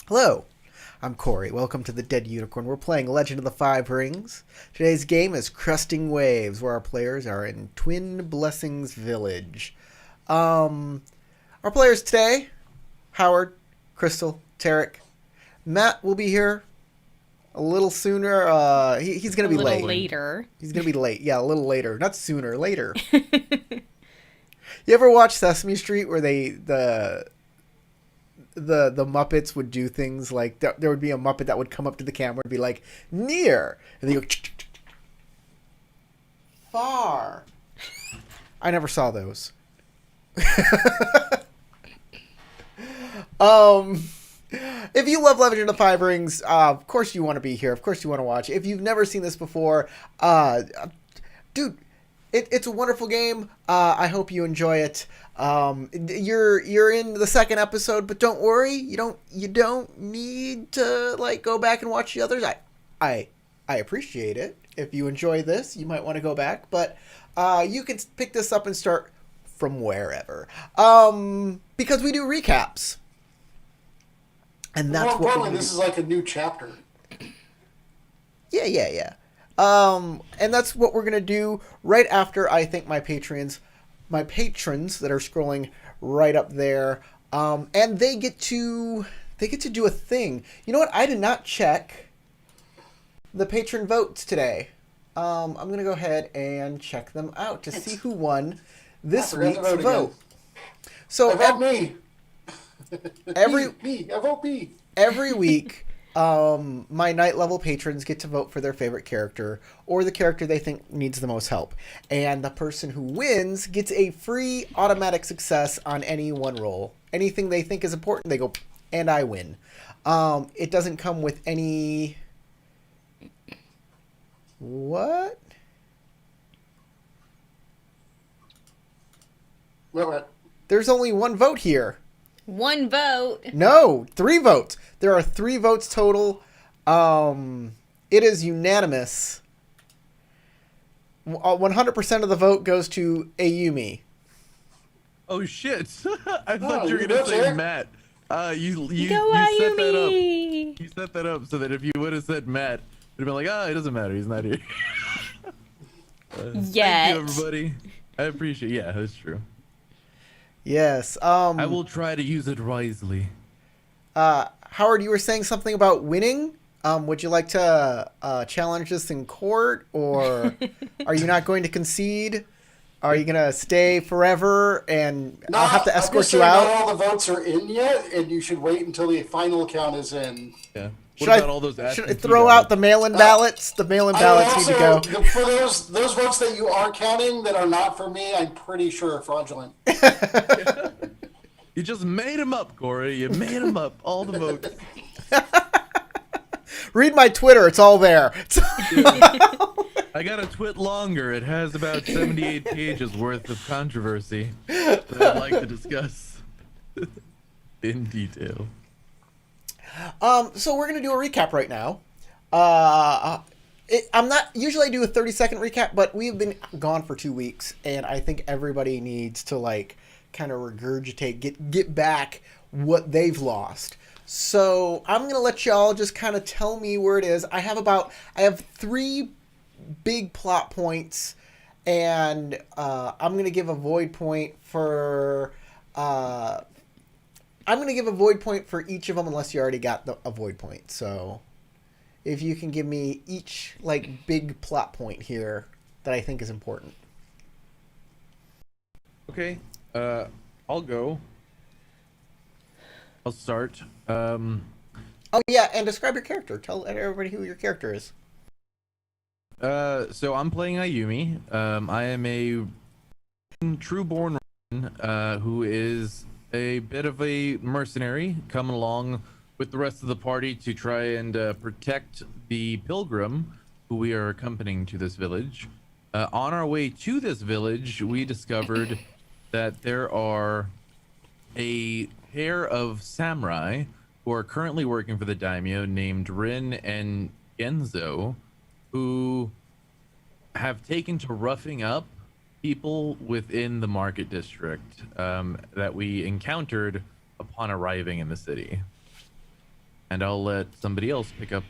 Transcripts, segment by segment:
Hello, I'm Corey. Welcome to the Dead Unicorn. We're playing Legend of the Five Rings. Today's game is Cresting Waves, where our players are in Twin Blessings Village. Our players today, Howard, Crystal, Tarek. Matt will be here a little sooner. He's going A to be little late. later. He's going to be late. Yeah, a little later. Not sooner, later. You ever watch Sesame Street where the Muppets would do things like there would be a Muppet that would come up to the camera and be like, near, and they go far. I never saw those. If you love Legend of the Five Rings, of course you want to be here. Of course you want to watch. If you've never seen this before, dude, it's a wonderful game. I hope you enjoy it. You're in the second episode, but don't worry. You don't need to like go back and watch the others. I appreciate it. If you enjoy this, you might want to go back, but you can pick this up and start from wherever. Because we do recaps. And that's More importantly, this is like a new chapter. Yeah. And that's what we're gonna do right after I thank my patrons that are scrolling right up there. And they get to do a thing. You know what? I did not check the patron votes today. I'm gonna go ahead and check them out to see who won this week's vote. So I vote me. Me. I vote me. Every week, my night level patrons get to vote for their favorite character or the character they think needs the most help. And the person who wins gets a free automatic success on any one roll. Anything they think is important, they go, and I win. It doesn't come with any... What? What? There's only one vote here. One vote. No, 3 votes. There are 3 votes total. It is unanimous. 100% of the vote goes to Ayumi. Oh shit! I thought you were gonna say Matt. You Go set that up. Ayumi! You set that up so that if you would have said Matt, it'd been like, it doesn't matter. He's not here. Thank you, everybody. I appreciate. Yeah, that's true. Yes. I will try to use it wisely. Howard, you were saying something about winning. Would you like to challenge this in court, or are you not going to concede? Are you gonna stay forever, and I'll have to escort you out? Not all the votes are in yet, and you should wait until the final count is in. Yeah. Should I throw out the mail-in ballots? The mail-in ballots need to go. For those votes that you are counting that are not for me, I'm pretty sure are fraudulent. You just made them up, Corey. You made them up. All the votes. Read my Twitter. It's all there. I got a twit longer. It has about 78 pages worth of controversy that I'd like to discuss in detail. So we're gonna do a recap right now. I'm not usually I do a 30-second recap, but we've been gone for 2 weeks, and I think everybody needs to like kind of regurgitate, get back what they've lost. So I'm gonna let y'all just kind of tell me where it is. I have 3 big plot points, and I'm gonna give a void point for. I'm going to give a void point for each of them unless you already got a void point. So if you can give me each like big plot point here that I think is important. Okay. I'll go. I'll start. Oh yeah, and describe your character. Tell everybody who your character is. So I'm playing Ayumi. I am a true-born who is a bit of a mercenary coming along with the rest of the party to try and protect the pilgrim who we are accompanying to this village. On our way to this village, we discovered that there are a pair of samurai who are currently working for the daimyo named Rin and Genzo, who have taken to roughing up people within the market district that we encountered upon arriving in the city. and I'll let somebody else pick up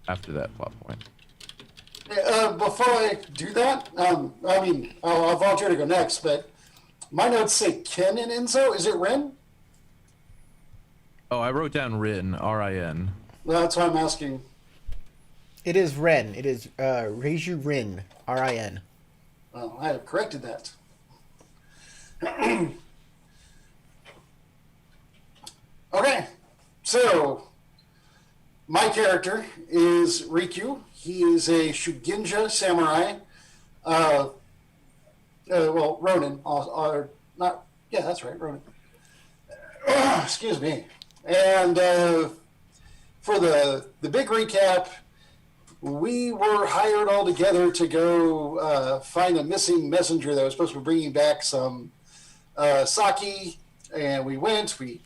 after that plot point. Before I do that, I mean, I'll volunteer to go next, but my notes say Ken and Enzo. Is it Rin? Oh, I wrote down Rin, R-I-N. Well, that's why I'm asking. It is Ren. It is Reiju Rin, R-I-N. Oh, I have corrected that. Okay, so my character is Rikyu. He is a Shugenja samurai. Well, Ronin, or not? Yeah, that's right, Ronin. Excuse me. And for the big recap, we were hired all together to go find a missing messenger that was supposed to be bringing back some sake. And we went. We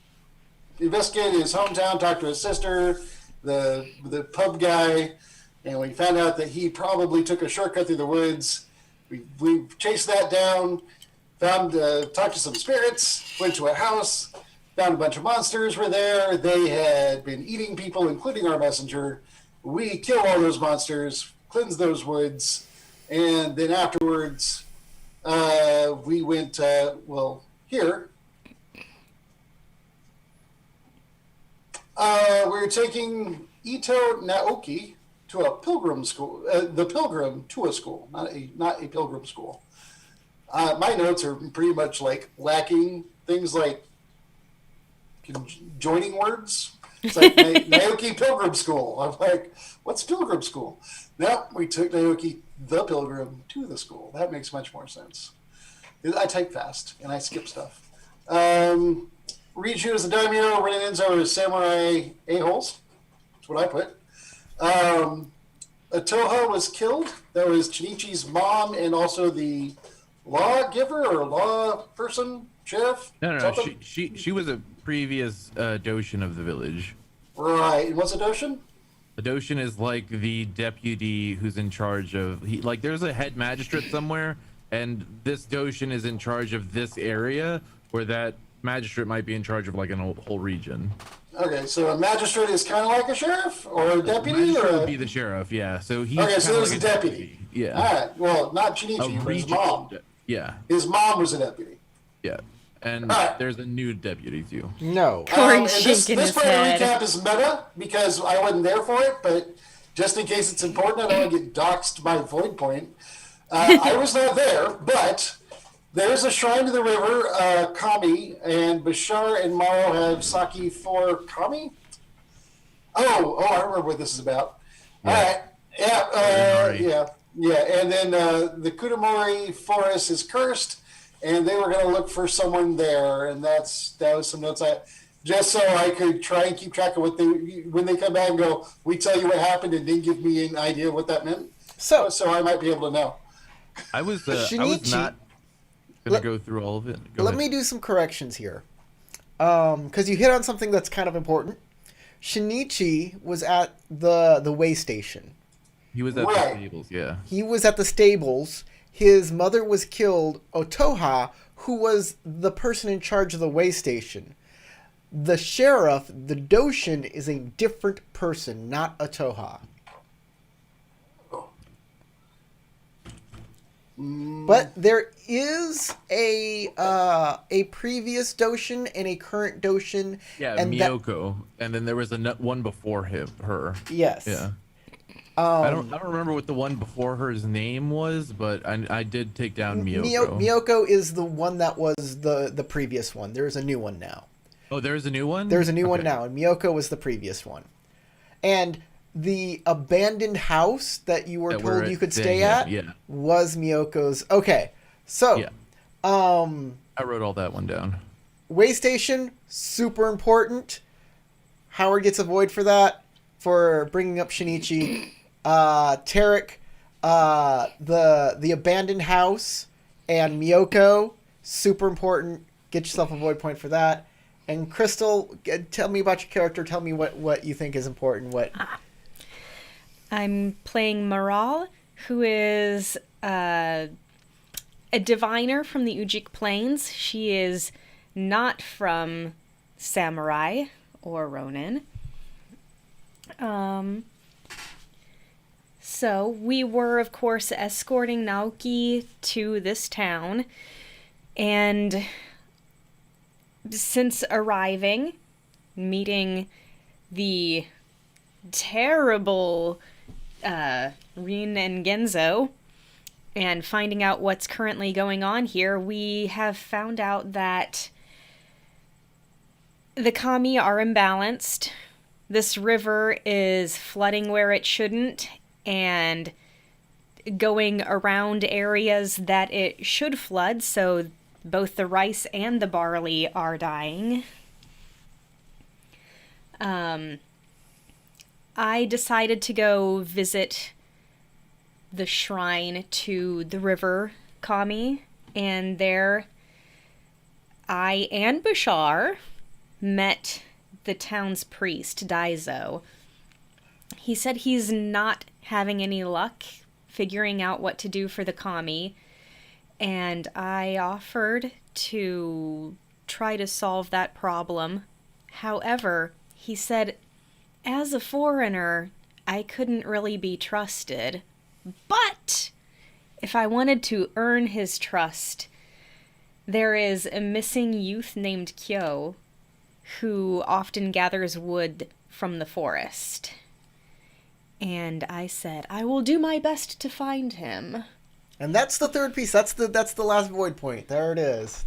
investigated his hometown, talked to his sister, the pub guy, and we found out that he probably took a shortcut through the woods. We chased that down, talked to some spirits, went to a house, found a bunch of monsters were there. They had been eating people, including our messenger. We killed all those monsters, cleansed those woods, and then afterwards, we went, here. We were taking Ito Naoki to a pilgrim school, the pilgrim to a school, not a pilgrim school. My notes are pretty much like lacking things like joining words. It's like Naoki Pilgrim School. I'm like, what's pilgrim school? No, we took Naoki the pilgrim to the school. That makes much more sense. I type fast and I skip stuff. Riju is the daimyo, Ren and Enzo is samurai a-holes. That's what I put. Atoha was killed. That was Chinichi's mom and also the lawgiver or law person, sheriff? No, she was a previous Doshin of the village. Right. And what's a Doshin? A Doshin is like the deputy who's in charge of... there's a head magistrate somewhere, and this Doshin is in charge of this area, where that magistrate might be in charge of like a whole region. Okay, so a magistrate is kind of like a sheriff or a deputy, or would be the sheriff, yeah. So he's okay. So kinda there's like a deputy. Yeah. All right. Well, not Chinichi, but his mom. Yeah. His mom was a deputy. Yeah. And right. There's a new deputy too. No. Corey's And shaking this his part of head. the recap is meta because I wasn't there for it, but just in case it's important, I don't want to get doxxed by Void Point. I was not there, but there's a shrine to the river, Kami, and Bashar and Maro have sake for Kami. Oh, I remember what this is about. Yeah. All right, yeah. And then the Kudamori forest is cursed, and they were going to look for someone there, and that was some notes just so I could try and keep track of when they come back and go, we tell you what happened, and didn't give me an idea of what that meant. So I might be able to know. I was not gonna go through all of it. Let me do some corrections here, because you hit on something that's kind of important. Shinichi was at the way station. He was at the stables, yeah. He was at the stables. His mother was killed. Otoha, who was the person in charge of the way station. The sheriff, the Doshin, is a different person, not Otoha. But there is a previous Doshin and a current Doshin. Yeah, and Miyoko, and then there was one before her. Yes. Yeah. I don't remember what the one before her's name was, but I did take down Miyoko. Miyoko is the one that was the previous one. There's a new one now. Oh, there's a new one? There's a new one now, and Miyoko was the previous one. And the abandoned house that you were told you could stay at was Miyoko's. Okay, so I wrote all that one down. Way station, super important. Howard gets a void for that, for bringing up Shinichi. Tarek, the abandoned house, and Miyoko, super important. Get yourself a void point for that. And Crystal, tell me about your character. Tell me what you think is important. I'm playing Maral, who is a diviner from the Ujik Plains. She is not from Samurai or Ronin. So we were, of course, escorting Naoki to this town, and since arriving, meeting the terrible Rin and Genzo, and finding out what's currently going on here, we have found out that the kami are imbalanced. This river is flooding where it shouldn't and going around areas that it should flood, so both the rice and the barley are dying. I decided to go visit the shrine to the river kami, and there I and Bashar met the town's priest, Daizo. He said he's not having any luck figuring out what to do for the kami, and I offered to try to solve that problem. However, he said, as a foreigner, I couldn't really be trusted. But if I wanted to earn his trust, there is a missing youth named Kyo who often gathers wood from the forest. And I said, I will do my best to find him. And that's the third piece. That's the last void point. There it is.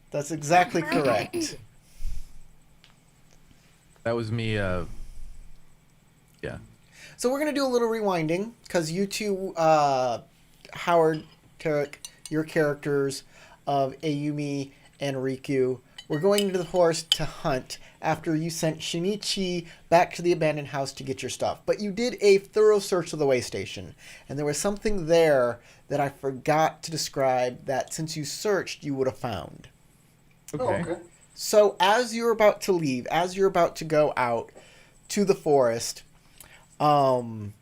That's exactly correct. That was me. Yeah. So we're gonna do a little rewinding because you two, Howard, Tarek, your characters of Ayumi and Riku, were going into the forest to hunt after you sent Shinichi back to the abandoned house to get your stuff. But you did a thorough search of the way station, and there was something there that I forgot to describe that since you searched, you would have found. Okay. Oh, okay. So as you're about to leave, as you're about to go out to the forest, something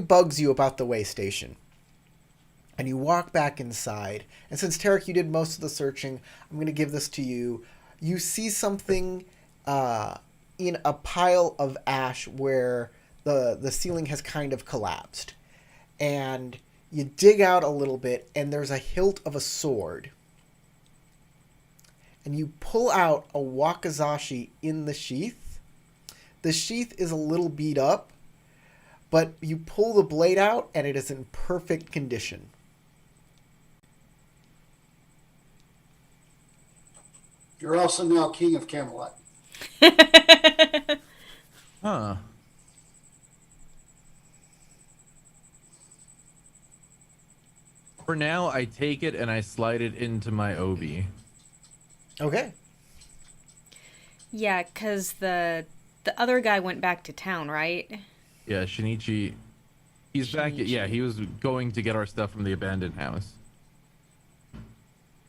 bugs you about the way station. And you walk back inside. And since Tarek, you did most of the searching, I'm going to give this to you. You see something in a pile of ash where the ceiling has kind of collapsed. And you dig out a little bit, and there's a hilt of a sword. And you pull out a wakizashi in the sheath. The sheath is a little beat up, but you pull the blade out, and it is in perfect condition. You're also now king of Camelot. Huh. For now, I take it and I slide it into my obi. Okay. Yeah, because the other guy went back to town, right? Yeah, Shinichi. He's back. Yeah, he was going to get our stuff from the abandoned house.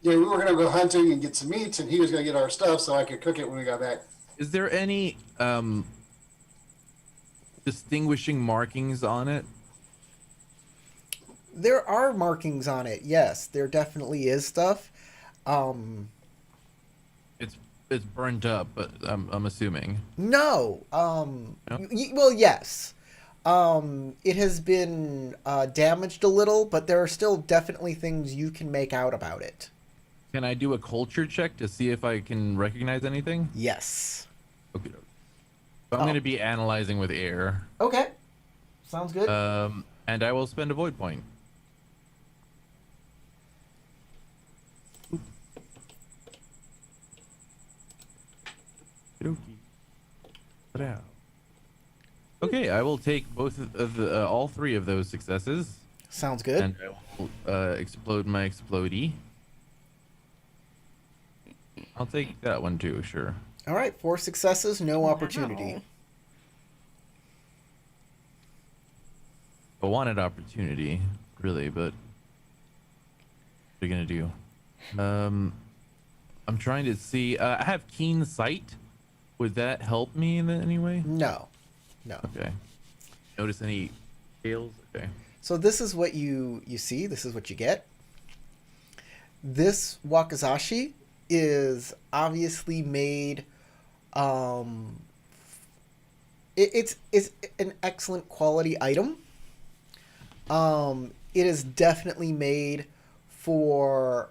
Yeah, we were gonna go hunting and get some meats, and he was gonna get our stuff so I could cook it when we got back. Is there any distinguishing markings on it? There are markings on it, yes. There definitely is stuff. It's burnt up, but I'm assuming. No. No? Well, yes. It has been damaged a little, but there are still definitely things you can make out about it. Can I do a culture check to see if I can recognize anything? Yes. Okay. So I'm going to be analyzing with air. Okay. Sounds good. And I will spend a void point. Okay, I will take both of the all three of those successes, Sounds good. and I will explode my explodey. I'll take that one too, sure. All right, 4 successes, no opportunity. Wow. I wanted opportunity, really, but what are you gonna do? I'm trying to see. I have keen sight. Would that help me in any way? No. No. Okay. Notice any scales? Okay. So this is what you see. This is what you get. This wakizashi is obviously made it's an excellent quality item. It is definitely made for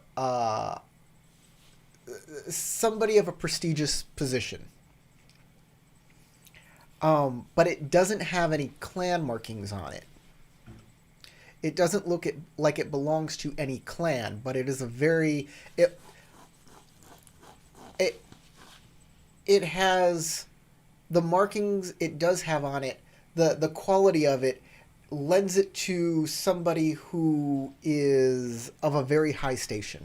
somebody of a prestigious position. But it doesn't have any clan markings on it. It doesn't look like it belongs to any clan, but it is a very it has the markings it does have on it. The quality of it lends it to somebody who is of a very high station.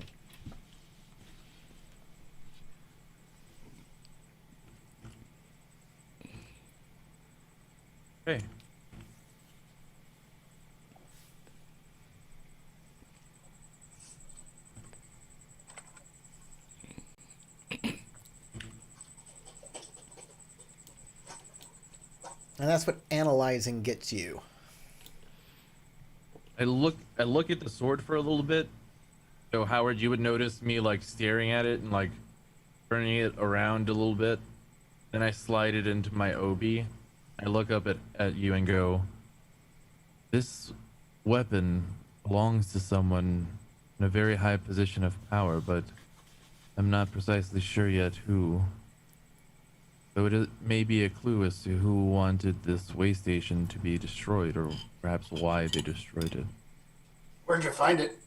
Okay. And that's what analyzing gets you. I look at the sword for a little bit. So Howard, you would notice me like staring at it and like turning it around a little bit. Then I slide it into my obi. I look up at you and go, this weapon belongs to someone in a very high position of power, but I'm not precisely sure yet who. So it may be a clue as to who wanted this way station to be destroyed, or perhaps why they destroyed it. Where'd you find it?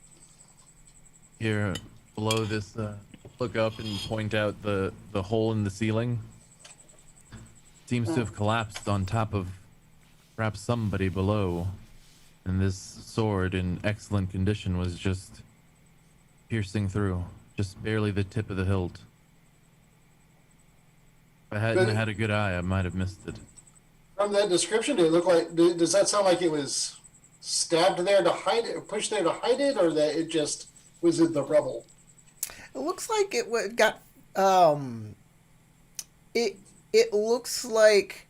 Here, below this, look up and point out the hole in the ceiling. Seems to have collapsed on top of perhaps somebody below. And this sword in excellent condition was just piercing through. Just barely the tip of the hilt. If I hadn't had a good eye, I might have missed it. From that description, did it look like? Does that sound like it was stabbed there to hide it, or pushed there to hide it, or that it just was in the rubble? It looks like it got it looks like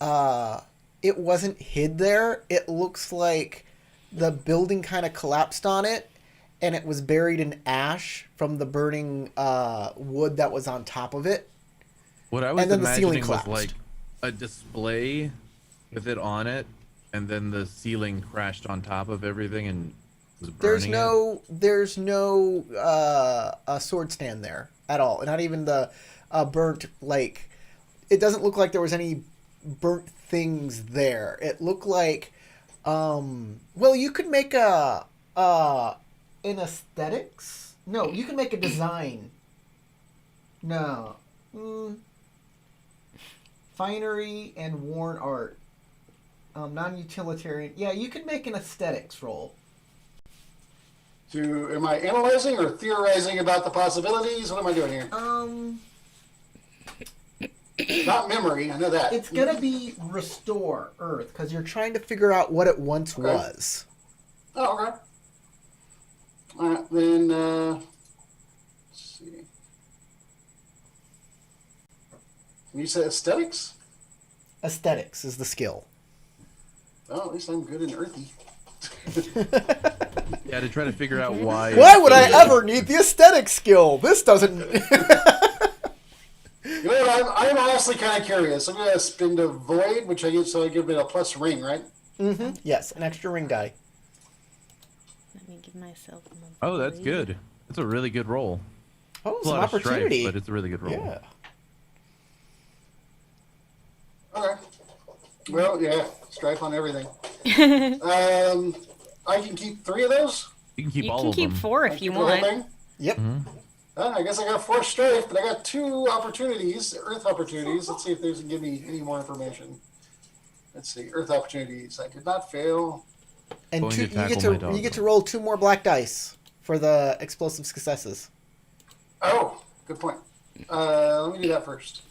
it wasn't hid there. It looks like the building kind of collapsed on it, and it was buried in ash from the burning wood that was on top of it. What I was And then the ceiling imagining was collapsed. like a display with it on it, and then the ceiling crashed on top of everything and was burning There's no sword stand there at all. Not even the burnt, like, it doesn't look like there was any burnt things there. It looked like, well, you could make an aesthetics. No, you can make a design. No. Finery and worn art. Non-utilitarian. Yeah, you could make an aesthetics roll. Am I analyzing or theorizing about the possibilities? What am I doing here? Not memory, I know that. It's gonna be restore Earth because you're trying to figure out what it once was. Oh, okay. All right, then. Let's see. You said aesthetics? Aesthetics is the skill. Oh, at least I'm good in earthy. Yeah, to try to figure out why. Why would I ever need the aesthetic skill? This doesn't. You know what? I'm honestly kind of curious. I'm gonna spin the void, which I give, so I give it a plus ring, right? Mm-hmm. Yes, an extra ring die. Let me give myself a moment. Oh, that's good. That's a really good roll. Oh, It's a some lot of strife, opportunity. but it's a really good roll. Yeah. Okay. Well, yeah, strife on everything. I can keep 3 of those. You can keep You all can of keep them. 4 I if you keep the whole want. thing? Yep. I guess I got 4 strife, but I got 2 opportunities, earth opportunities. Let's see if they can give me any more information. Let's see, earth opportunities. I did not fail. And Going to you tackle my dog. get to roll 2 more black dice for the explosive successes. Oh, good point. Let me do that first.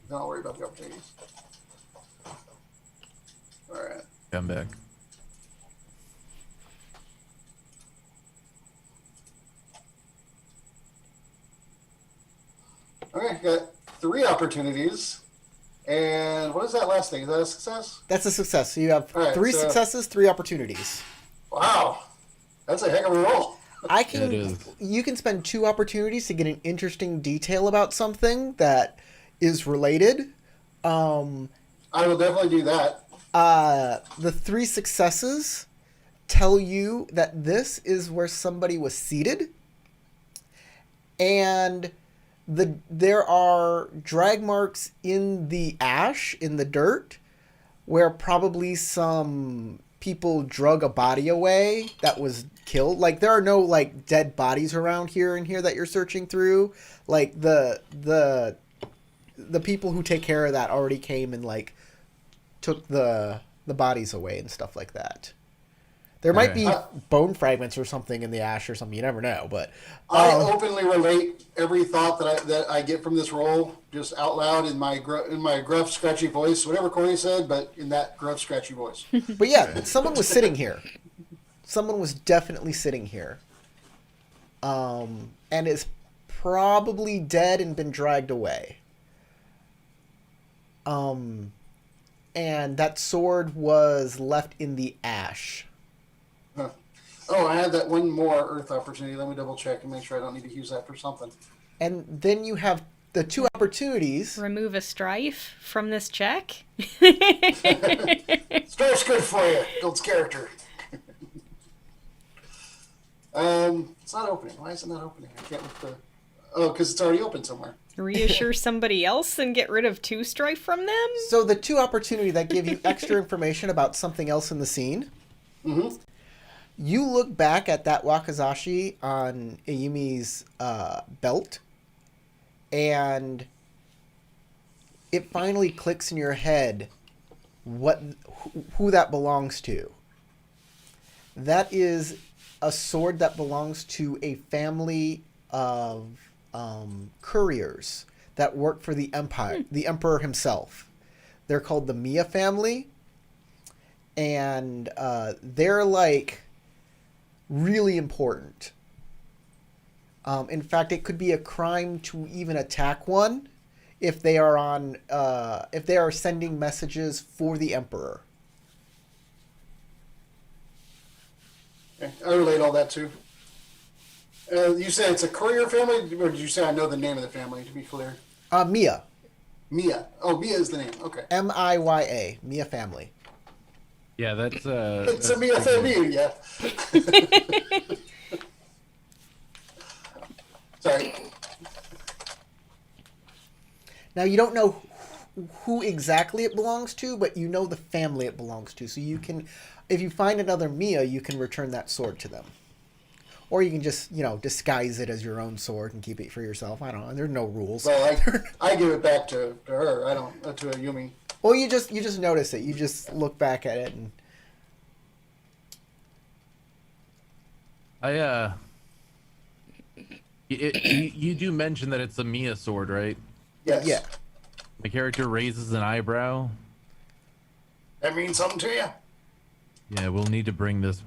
Then I'll worry about the opportunities. All right. Come back. Okay, got 3 opportunities. And what is that last thing? Is that a success? That's a success. So you have All right, 3 so- successes, 3 opportunities. Wow. That's a heck of a roll. I can. It is. You can spend 2 opportunities to get an interesting detail about something that is related, I will definitely do that. The 3 successes tell you that this is where somebody was seated, and there are drag marks in the ash, in the dirt, where probably some people drug a body away that was killed. Like, there are no like dead bodies around here and here that you're searching through. Like the people who take care of that already came and like took the bodies away and stuff like that. There might Okay. be bone fragments or something in the ash or something. You never know. But I openly relate every thought that I get from this role just out loud in my gruff, scratchy voice, whatever Corey said, but in that gruff, scratchy voice. but yeah, someone was sitting here. Someone was definitely sitting here. And is probably dead and been dragged away. And that sword was left in the ash. Huh. Oh, I had that one more Earth opportunity. Let me double check and make sure I don't need to use that for something. And then you have the 2 opportunities. Remove a strife from this check. Strife's good for you. Builds character. It's not opening. Why is it not opening? I can't look the... Oh, because it's already open somewhere. Reassure somebody else and get rid of 2 strife from them? So the 2 opportunity that give you extra information about something else in the scene. Mm-hmm. You look back at that wakizashi on Ayumi's belt, and it finally clicks in your head who that belongs to. That is a sword that belongs to a family of couriers that work for the Empire, the Emperor himself. They're called the Mia family, and they're like really important. In fact, it could be a crime to even attack one if they are sending messages for the Emperor. Okay. I relate all that too. You said it's a courier family, or did you say I know the name of the family, to be clear? Mia. Mia. Oh, Mia is the name. Okay. Miya. Mia family. Yeah, that's It's a Mia family, yeah. Sorry. Now, you don't know who exactly it belongs to, but you know the family it belongs to. So you can, if you find another Mia, you can return that sword to them. Or you can just, disguise it as your own sword and keep it for yourself. I don't know. There's no rules. Well, I give it back to her. I don't to Ayumi. Well, you just notice it. You just look back at it and... You do mention that it's a Mia sword, right? Yes. Yeah. The character raises an eyebrow. That means something to you? Yeah, we'll need to bring this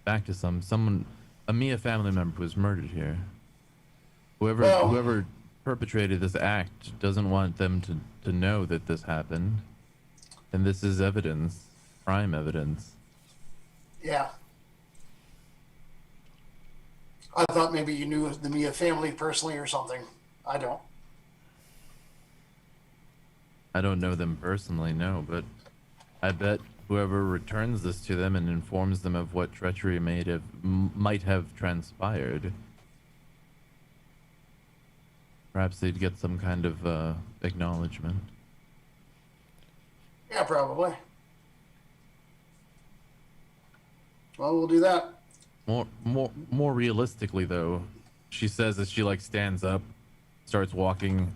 back to someone. A Mia family member was murdered here. Whoever perpetrated this act doesn't want them to know that this happened. And this is evidence, prime evidence. Yeah. I thought maybe you knew the Mia family personally or something. I don't. I don't know them personally, no, but I bet whoever returns this to them and informs them of what treachery might have transpired, perhaps they'd get some kind of acknowledgement. Yeah, probably. Well, we'll do that. More realistically, though, she says as she like stands up, starts walking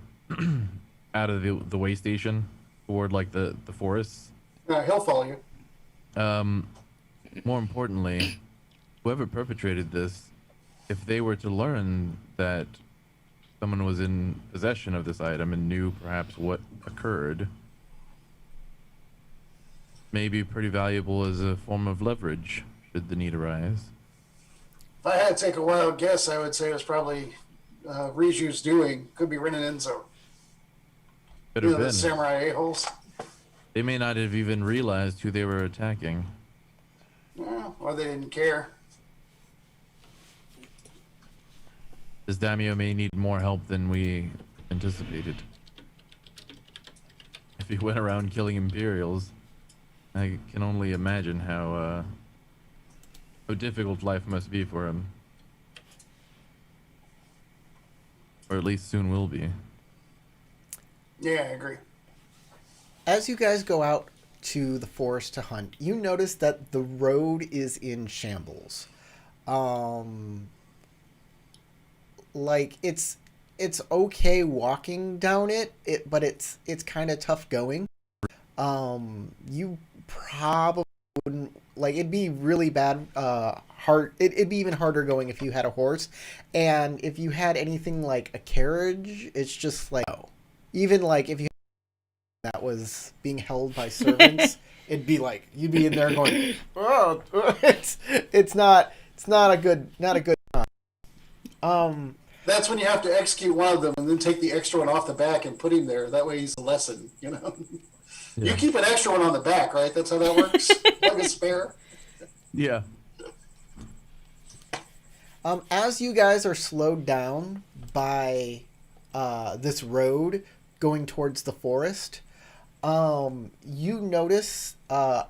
out of the way station toward like the forests. He'll follow you. More importantly, whoever perpetrated this, if they were to learn that someone was in possession of this item and knew perhaps what occurred, may be pretty valuable as a form of leverage should the need arise. If I had to take a wild guess, I would say it was probably Riju's doing. Could be Rin and Enzo. Could have The been. samurai a-holes. They may not have even realized who they were attacking. Yeah, or they didn't care. This daimyo may need more help than we anticipated. if he went around killing Imperials. I can only imagine how difficult life must be for him. Or at least soon will be. Yeah, I agree. As you guys go out to the forest to hunt, you notice that the road is in shambles. Like it's okay walking down but it's kind of tough going. You probably wouldn't like it'd be really bad it'd be even harder going if you had a horse, and if you had anything like a carriage, it's just like no. Even like if you that was being held by servants, it'd be like you'd be in there going, oh, it's not a good time. That's when you have to execute one of them and then take the extra one off the back and put him there. That way he's a lesson, you know. Yeah. You keep an extra one on the back, right? That's how that works. Like a spare. Yeah. As you guys are slowed down by this road going towards the forest, you notice a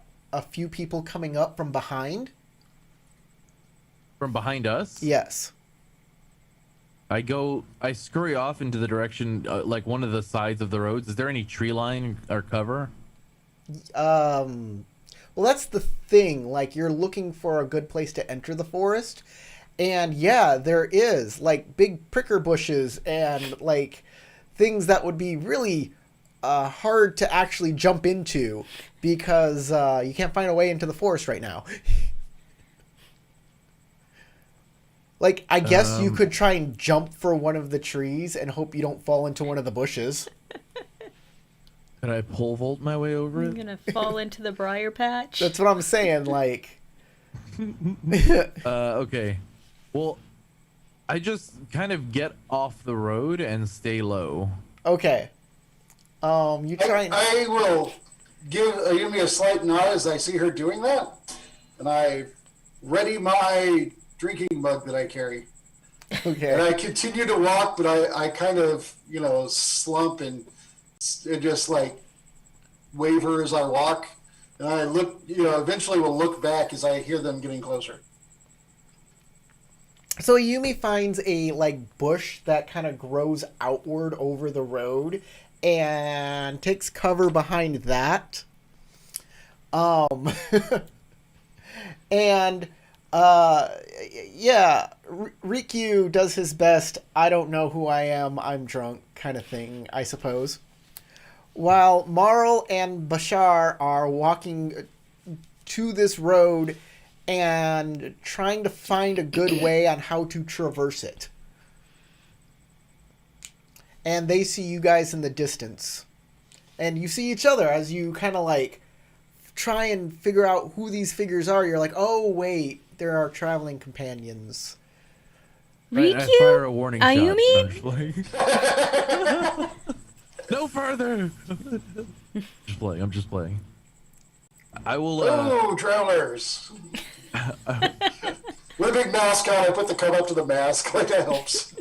few people coming up from behind. From behind us? Yes. I scurry off into the direction, like one of the sides of the roads. Is there any tree line or cover? Well, that's the thing. Like, you're looking for a good place to enter the forest. And yeah, there is, like, big pricker bushes and, like, things that would be really hard to actually jump into because you can't find a way into the forest right now. Like, I guess you could try and jump for one of the trees and hope you don't fall into one of the bushes. Could I pole vault my way over I'm it? gonna fall into the briar patch. That's what I'm saying, like... Okay. Well, I just kind of get off the road and stay low. Okay. You try and... I will give me a slight nod as I see her doing that. And I ready my drinking mug that I carry. Okay. And I continue to walk, but I kind of, slump and just like waver as I walk. And I look, eventually will look back as I hear them getting closer. So Yumi finds a, like, bush that kind of grows outward over the road and takes cover behind that. And... yeah, Rikyu does his best, I don't know who I am, I'm drunk kind of thing, I suppose. While Marl and Bashar are walking to this road and trying to find a good way on how to traverse it. And they see you guys in the distance. And you see each other as you kind of like try and figure out who these figures are. You're like, oh, wait. There are traveling companions. Rikyu? I fire a warning shot. Ayumi? No, I'm just playing. No further. I'm just playing. I will. Oh, travelers! With a big mask on, I put the cup up to the mask. Like that helps.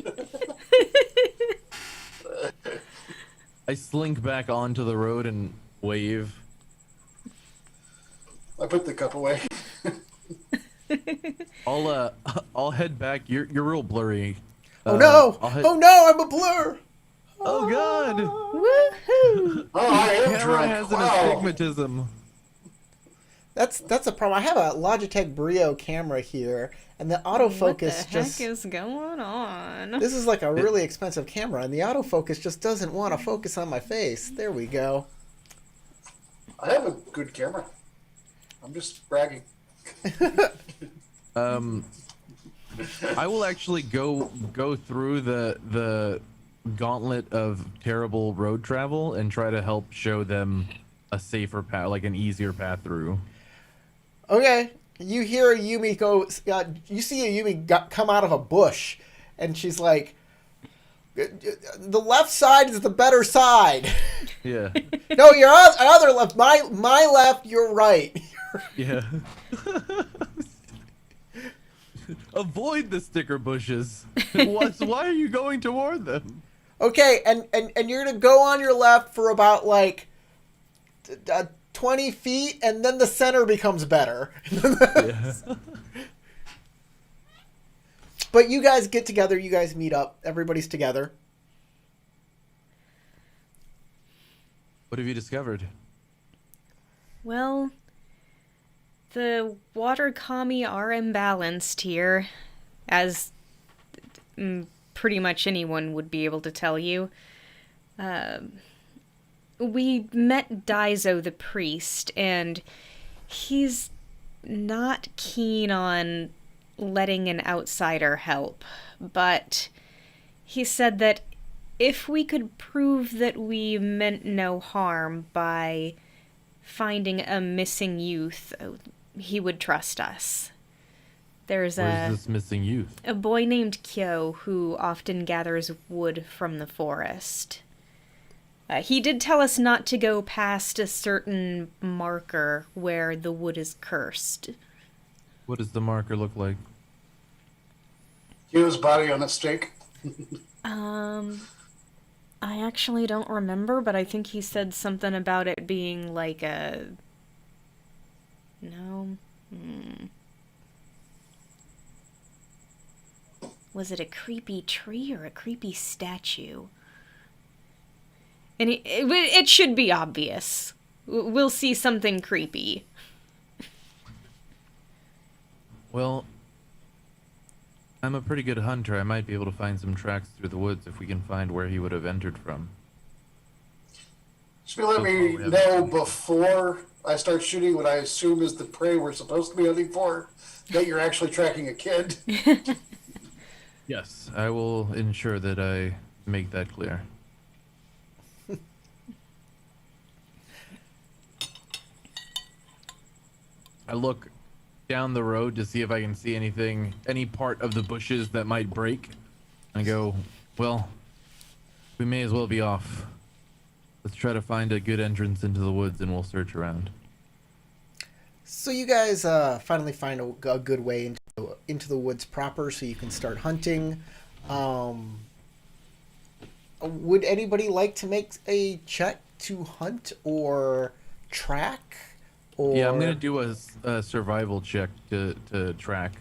I slink back onto the road and wave. I put the cup away. I'll head back. You're real blurry. Oh no! Oh no! I'm a blur. Oh god! Woohoo! Oh, I am Camera drunk. has an Wow. astigmatism. That's a problem. I have a Logitech Brio camera here, and the What autofocus the just. heck is going on? This is like a really expensive camera, and the autofocus just doesn't want to focus on my face. There we go. I have a good camera. I'm just bragging. I will actually go through the gauntlet of terrible road travel and try to help show them a safer path, like an easier path through. Okay, you hear a Yumi go. You see a Yumi come out of a bush, and she's like, "The left side is the better side." Yeah. No, your other left. My left. Your right. Yeah. Avoid the sticker bushes. Why are you going toward them? Okay, and you're gonna go on your left for about like 20 feet, and then the center becomes better. Yeah. But you guys get together, you guys meet up, everybody's together. What have you discovered? Well, the water kami are imbalanced here, as pretty much anyone would be able to tell you. We met Daizo the priest, and he's not keen on letting an outsider help, but he said that if we could prove that we meant no harm by finding a missing youth, he would trust us. There's Where's this missing youth? a boy named Kyo who often gathers wood from the forest. He did tell us not to go past a certain marker where the wood is cursed. What does the marker look like? Kyo's body on a stake. I actually don't remember, but I think he said something about it being like a... No? Was it a creepy tree or a creepy statue? And it should be obvious. We'll see something creepy. Well, I'm a pretty good hunter. I might be able to find some tracks through the woods if we can find where he would have entered from. Should we let me know before I start shooting what I assume is the prey we're supposed to be hunting for, that you're actually tracking a kid? Yes, I will ensure that I make that clear. I look down the road to see if I can see anything, any part of the bushes that might break. I go, well, we may as well be off. Let's try to find a good entrance into the woods and we'll search around. So you guys finally find a good way into the woods proper so you can start hunting. Would anybody like to make a check to hunt or track? Or... Yeah, I'm going to do a survival check to track.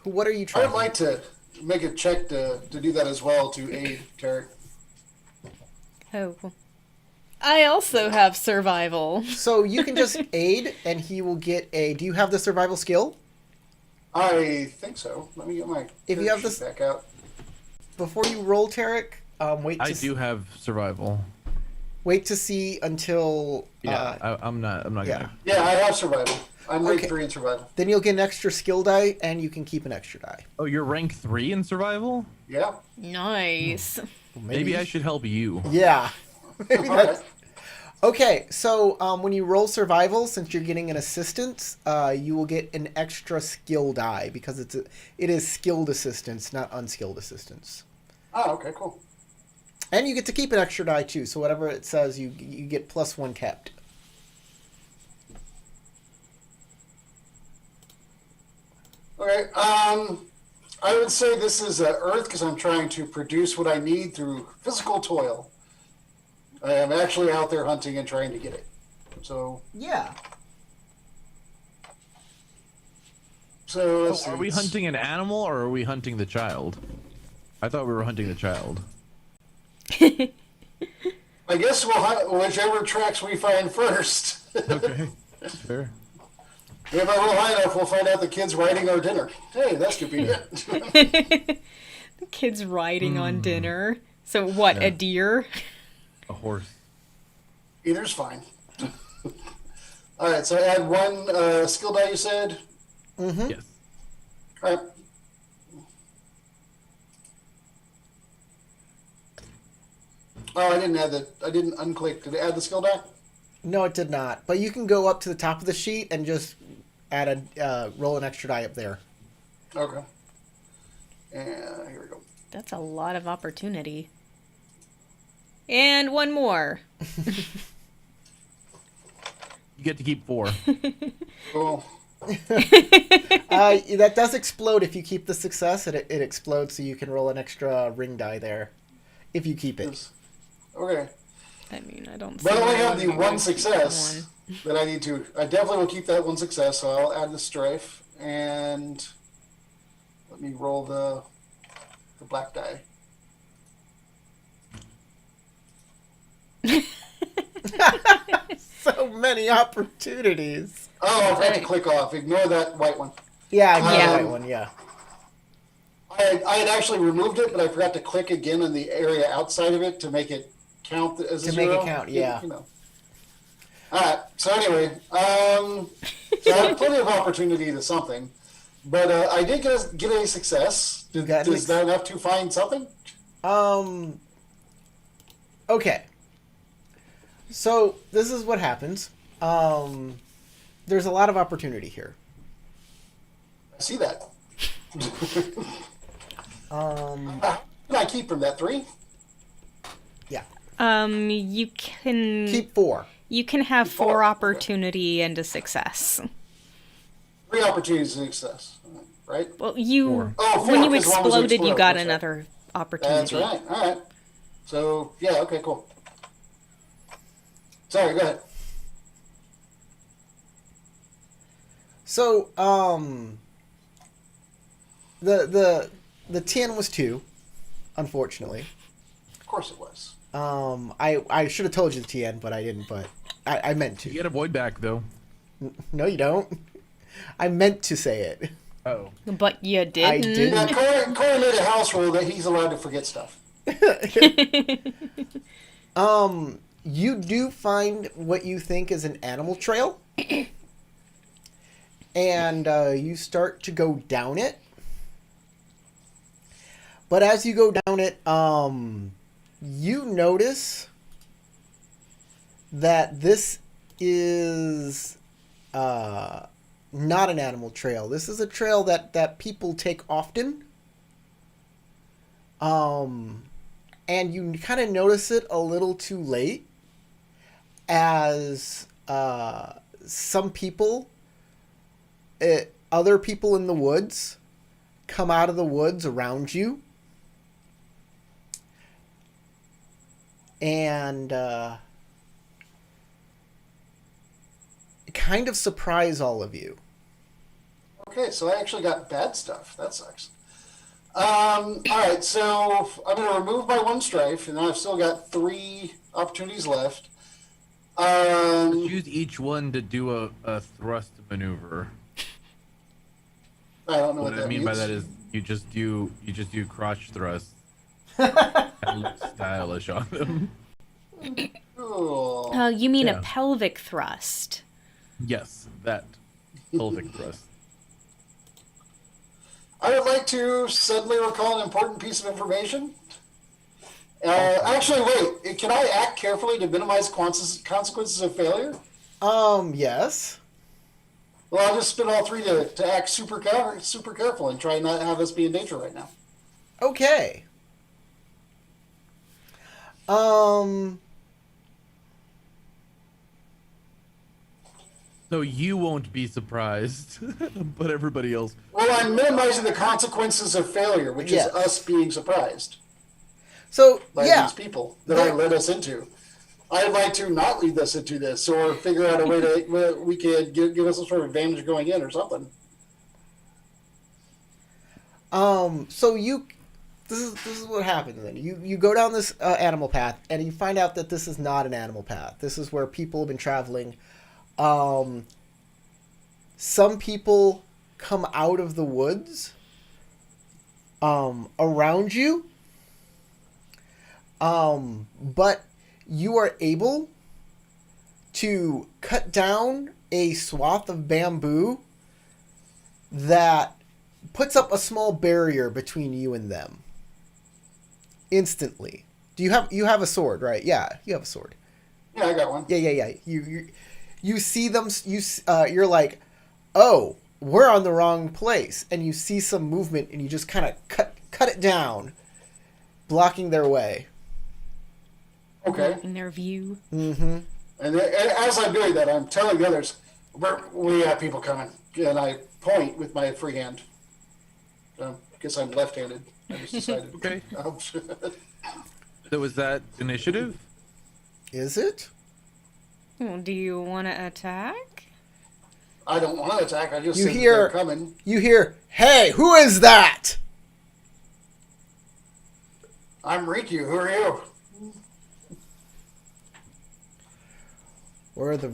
What are you I tracking? would like to make a check to do that as well to aid Tarek. Oh. I also have survival. So you can just aid, and he will get a... Do you have the survival skill? I think so. Let me get my If you have sheet this- back out. Before you roll, Tarek, wait to I do have survival. wait to see until... Yeah, I'm not yeah. gonna. Yeah, I have survival. I'm rank Okay. 3 in survival. Then you'll get an extra skill die, and you can keep an extra die. Oh, you're rank 3 in survival? Yeah. Nice. Maybe I should help you. Yeah. Maybe All that's... right. Okay, so when you roll survival, since you're getting an assistance, you will get an extra skill die because it is skilled assistance, not unskilled assistance. Oh, okay, cool. And you get to keep an extra die too. So whatever it says, you get +1 kept. Okay, I would say this is Earth because I'm trying to produce what I need through physical toil. I am actually out there hunting and trying to get it. So Yeah. let's Are we see. hunting an animal or are we hunting the child? I thought we were hunting the child. I guess we'll hunt whichever tracks we find first. Okay, fair. If I roll high enough, we'll find out the kid's riding our dinner. Hey, that's convenient. The kid's riding on dinner. So what, Yeah. a deer? A horse. Either's fine. All right, so I had one skill die, you said? Mm-hmm. Yes. All right. Oh, I didn't add the. I didn't unclick. Did it add the skill die? No, it did not. But you can go up to the top of the sheet and just add roll an extra die up there. Okay. And here we go. That's a lot of opportunity. And one more. You get to keep 4. Cool. That does explode if you keep the success. It explodes, so you can roll an extra ring die there if you keep it. Yes. Okay. I mean, I don't see But I only why have the wouldn't one we keep success. one. that I need to. I definitely will keep that one success, so I'll add the strife and let me roll the black die. So many opportunities. Oh, I forgot to click off. Ignore that white one. Yeah, I got Um, the right one. Yeah. I had actually removed it, but I forgot to click again in the area outside of it to make it count as a To make zero. it count, yeah. You know. All right. So anyway, so I had plenty of opportunity to something, but I did get a success. Is that enough to find something? Okay. So this is what happens. There's a lot of opportunity here. I see that. How can I keep from that 3? Yeah. You can Keep 4. You can have Four. 4 opportunity and a success. 3 opportunities of success, right? Well, you 4. Oh, 4, when you 'cause one was exploded, you explode, got that's right. another opportunity. That's right. All right. So yeah. Okay. Cool. Sorry. Go ahead. So, the 10 was 2, unfortunately. Of course it was. I should have told you the TN, but I didn't. But I meant to. You get a void back though. No, you don't. I meant to say it. Oh. But you didn't. I didn't. Yeah, Corey made a house rule that he's allowed to forget stuff. You do find what you think is an animal trail, and you start to go down it. But as you go down it, you notice that this is not an animal trail. This is a trail that people take often. And you kind of notice it a little too late as some people, other people in the woods, come out of the woods around you. And kind of surprise all of you. Okay, so I actually got bad stuff. That sucks. All right, so I'm going to remove my 1 strife, and I've still got 3 opportunities left. Use each one to do a thrust maneuver. I don't know What what I that mean means. by that is you just do crotch thrust. That looks stylish on them. Cool. Oh, you mean Yeah. a pelvic thrust? Yes, that pelvic thrust. I would like to suddenly recall an important piece of information. Actually, wait. Can I act carefully to minimize consequences of failure? Yes. Well, I'll just spin all 3 to act super careful and try not to have us be in danger right now. Okay. So you won't be surprised, but everybody else. Well, I'm minimizing the consequences of failure, which Yes. is us being surprised So, by yeah. these people that I led us into. I'd like to not lead us into this, or figure out a way to we could give us some sort of advantage going in, or something. So this is what happens then. You go down this animal path, and you find out that this is not an animal path. This is where people have been traveling. Some people come out of the woods around you, but you are able to cut down a swath of bamboo that puts up a small barrier between you and them. Instantly. Do you have a sword, right? Yeah, you have a sword. Yeah, I got one. Yeah. You see them. You're like, oh, we're on the wrong place, and you see some movement, and you just kind of cut it down, blocking their way. Okay. In their view. Mm-hmm. And as I'm doing that, I'm telling the others, we have people coming, and I point with my free hand. I guess I'm left-handed. I just decided. Okay. Oh, So was that initiative? Is it? Well, do you want to attack? I don't want to attack. I just You said that hear- they're coming. You hear, "Hey, who is that?" I'm Riku. Who are you? We're the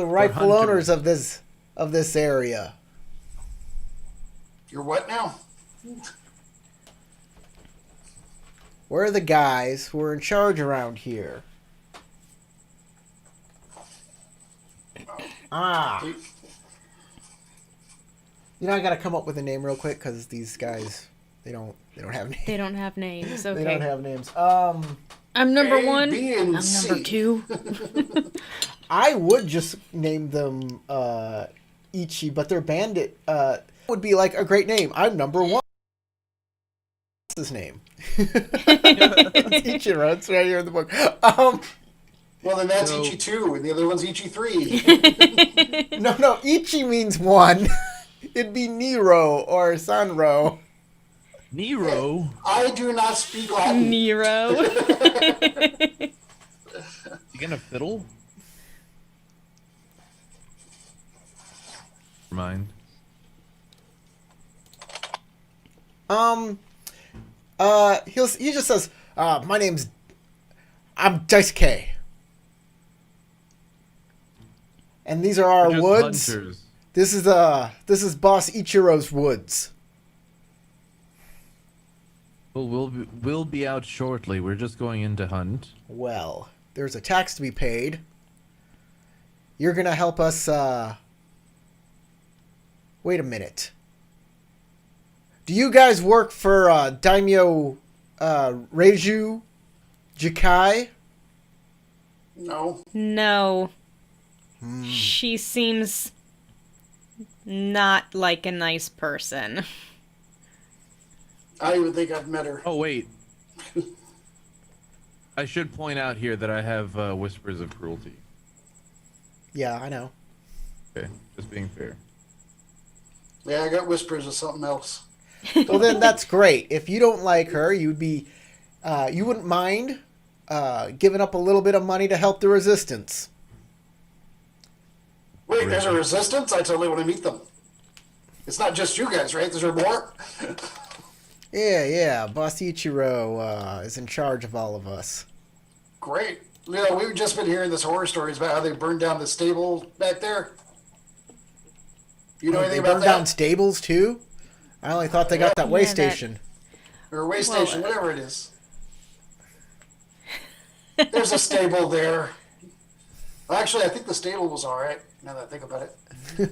rightful hunters. owners of this area. You're what now? We're the guys who are in charge around here. Ah. You know, I gotta come up with a name real quick because these guys, they don't have names. They don't have names. Okay. They don't have names. I'm number A, 1. B, and I'm C. number 2. I would just name them Ichi, but their bandit would be like a great name. I'm number 1. What's his name? It's Ichiro. It's right here in the book. Well, then that's So- Ichi 2, and the other one's Ichi 3. No, Ichi means 1. It'd be Nero or Sanro. Nero. I do not speak Latin. Nero. You gonna fiddle? Mind. He just says, I'm Daisuke. And these are our We're just woods. hunters. This is Boss Ichiro's woods. Well, we'll be out shortly. We're just going in to hunt. Well, there's a tax to be paid. You're gonna help us, wait a minute. Do you guys work for, Daimyo, Reiju Jikai? No. No. She seems not like a nice person. I don't even think I've met her. Oh wait. I should point out here that I have whispers of cruelty. Yeah, I know. Okay, just being fair. Yeah, I got whispers of something else. Well, then that's great. If you don't like her, you wouldn't mind giving up a little bit of money to help the resistance. Wait, there's a resistance? I totally want to meet them. It's not just you guys, right? There's more? Yeah. Boss Ichiro is in charge of all of us. Great. You know, we've just been hearing this horror stories about how they burned down the stable back there. You know They anything about burned that? down stables too? I only thought they got that way Yeah, that- station. Or way Well, station, whatever it is. There's a stable there. Actually, I think the stable was all right, now that I think about it.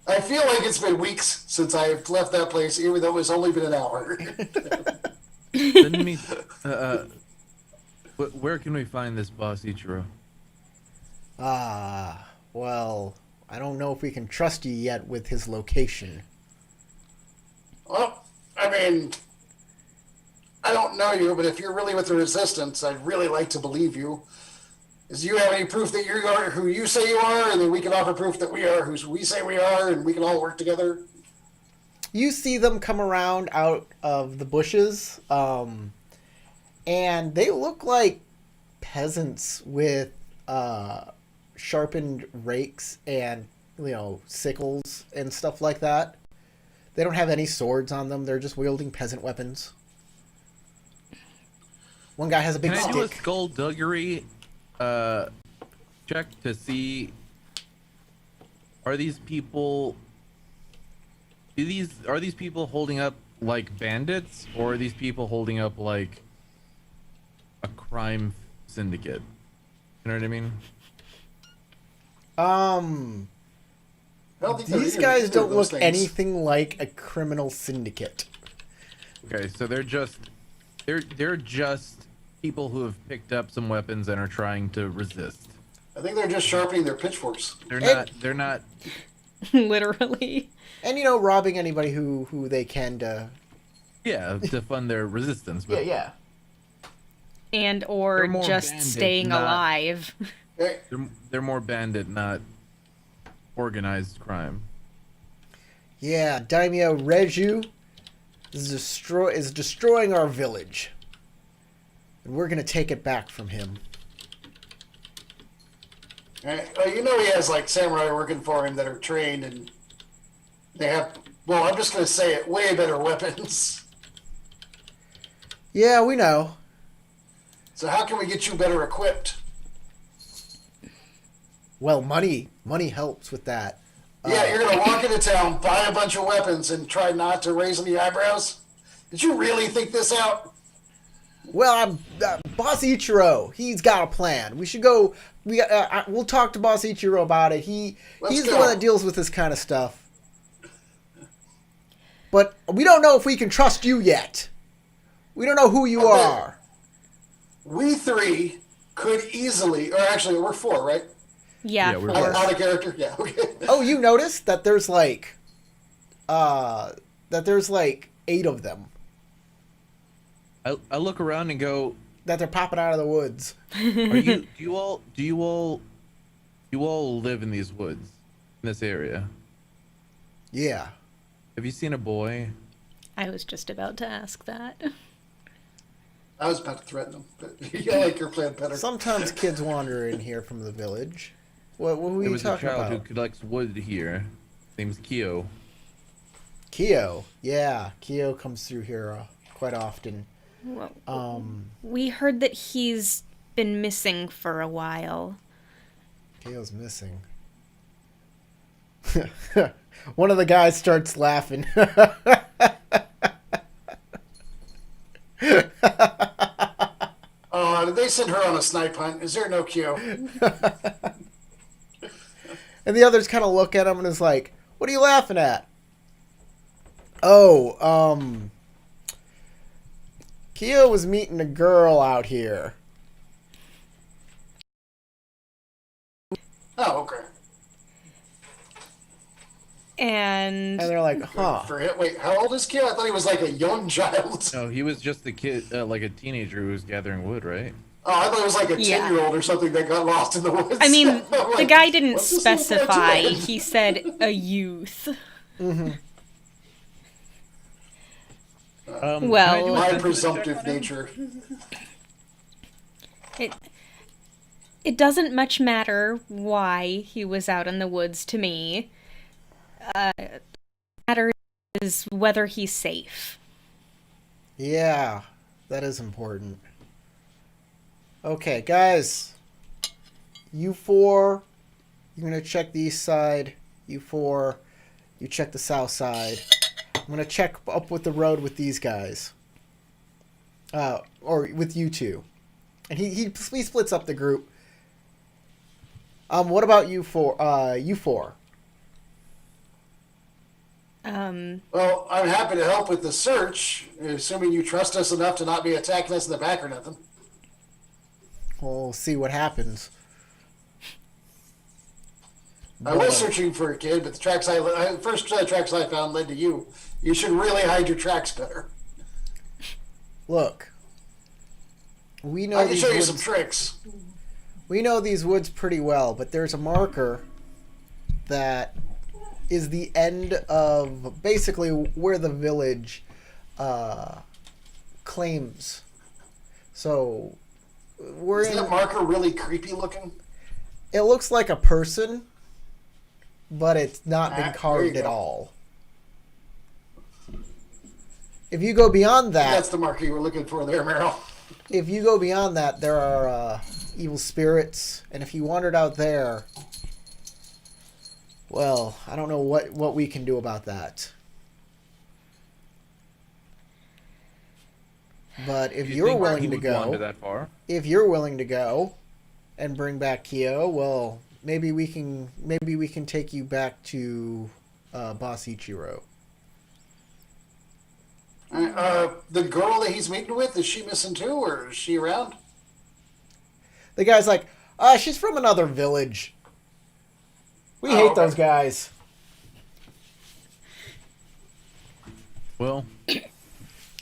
I feel like it's been weeks since I've left that place, even though it's only been an hour. Didn't we? Where can we find this boss Ichiro? Well, I don't know if we can trust you yet with his location. Well, I mean, I don't know you, but if you're really with the Resistance, I'd really like to believe you. Do you have any proof that you are who you say you are, and then we can offer proof that we are who we say we are, and we can all work together? You see them come around out of the bushes, and they look like peasants with sharpened rakes and, sickles and stuff like that. They don't have any swords on them. They're just wielding peasant weapons. One guy has a big Can I do a stick. skullduggery check to see? Are these people holding up like bandits, or are these people holding up like a crime syndicate? You know what I mean? I don't think they're These either- guys either don't of those look things. anything like a criminal syndicate. Okay, so they're just people who have picked up some weapons and are trying to resist. I think they're just sharpening their pitchforks. They're not Literally. And, robbing anybody who they can to... to fund their resistance, but Yeah. And or They're more just bandits, staying not- alive. Hey, they're more bandit, not organized crime. Yeah, Daimyo Reiju is destroying our village. And we're going to take it back from him. You know he has like samurai working for him that are trained and they have, well, I'm just going to say it, way better weapons. Yeah, we know. So how can we get you better equipped? Well, money helps with that. Yeah, you're going to walk into town, buy a bunch of weapons, and try not to raise any eyebrows? Did you really think this out? Well, I'm Boss Ichiro. He's got a plan. We should go. We'll talk to Boss Ichiro about it. He's the one that deals with this kind of stuff. But we don't know if we can trust you yet. We don't know who you are. We three could easily, or actually, we're four, right? Yeah, Yeah, we're four. Out of character, yeah. Okay. Oh, you noticed that there's like 8 of them I look around and go, that they're popping out of the woods. do you all live in these woods, in this area? Yeah. Have you seen a boy? I was just about to ask that. I was about to threaten them, but I like your plan better. Sometimes kids wander in here from the village. What were There you was a talking child who about? collects wood here. His name's Kyo. Kyo. Yeah, Kyo comes through here quite often. Well, we heard that he's been missing for a while. Kyo's missing. One of the guys starts laughing. Did they send her on a snipe hunt? Is there no Kyo? And the others kind of look at him and is like, "What are you laughing at?" Oh, Kyo was meeting a girl out here. Oh, okay. And And they're like, huh. Wait, how old is Kyo? I thought he was like a young child. No, he was just a kid, like a teenager who was gathering wood, right? Oh, I thought it was like a Yeah. 10-year-old or something that got lost in the woods. I mean, I'm the like, guy didn't what's this little boy specify. doing? He said a youth. Mm-hmm. Well- can I do a My sense check presumptive on him? nature. It doesn't much matter why he was out in the woods to me. Matters is whether he's safe. Yeah, that is important. Okay, guys. You 4, you're going to check the east side. You 4, you check the south side. I'm going to check up with the road with these guys. Or with you 2. And he splits up the group. What about you 4? You 4. Well, I'm happy to help with the search, assuming you trust us enough to not be attacking us in the back or nothing. We'll see what happens. I was searching for a kid, but the tracks first set of tracks I found led to you. You should really hide your tracks better. Look. We know I can these show you woods, some tricks. we know these woods pretty well, but there's a marker that is the end of basically where the village claims. So we're Is in. that marker really creepy looking? It looks like a person, but it's not been There you carved at go. all. If you go beyond that, That's the marker you were looking for there, Meryl. if you go beyond that, there are evil spirits, and if you wandered out there, well, I don't know what we can do about that. But if Do you're think willing he to would wander go, that far? if you're willing to go and bring back Kyo, well, maybe we can take you back to Boss Ichiro. The girl that he's meeting with, is she missing too, or is she around? The guy's like, she's from another village. We hate okay. those guys. Well,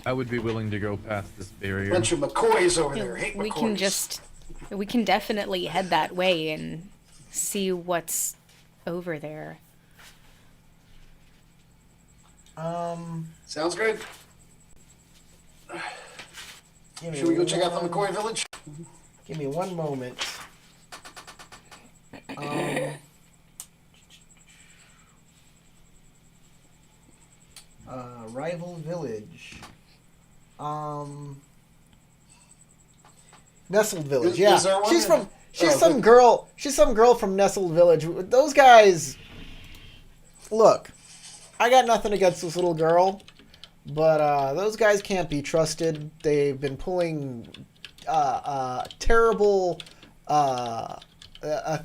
I would be willing to go past this barrier. Bunch of McCoys over there. Hate We McCoys. we can definitely head that way and see what's over there. Sounds good. Should we go check out the McCoy Village? Give me one moment. Um, rival village. Nestled Village. Is Yeah, there one? she's from. She's Oh, some good. girl. She's some girl from Nestled Village. Those guys. Look, I got nothing against this little girl, but those guys can't be trusted. They've been pulling terrible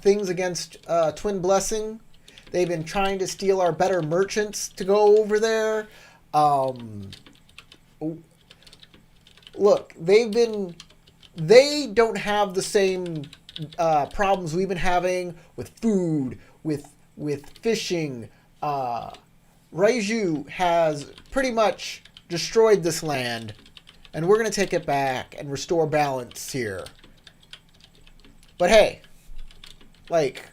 things against Twin Blessing. They've been trying to steal our better merchants to go over there. Look, they don't have the same problems we've been having with food, with fishing. Raiju has pretty much destroyed this land, and we're going to take it back and restore balance here. But hey, like,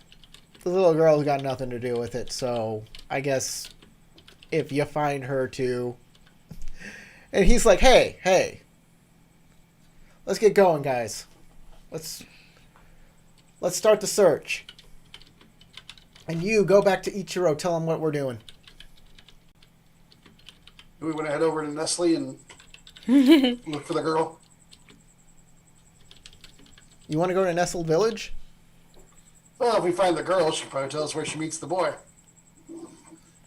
the little girl's got nothing to do with it, so I guess if you find her too. And he's like, hey, let's get going, guys. Let's start the search. And you go back to Ichiro, tell him what we're doing. Do we want to head over to Nestle and look for the girl? You want to go to Nestle Village? Well, if we find the girl, she'll probably tell us where she meets the boy.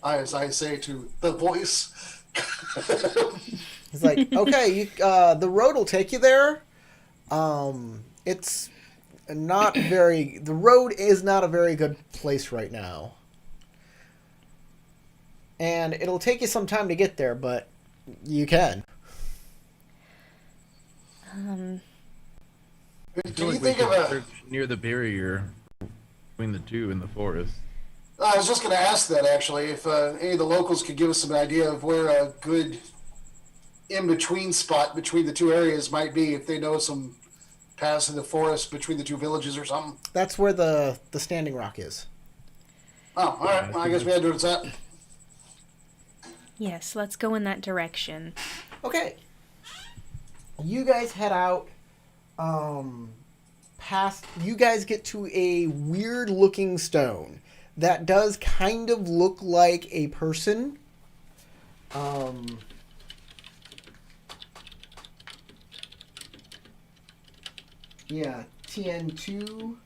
As I say to the voice. He's like, okay, the road will take you there. It's not very. The road is not a very good place right now, and it'll take you some time to get there, but you can. Do you we think could of a... search near the barrier between the two in the forest? I was just going to ask that, actually, if any of the locals could give us an idea of where a good in-between spot between the two areas might be, if they know some paths in the forest between the two villages or something. That's where the Standing Rock is. Oh, all right. Well, I guess we had to do that. Yes, let's go in that direction. Okay. You guys head out. Past. You guys get to a weird-looking stone that does kind of look like a person. Yeah, TN2.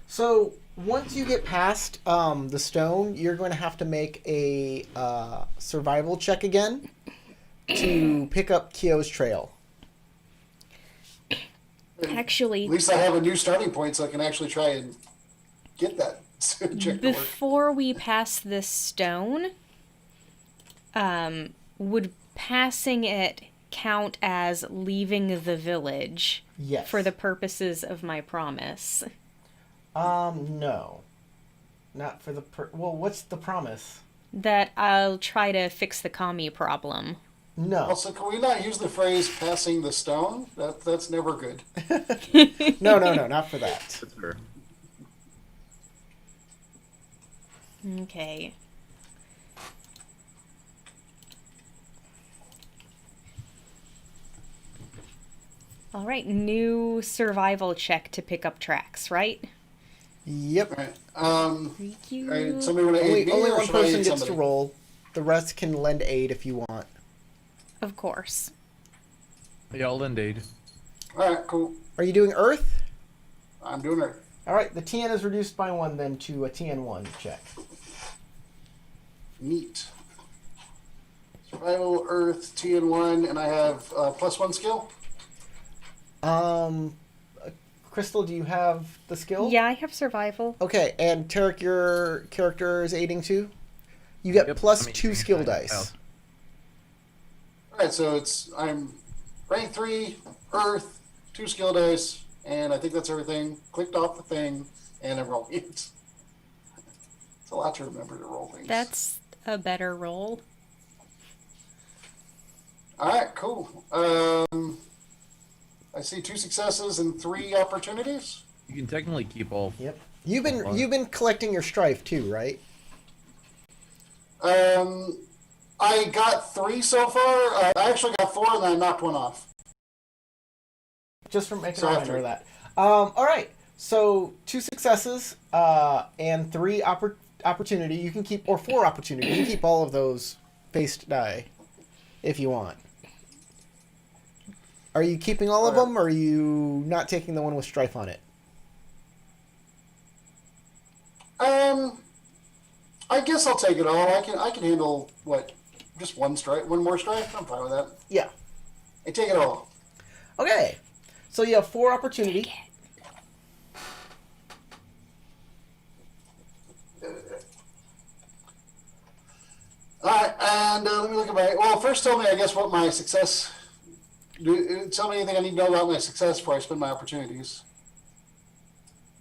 So once you get past the stone, you're going to have to make a survival check again to pick up Kyo's trail. Actually, At least I have a new starting point, so I can actually try and get that check to work. before we pass this stone, would passing it count as leaving the village Yes. for the purposes of my promise? No. Not for the well, what's the promise? That I'll try to fix the kami problem. No. Also, can we not use the phrase "passing the stone"? That's never good. No, not for that. That's fair. Okay. All right, new survival check to pick up tracks, right? Yep. All right. Thank you. All right, somebody want to aid me, Only or one should I person aid gets to somebody? roll. The rest can lend aid if you want. Of course. Yeah, I'll lend aid. All right, cool. Are you doing Earth? I'm doing it. All right, the TN is reduced by 1 then to a TN1 check. Neat. Survival, Earth, TN1, and I have +1 skill. Crystal, do you have the skill? Yeah, I have survival. Okay, and Tarek, your character is aiding too? You get Yep, plus I'm 2 aiding. skill Nice. dice. All right, so I'm rank 3, Earth, 2 skill dice, and I think that's everything. Clicked off the thing, and I'm rolling it. It's a lot to remember to roll things. That's a better roll. All right, cool. I see 2 successes and 3 opportunities. You can technically keep all. Yep. all You've been collecting your strife too, right? I got 3 so far. I actually got 4, and then I knocked 1 off. Just from making So a I have reminder of 3. that. All right. So 2 successes and 3 opportunity. You can keep, or 4 opportunity. You can keep all of those faced die if you want. Are you keeping all of Okay. them, or are you not taking the one with strife on it? I guess I'll take it all. I can handle just one more strike. I'm fine with that. Yeah. I take it all. Okay. So you have 4 opportunity. All right, and let me look at my. Well, first tell me, I guess, what my success. Tell me anything I need to know about my success before I spend my opportunities.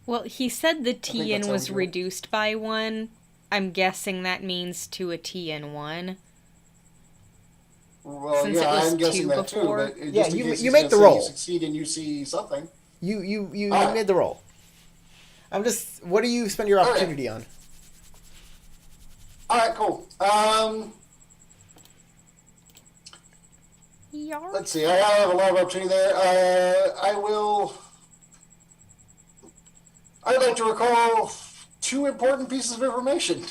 Well, he said the think TN that's how was we do it. reduced by 1. I'm guessing that means to a TN1. Well, Since it yeah, was I'm guessing 2 that before. too. But Yeah, just in you- case you he's make gonna the say roll. You succeed and you see something. You All right. made the roll. I'm just. What do you spend your All right. opportunity on? All right, cool. Yarp. Let's see. I have a lot of opportunity there. I'd like to recall 2 important pieces of information.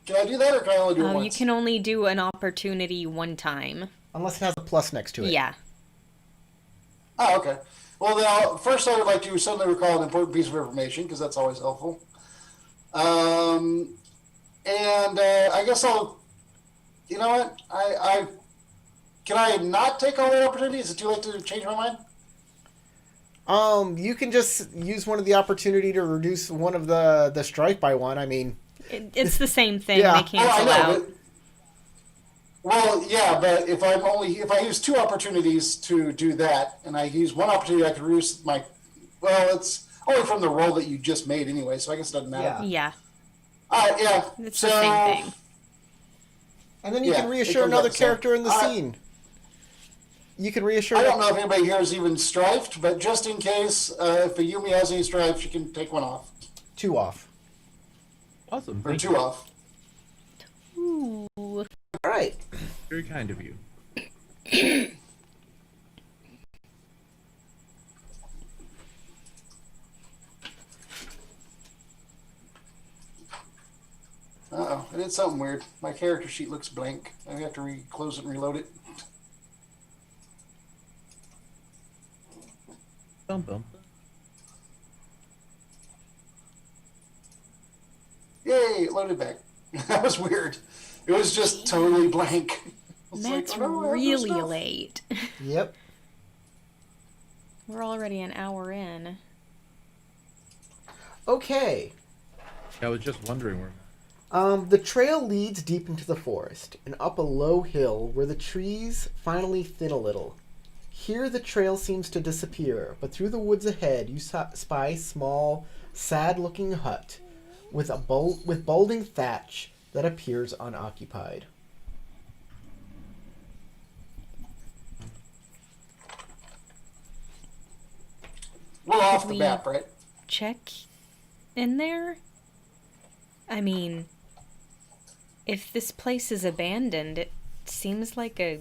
Can I do that, or can I only do it Oh, once? you can only do an opportunity 1 time. Unless it has a plus next to it. Yeah. Oh, okay. Well, first I would like to suddenly recall an important piece of information, because that's always helpful. And I guess I'll. You know what? Can I not take all the opportunities? Is it too late to change my mind? You can just use one of the opportunity to reduce one of the strike by 1. I mean, It's the same thing. Yeah. They Oh, I cancel know. out. But, well, yeah, but if I use 2 opportunities to do that, and I use 1 opportunity, I can reduce my. Well, it's only from the roll that you just made anyway, so I guess it doesn't matter. Yeah. All right, yeah. It's so, the same thing. and then you Yeah, can it reassure comes another out the same. character in the I- scene. You can reassure. I don't know if anybody here is even strifed, but just in case, if a Yumi has any stripes, she can take 1 off. 2 off. Awesome. Or Thank 2 you. off. Ooh. All right. Very kind of you. Uh-oh, I did something weird. My character sheet looks blank. I have to close it and reload it. Bum bum. Yay, it loaded back. That was weird. It was just totally blank. It's That's like, oh, no, I have no really stuff. late. Yep. We're already an hour in. Okay. I was just wondering where. The trail leads deep into the forest and up a low hill where the trees finally thin a little. Here the trail seems to disappear, but through the woods ahead you spy a small, sad-looking hut with with balding thatch that appears unoccupied. We're off the we- map, right? Check in there? I mean, if this place is abandoned, it seems like a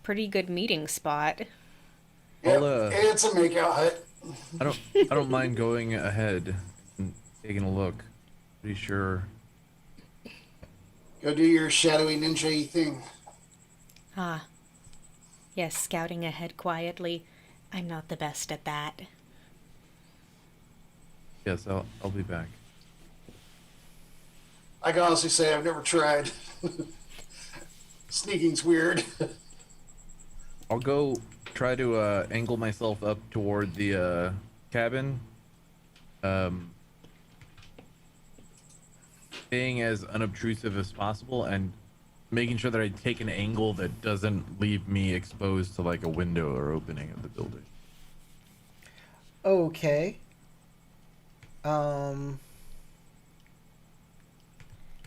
pretty good meeting spot. Yep, I'll, it's a makeout hut. I don't mind going ahead and taking a look. Pretty sure. Go do your shadowy ninja thing. Ah. Yes, scouting ahead quietly. I'm not the best at that. Yes, I'll be back. I can honestly say I've never tried. Sneaking's weird. I'll go try to angle myself up toward the cabin. Being as unobtrusive as possible and making sure that I take an angle that doesn't leave me exposed to like a window or opening of the building. Okay.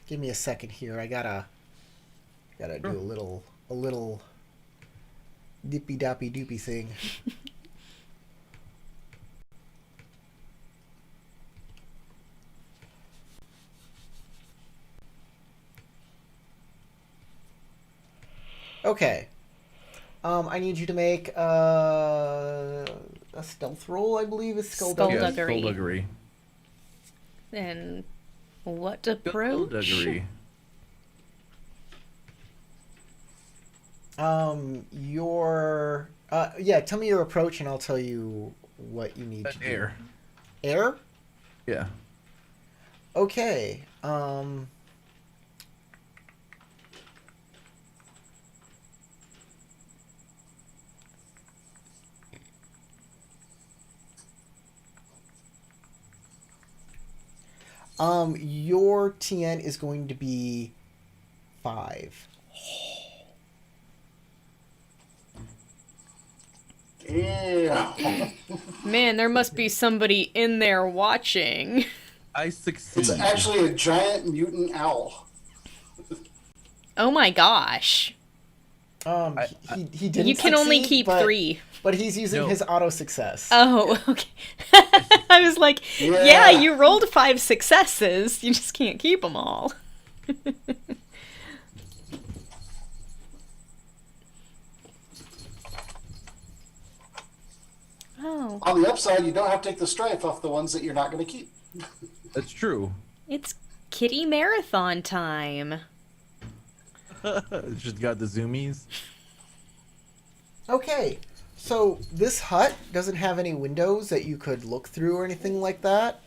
Give me a second here. I gotta do a little dippy dappy doopy thing. Okay. I need you to make a stealth roll, I believe, is skullduggery. Yeah, Skullduggery. skullduggery. And what approach? Skullduggery. Your yeah, tell me your approach and I'll tell you what you need to do. Air. Air? Yeah. Okay. Your TN is going to be 5. Yeah. Man, there must be somebody in there watching. I succeed. It's actually a giant mutant owl. Oh my gosh. He didn't. You can only succeed, keep but, 3. but he's using No. his auto success. Oh, okay. I was like, yeah, Yeah. you rolled 5 successes. You just can't keep them all. Oh, On the upside, you don't have to take the strife off the ones that you're not going to keep. That's true. it's kitty marathon time. Just got the zoomies. Okay, so this hut doesn't have any windows that you could look through or anything like that.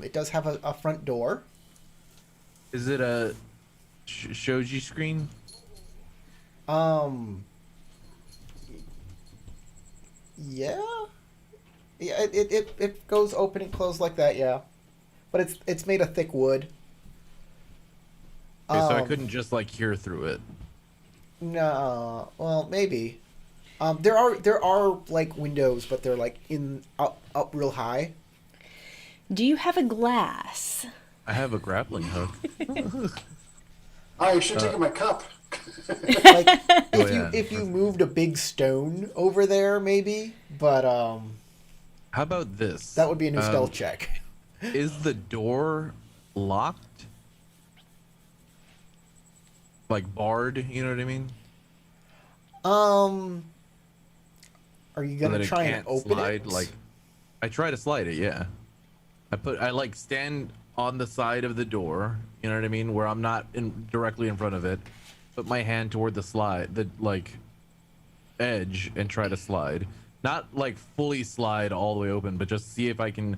It does have a front door. Is it a shoji screen? Yeah, yeah. It goes open and close like that. Yeah, but it's made of thick wood. Okay, so I Um, couldn't just like hear through it. No, well, maybe. There are like windows, but they're like up real high. Do you have a glass? I have a grappling hook. Oh, you should take my cup. Like if yeah. if you moved a big stone over there, maybe. But How about this? that would be a new stealth check. Is the door locked? Like barred, you know what I mean? Are you So gonna that it try and can't open slide, it? Like, I try to slide it, yeah. I like stand on the side of the door, you know what I mean, where I'm not directly in front of it. Put my hand toward the like edge and try to slide. Not like fully slide all the way open, but just see if I can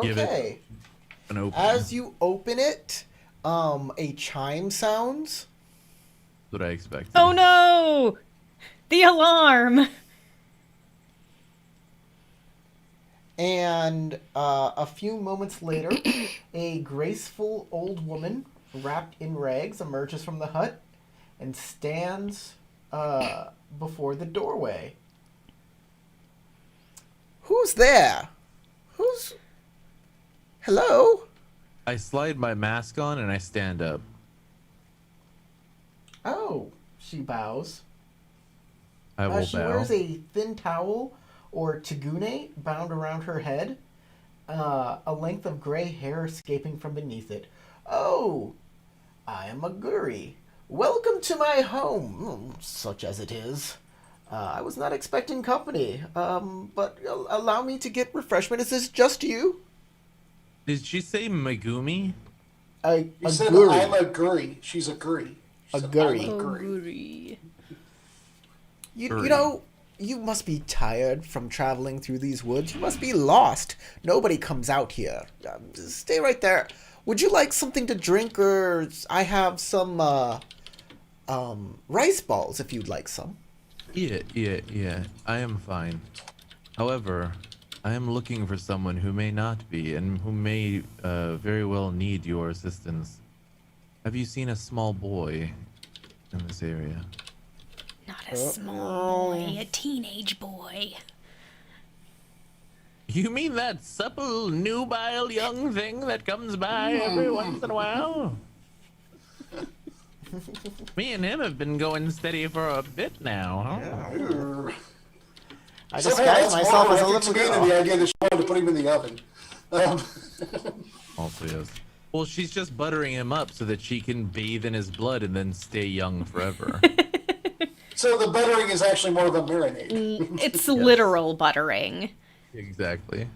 give it Okay. an open. As you open it, a chime sounds. That's what I expected. Oh no! The alarm! And a few moments later, a graceful old woman wrapped in rags emerges from the hut and stands before the doorway. Who's there? Who's... Hello? I slide my mask on and I stand up. Oh, she bows. I will She bow. wears a thin towel or tagune bound around her head, a length of gray hair escaping from beneath it. Oh, I am a Guri. Welcome to my home, such as it is. I was not expecting company, but allow me to get refreshment. Is this just you? Did she say Megumi? A You said Guri. I'm a Guri. She's a Guri. She A said, Guri. I'm a Oh, Guri. Guri. You Guri. know, you must be tired from traveling through these woods. You must be lost. Nobody comes out here. Stay right there. Would you like something to drink, or I have some rice balls if you'd like some. Yeah. I am fine. However, I am looking for someone who may not be and who may very well need your assistance. Have you seen a small boy in this area? Not a small boy, a teenage boy. You mean that supple, nubile young thing that comes by every once in a while? Me and him have been going steady for a bit now. Ooh. I Somehow disguise that's myself more as a horrific little to me than girl. the idea that she wanted to put him in the oven. Um, Also, yes. Well, she's just buttering him up so that she can bathe in his blood and then stay young forever. so the buttering is actually more of a marinade. It's literal buttering. Exactly.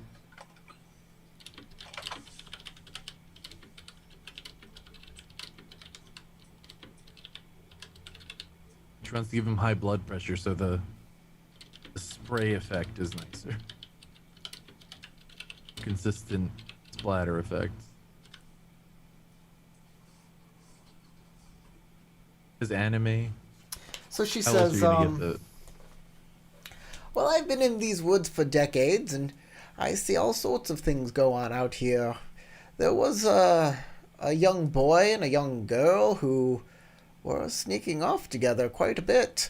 She wants to give him high blood pressure, so the spray effect is nicer. Consistent splatter effects. Is anime? So she How else are says, you gonna get the? well, I've been in these woods for decades, and I see all sorts of things go on out here. There was a young boy and a young girl who were sneaking off together quite a bit.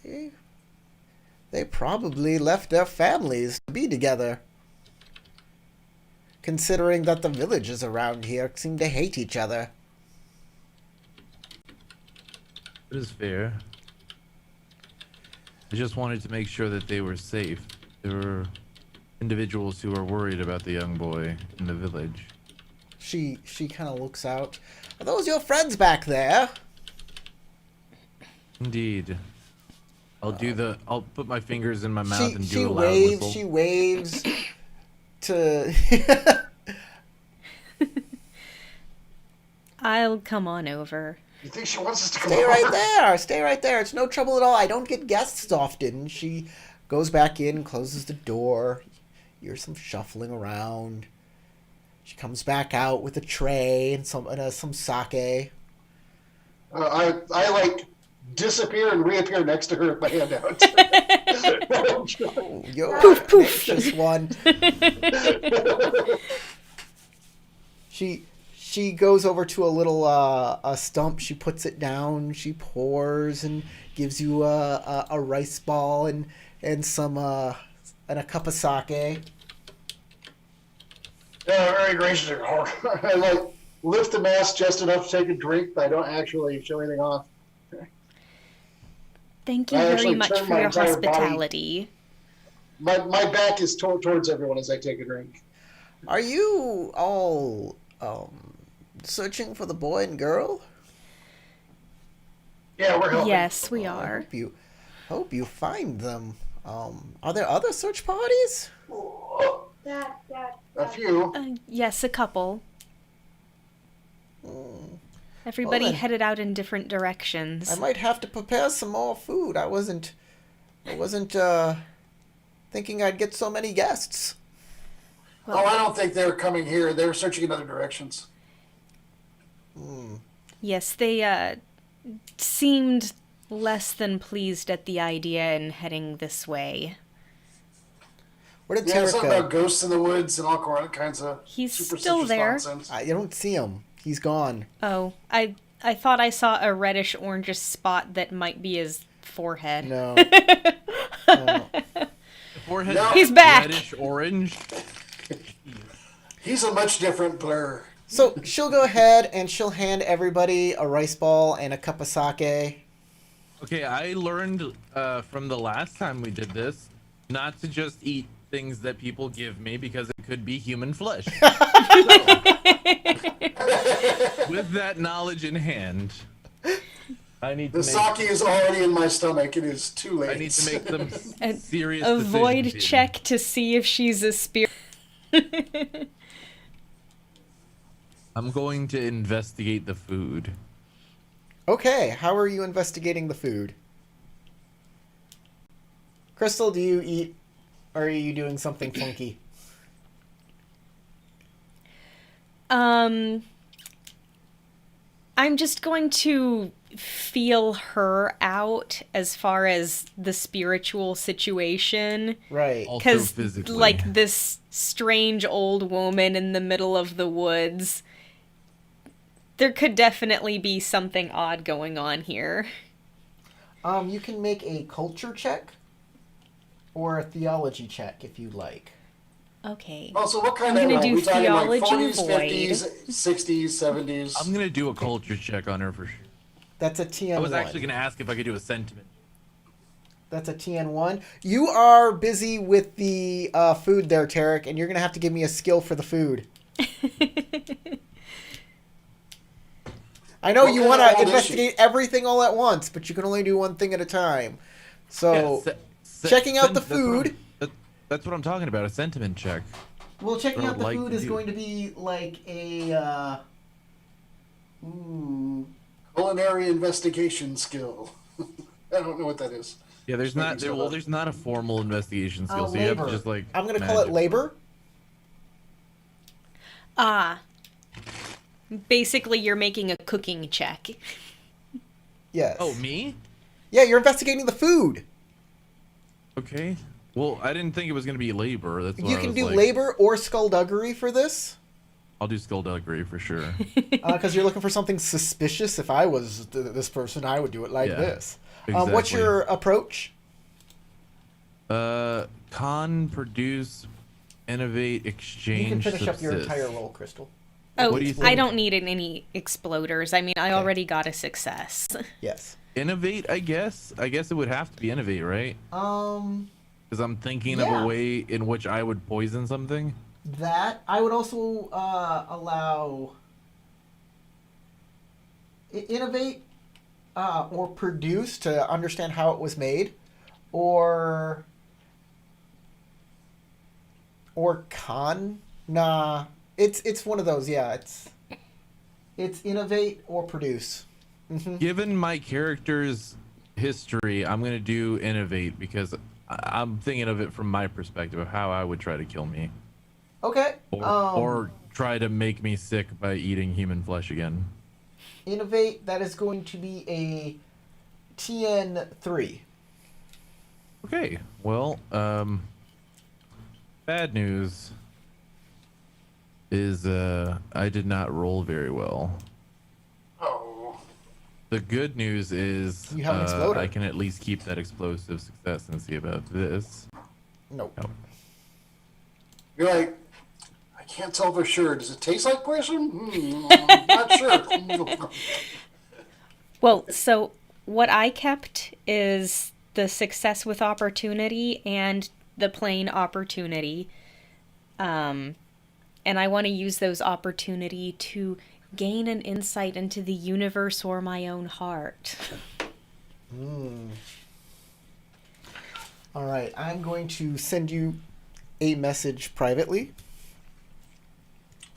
They, they probably left their families to be together. Considering that the villages around here seem to hate each other. It is fair. I just wanted to make sure that they were safe. There were individuals who are worried about the young boy in the village. She kind of looks out. Are those your friends back there? Indeed. I'll put my fingers in my mouth and She do a loud waves. whistle. She waves to. I'll come on over. You think she wants us to come Stay over? right there. Stay right there. It's no trouble at all. I don't get guests often. She goes back in, closes the door. You hear some shuffling around. She comes back out with a tray and some sake. I like disappear and reappear next to her with my hand out. Oh, you're Poof, poof. just one. She goes over to a little a stump. She puts it down. She pours and gives you a rice ball and some and a cup of sake. Yeah, very gracious. I like lift the mask just enough to take a drink, but I don't actually show anything off. Thank you I very actually much turn for my your entire body- hospitality. My back is towards everyone as I take a drink. Are you all searching for the boy and girl? Yeah, we're helping. Yes, we I are. hope you find them. Are there other search parties? A few. Yes, a couple. Everybody Well, then- headed out in different directions. I might have to prepare some more food. I wasn't thinking I'd get so many guests. Oh, I don't think they're coming here. They're searching in other directions. Yes, they seemed less than pleased at the idea and heading this way. Where did Yeah, Tarek something go? about ghosts in the woods and all kinds of He's superstitious still there. nonsense. I don't see him. He's gone. Oh, I thought I saw a reddish orangish spot that might be his forehead. No. The forehead No. He's back. reddish orange. He's a much different blur. So she'll go ahead and she'll hand everybody a rice ball and a cup of sake. Okay, I learned from the last time we did this not to just eat things that people give me because it could be human flesh. With that knowledge in hand, I need to The make, sake is already in my stomach. It is too late. I need to make some And serious a void decisions here. check to see if she's a spirit. I'm going to investigate the food. Okay, how are you investigating the food? Crystal, do you eat, or are you doing something funky? I'm just going to feel her out as far as the spiritual situation. Right. Also Because, physically. like, this strange old woman in the middle of the woods, there could definitely be something odd going on here. You can make a culture check or a theology check if you'd like. Okay. Also, what kind I'm of gonna do we talking like theology 40s, void. 50s, 60s, 70s? I'm gonna do a culture check on her for sure. That's a I TN1. was actually gonna ask if I could do a sentiment. That's a TN1. You are busy with the food there, Tarek, and you're going to have to give me a skill for the food. I know What you kind want of to old is investigate everything all at once, but you can only do one thing at a time. So, checking out the food. That's what I'm talking about. A sentiment check. Well, checking I out would the like food to is do. going to be like a. Ooh. Culinary investigation skill. I don't know what that is. Yeah, there's Just making not there. stuff Well, up. there's not a formal investigation skill, so you have to Labor. just like. I'm going to call it magic. labor. Ah. Basically, you're making a cooking check. Yes. Oh, me? Yeah, you're investigating the food. Okay. Well, I didn't think it was gonna be labor. That's why You I can was do like, labor or skullduggery for this. I'll do skullduggery for sure. Because you're looking for something suspicious. If I was this person, I would do it like Yeah, this. What's exactly. your approach? Con, produce, innovate, exchange, You can finish up your subsist. entire roll, Crystal. Oh, What do you I think? don't need any exploders. I mean, I already got a success. Yes. Innovate, I guess. I guess it would have to be innovate, right? Because I'm thinking of Yeah. a way in which I would poison something. That I would also allow innovate or produce to understand how it was made, or con. Nah, it's one of those. Yeah, it's innovate or produce. Given my character's history, I'm gonna do innovate because I'm thinking of it from my perspective of how I would try to kill me, Okay. or try to make me sick by eating human flesh again. Innovate. That is going to be a TN3. Okay, well, bad news is I did not roll very well. Oh, The good news is You have an exploder. I can at least keep that explosive success and see about this. Nope. Nope. you're like, I can't tell for sure. Does it taste like poison? Not sure. Well, so what I kept is the success with opportunity and the plain opportunity. And I want to use those opportunity to gain an insight into the universe or my own heart. All right. I'm going to send you a message privately.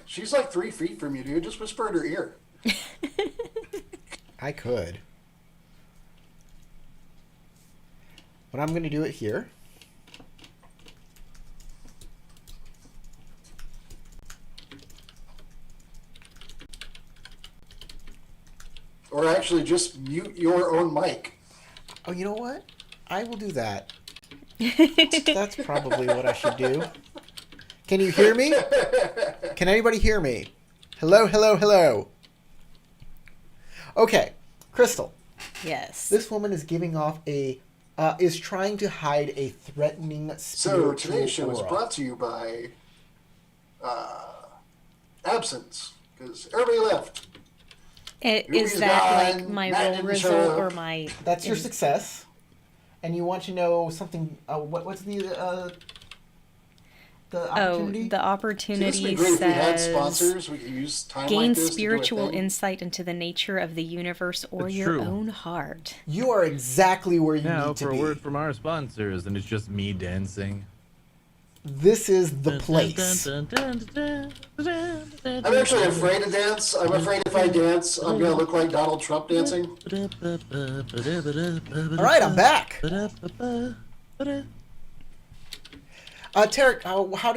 She's like 3 feet from you, dude. Just whisper in her ear. I could. But I'm going to do it here. Or actually, just mute your own mic. Oh, you know what? I will do that. That's probably what I should do. Can you hear me? Can anybody hear me? Hello, hello, hello. Okay, Crystal. Yes. This woman is giving off is trying to hide a threatening spiritual So today's show is aura. brought to you by absence, because everybody left. Is Ruby's that like gone, my Matt roll didn't result show or up. my... That's your success, and you want to know something. What's the Oh, opportunity? the See, this would opportunity be great if we had says... sponsors. We could use time Gain like this spiritual to do a thing. insight into the nature of the universe or It's your true. own heart. You are exactly where you Now need to for a be. word from our sponsors, and it's just me dancing. This is the place. I'm actually afraid to dance. I'm afraid if I dance, I'm gonna look like Donald Trump dancing. All right, I'm back. Tarek, how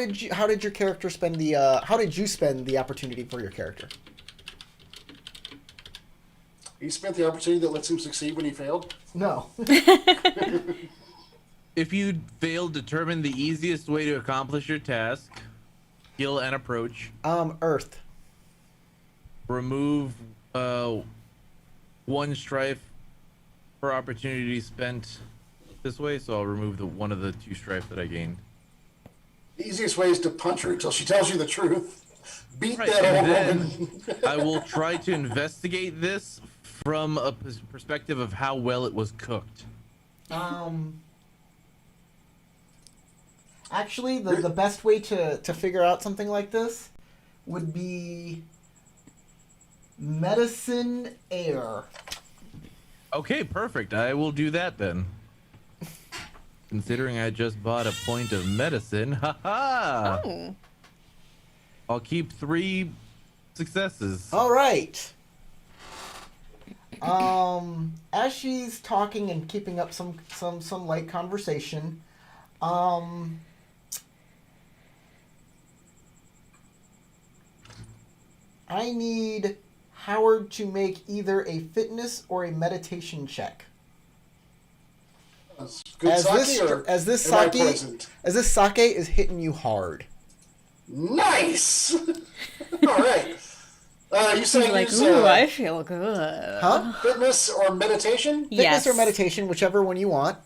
did your character spend the how did you spend the opportunity for your character? He spent the opportunity that lets him succeed when he failed. No. If you fail, determine the easiest way to accomplish your task. Skill and approach. Earth. Remove one strife per opportunity spent this way, so I'll remove the one of the 2 strife that I gained. The easiest way is to punch her until she tells you the truth. Beat Right, that and old then woman. I will try to investigate this from a perspective of how well it was cooked. Actually, the best way to figure out something like this would be medicine air. Okay, perfect. I will do that then. Considering I just bought a point of medicine, haha! Oh. I'll keep 3 successes. All right. As she's talking and keeping up some light conversation, I need Howard to make either a fitness or a meditation check. Good As sake, this or as this am I sake present? as this sake is hitting you hard. Nice. All right. You He's saying like, use ooh, I feel good. Huh? fitness or meditation? Yes. Fitness or meditation, whichever one you want.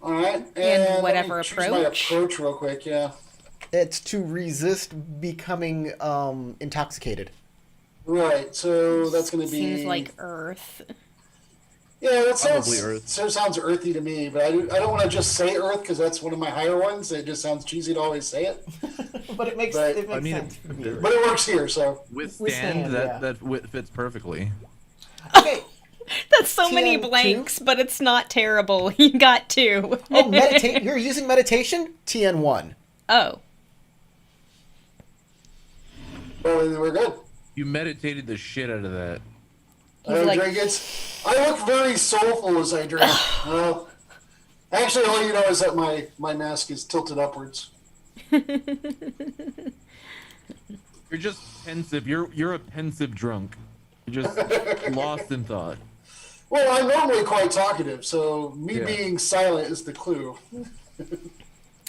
All right. And let me whatever choose my approach. approach real quick. Yeah. It's to resist becoming intoxicated. Right. So that's going to be. Seems like Earth. Yeah, that Probably Earth. sounds earthy to me, but I don't want to just say Earth because that's one of my higher ones. It just sounds cheesy to always say it, But it makes But- it makes I mean, sense. for me. but it works here. So Withstand, yeah. that fits perfectly. Okay. That's so many TN2? blanks, but it's not terrible. You got 2. Oh, meditate. You're using meditation? TN1. Oh. well, then we're good. You meditated the shit out of that. He's like, Drink it. I look very soulful as I drink. Well, actually, all you know is that my mask is tilted upwards. You're just pensive. You're a pensive drunk. You're just lost in thought. Well, I'm normally quite talkative, so me Yeah. being silent is the clue.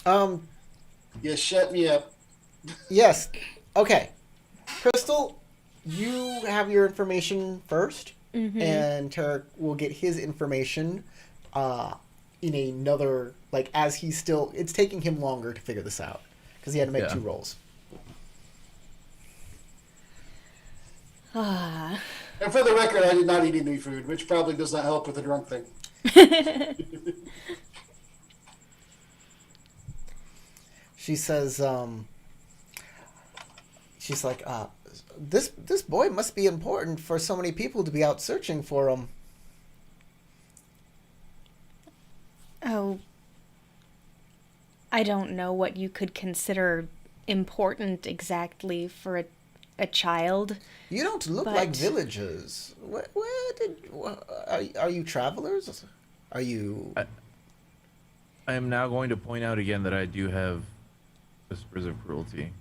Um. You shut me up. Yes. Okay. Crystal, you have your information 1st, and Tarek will get his information in another, like, as he's still, it's taking him longer to figure this out because he had to make Yeah. 2 rolls. ah. And for the record, I did not eat any food, which probably does not help with the drunk thing. She says, she's like, this boy must be important for so many people to be out searching for him. Oh. I don't know what you could consider important exactly for a child. You don't look But- like villagers. Are you travelers? Are you? I am now going to point out again that I do have whispers of cruelty.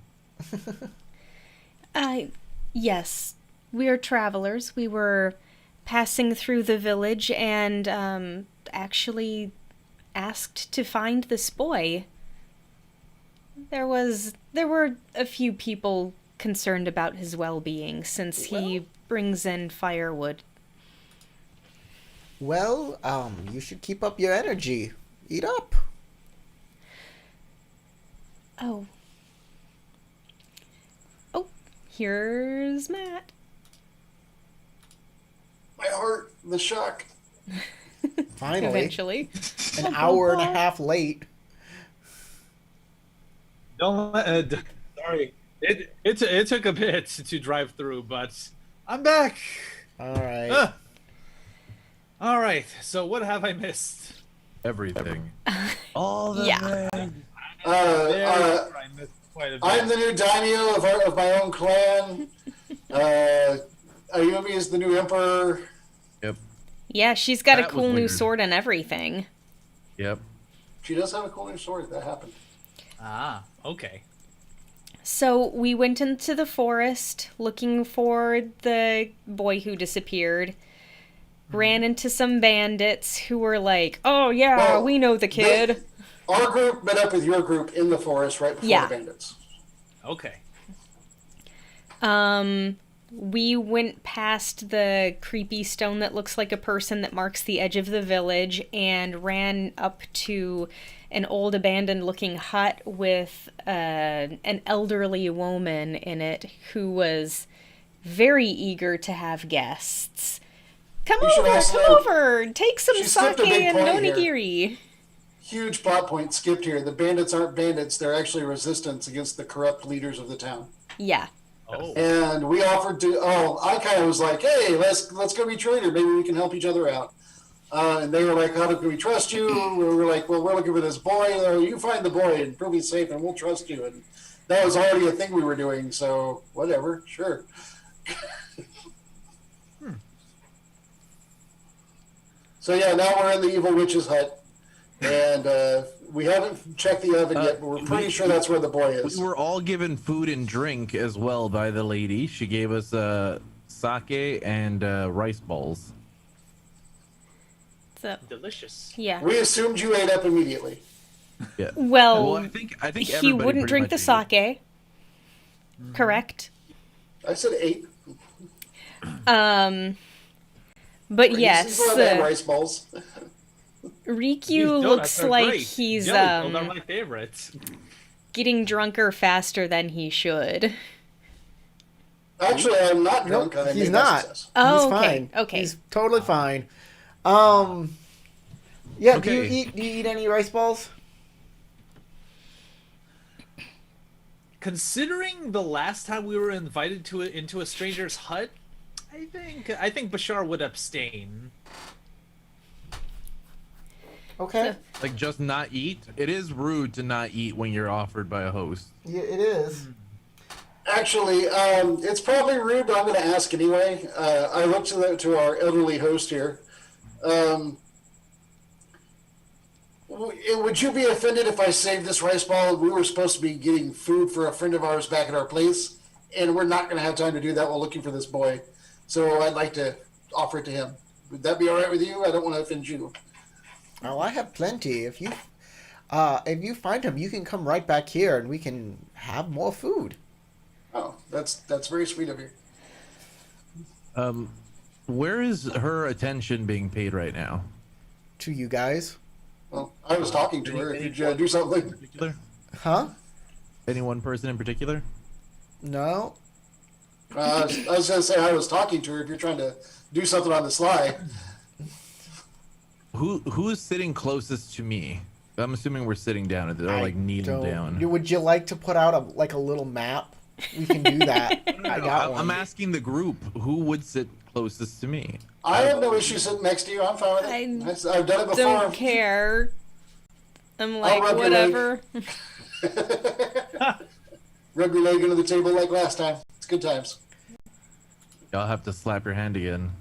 Yes. We are travelers. We were passing through the village and actually asked to find this boy. There were a few people concerned about his well-being since he brings in firewood. Well, you should keep up your energy. Eat up. Oh. Oh, here's Matt. My heart, the shock. Finally, Eventually. an hour and a half late. Don't sorry. It took a bit to drive through, but I'm back. All right. All right. So what have I missed? Everything. All the Yeah. things. I missed quite a bit. I'm the new daimyo of my own clan. Ayumi is the new emperor. Yep. Yeah, she's got That a was cool new weird. sword and everything. Yep. She does have a cool new sword. That happened. Okay. So we went into the forest looking for the boy who disappeared. Ran into some bandits who were like, "Oh yeah, Well, we know the kid." Our group met up with your group in the forest right before Yeah. the bandits. Okay. we went past the creepy stone that looks like a person that marks the edge of the village and ran up to an old abandoned looking hut with an elderly woman in it who was very eager to have guests. Come You should over, also- come over, take some She skipped a sake big and point here. onigiri. Huge plot point skipped here. The bandits aren't bandits; they're actually resistance against the corrupt leaders of the town. Yeah. Oh. And we offered to. Oh, I kind of was like, "Hey, let's go be traders. Maybe we can help each other out." And they were like, "How do we trust you?" We were like, "Well, we're looking for this boy. You find the boy and prove he's safe, and we'll trust you." And that was already a thing we were doing. So whatever, sure. So yeah, now we're in the evil witch's hut, and we haven't checked the oven yet, but we're pretty sure that's where the boy is. We were all given food and drink as well by the lady. She gave us sake and rice balls. So, Delicious. yeah. We assumed you ate up immediately. Yeah. Well, I think he everybody wouldn't pretty drink the much ate. sake. Correct? I said 8. But yes, He's allowed to have rice balls. Riku These donuts looks are like great. he's Jelly filled are my favorites. getting drunker faster than he should. Actually, I'm not drunk. I he's made not. success. Oh, He's okay. fine. Okay. He's totally fine. Yeah. Okay. Do you eat any rice balls? Considering the last time we were invited to into a stranger's hut, I think Bashar would abstain. Okay. Like just not eat. It is rude to not eat when you're offered by a host. Yeah, it is. Actually, it's probably rude, but I'm going to ask anyway. I looked to our elderly host here. Would you be offended if I saved this rice ball? We were supposed to be getting food for a friend of ours back at our place, and we're not going to have time to do that while looking for this boy. So I'd like to offer it to him. Would that be all right with you? I don't want to offend you. Oh, I have plenty. If you find him, you can come right back here, and we can have more food. Oh, that's very sweet of you. Where is her attention being paid right now? To you guys, Well, I was talking to her. If you'd do something. Particular? huh? Any one person in particular? No. I was going to say I was talking to her. If you're trying to do something on the sly. Who's sitting closest to me? I'm assuming we're sitting down. They're like kneeling down. Would you like to put out a little map? We can do that. I got one. I'm asking the group who would sit closest to me. I have no issue sitting next to you. I'm fine with it. I've done it before. Don't care. I'm like, rub your leg. whatever. Rub your leg into the table like last time. It's good times. Y'all have to slap your hand again.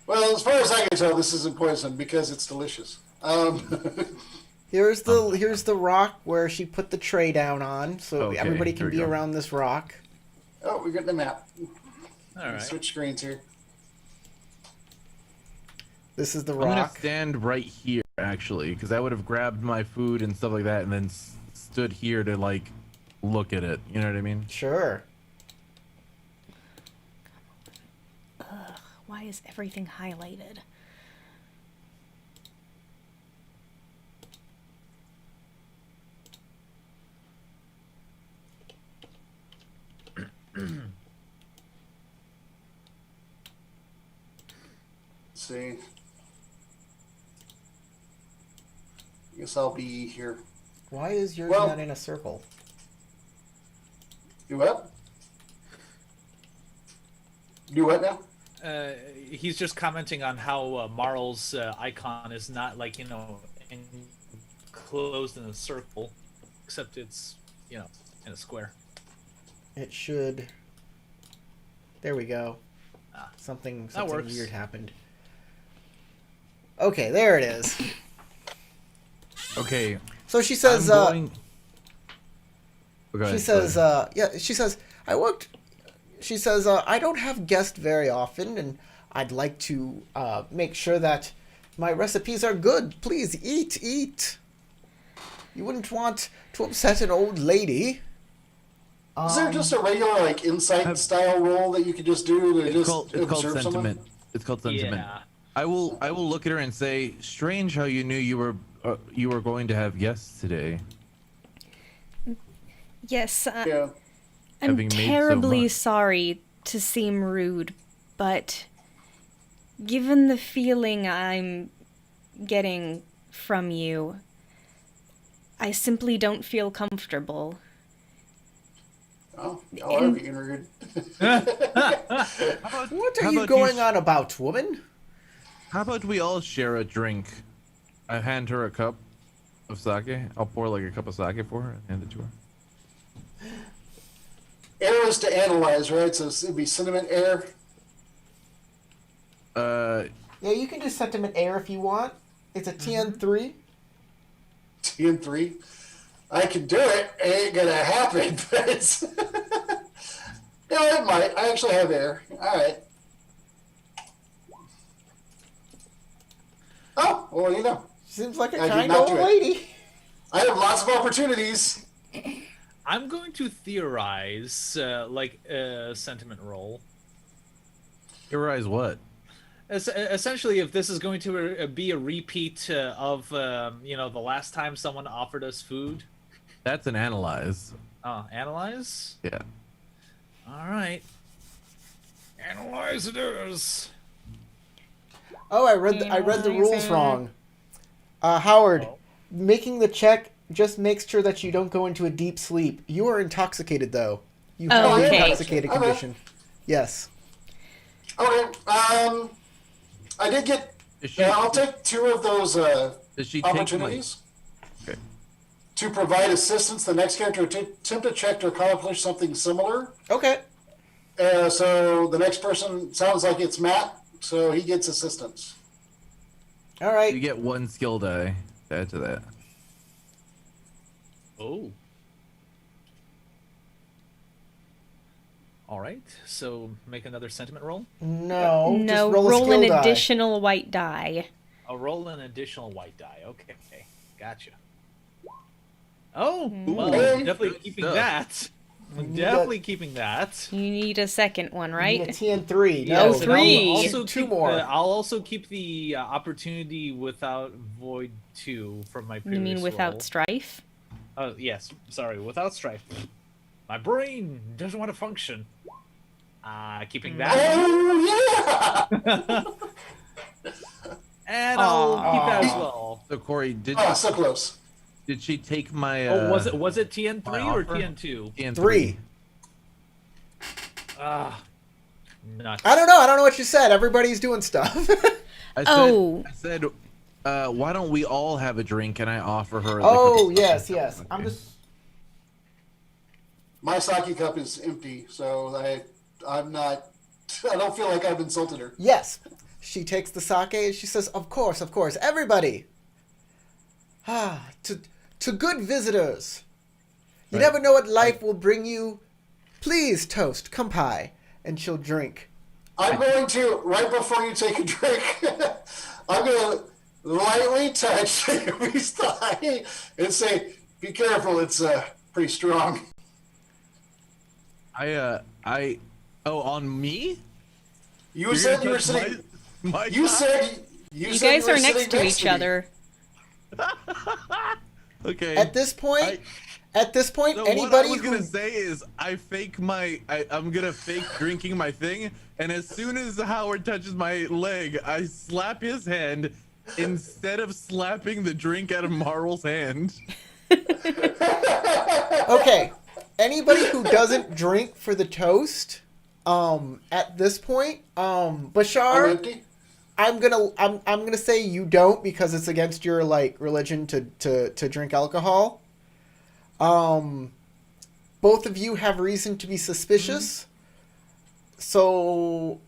Well, as far as I can tell, this isn't poison because it's delicious. Here's the rock where she put the tray down on, so Okay, everybody here can we be go. around this rock. Oh, we're getting the map. All right. Switch screens here. This is the I'm gonna rock. stand right here actually, because I would have grabbed my food and stuff like that, and then stood here to like look at it. You know what I mean? Sure. Why is everything highlighted? Let's see. I guess I'll be here. Why is yours Well- not in a circle? Do what? Do what now? He's just commenting on how Marl's icon is not like enclosed in a circle, except it's in a square. It should. There we go. Ah, Something works. weird happened. Okay, there it is. Okay. So she says, I'm going... Go ahead, she says, she says, she says, I don't have guests very often, and I'd like to make sure that my recipes are good. Please eat, eat. You wouldn't want to upset an old lady. Is there just a regular like insight style roll that you could just do to It's called observe someone? sentiment. It's called sentiment. Yeah. I will look at her and say, "Strange how you knew you were going to have guests today." Yes, Yeah. I'm Having made so terribly much. sorry to seem rude, but given the feeling I'm getting from you, I simply don't feel comfortable. Oh, y'all are being rude. What are How you about going on about, woman? How about we all share a drink? I hand her a cup of sake. I'll pour like a cup of sake for her and hand it to her. Air is to analyze, right? So it'd be sentiment air. Yeah, you can do sentiment air if you want. It's a TN3. TN3. I can do it. It ain't gonna happen, but it's. Yeah, it might. I actually have air. All right. Oh, well, you know, Seems like a I did kind not old do it. lady. I have lots of opportunities. I'm going to theorize, like a sentiment roll. Theorize what? Essentially, if this is going to be a repeat of, the last time someone offered us food. That's an analyze. Analyze? Yeah. All right. Analyze it is. Oh, I read the rules wrong. Howard, making the check just makes sure that you don't go into a deep sleep. You are intoxicated, though. You have the Okay. intoxicated Okay. condition. Yes. Okay. I did get. Is she, I'll take 2 of those does she take my... opportunities Okay. to provide assistance. The next character attempt to check to accomplish something similar. Okay. So the next person sounds like it's Matt, so he gets assistance. All right. You get 1 skill die to add to that. Oh. All right. So make another sentiment roll. No. No, just roll a roll skill an die. additional white die. I'll roll an additional white die. Okay. Gotcha. Oh, well, Hey. definitely Good keeping stuff. that. Definitely keeping that. You need a second one, You right? need a TN3. Yes, No, and three. I'll also Two keep, more. I'll also keep the opportunity without void 2 from my previous You mean without roll. strife? Oh yes, sorry, without strife. My brain doesn't want to function. Keeping that, Oh yeah! and I'll keep that as Aw. well. So Corey, So close. did she take my? Oh, was it TN3 my or offer? TN2? TN3. 3. Nuts. I don't know. I don't know what you said. Everybody's doing stuff. I said, why don't we all have a drink? And I offer her. Oh, yes, yes. I'm Okay. just... My sake cup is empty, so I'm not. I don't feel like I've insulted her. Yes. She takes the sake and she says, of course, everybody. To good visitors. You Right. never know what life will bring you. Please toast, kampai. And she'll drink. I'm going to, right before you take a drink, I'm going to lightly touch Naomi's thigh and say, be careful, it's pretty strong. Oh, on me? You said you were sitting. My You said You said guys were are next sitting to each me. other. Okay. At this point, So what I anybody was who... gonna say is I'm gonna fake drinking my thing, and as soon as Howard touches my leg, I slap his hand instead of slapping the drink out of Marl's hand. Okay, anybody who doesn't drink for the toast, at this point, I'm Bashar, empty. I'm gonna say you don't because it's against your like religion to drink alcohol. Both of you have reason to be suspicious. So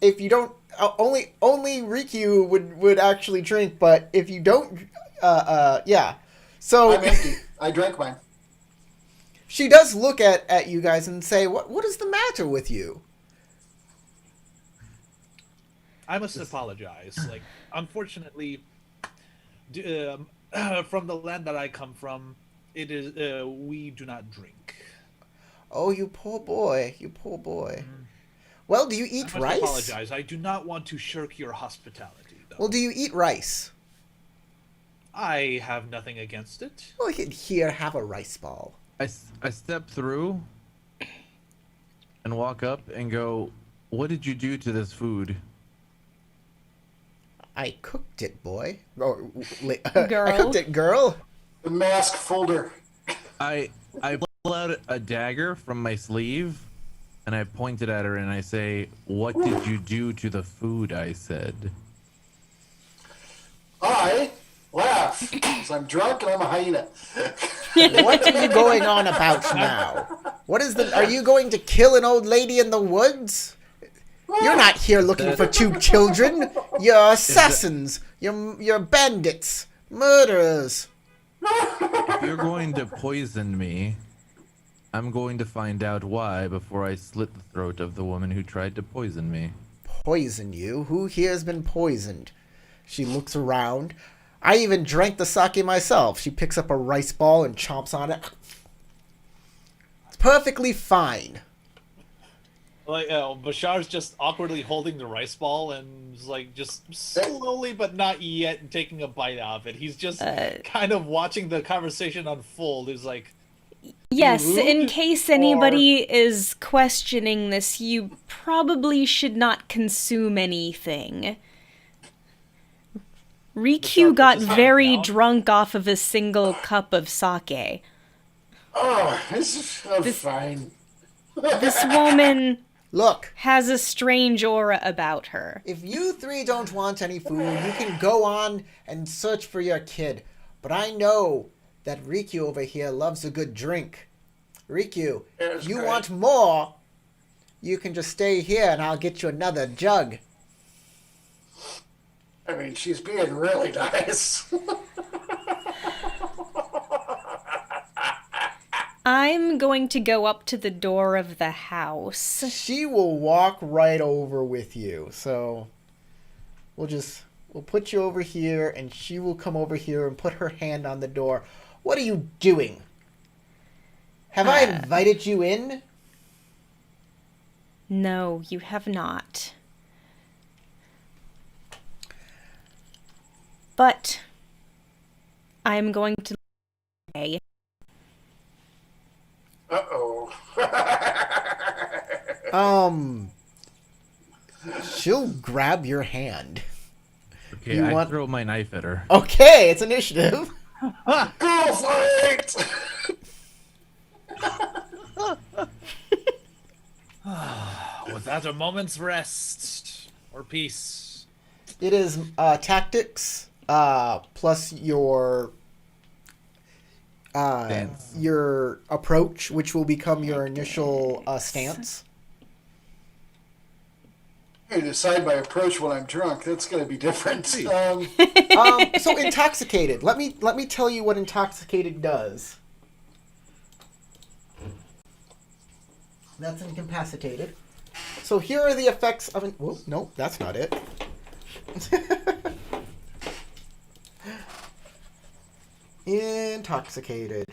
if you don't, only Riku would actually drink, but if you don't, yeah. So I'm empty. I drank mine. she does look at you guys and say, "What is the matter with you?" I must apologize. Like, unfortunately, from the land that I come from, it is we do not drink. Oh, you poor boy. You poor boy. Well, do you eat I must rice? apologize. I do not want to shirk your hospitality, though. Well, do you eat rice? I have nothing against it. Well, here, have a rice ball. I step through and walk up and go, "What did you do to this food?" I cooked it, boy. Or, Girl. I cooked it, girl. The mask folder. I pull out a dagger from my sleeve and I point it at her and I say, "What did you do to the food?" I said. I laugh because I'm drunk and I'm a hyena. What are you going on about now? What is the? Are you going to kill an old lady in the woods? You're not here looking for two children. You're assassins. You're bandits, murderers. If you're going to poison me, I'm going to find out why before I slit the throat of the woman who tried to poison me. Poison you? Who here has been poisoned? She looks around. I even drank the sake myself. She picks up a rice ball and chomps on it. It's perfectly fine. Like, Bashar's just awkwardly holding the rice ball and is, like, just slowly but not yet taking a bite out of it. He's just kind of watching the conversation unfold. He's like, Yes, in rude, case anybody is questioning this, you probably should not consume anything. Rikyū got puts his hand very down. drunk off of a single cup of sake. Oh, I'm fine. This woman Look, has a strange aura about her. if you three don't want any food, you can go on and search for your kid. But I know that Rikyū over here loves a good drink. Rikyū, Yes, if you great. want more, you can just stay here and I'll get you another jug. I mean, she's being really nice. I'm going to go up to the door of the house. She will walk right over with you. So we'll put you over here and she will come over here and put her hand on the door. What are you doing? Have I invited you in? No, you have not. But I'm going to say Uh-oh. She'll grab your hand. Okay, You I want- throw my knife at her. Okay, it's initiative. Girl fight! without a moment's rest or peace. It is tactics plus Stance. your approach, which will become your initial stance. I decide my approach when I'm drunk. That's going to be different. So intoxicated. Let me tell you what intoxicated does. That's incapacitated. So here are the effects of whoa, no, that's not it. Intoxicated.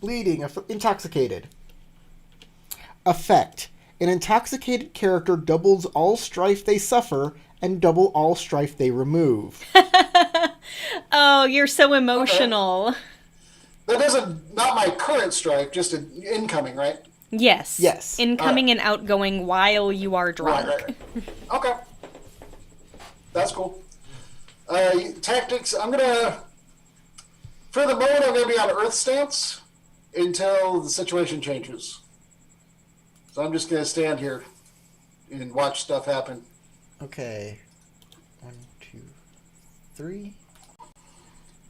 Bleeding. Intoxicated. Effect. An intoxicated character doubles all strife they suffer and double all strife they remove. Oh, you're so emotional. That isn't not my current strike, just an incoming, right? Yes. Yes. Incoming and outgoing while you are drunk. Right. Okay. That's cool. Tactics, I'm gonna for the moment I'm gonna be on Earth stance until the situation changes. So I'm just gonna stand here and watch stuff happen. Okay. 1, 2, 3.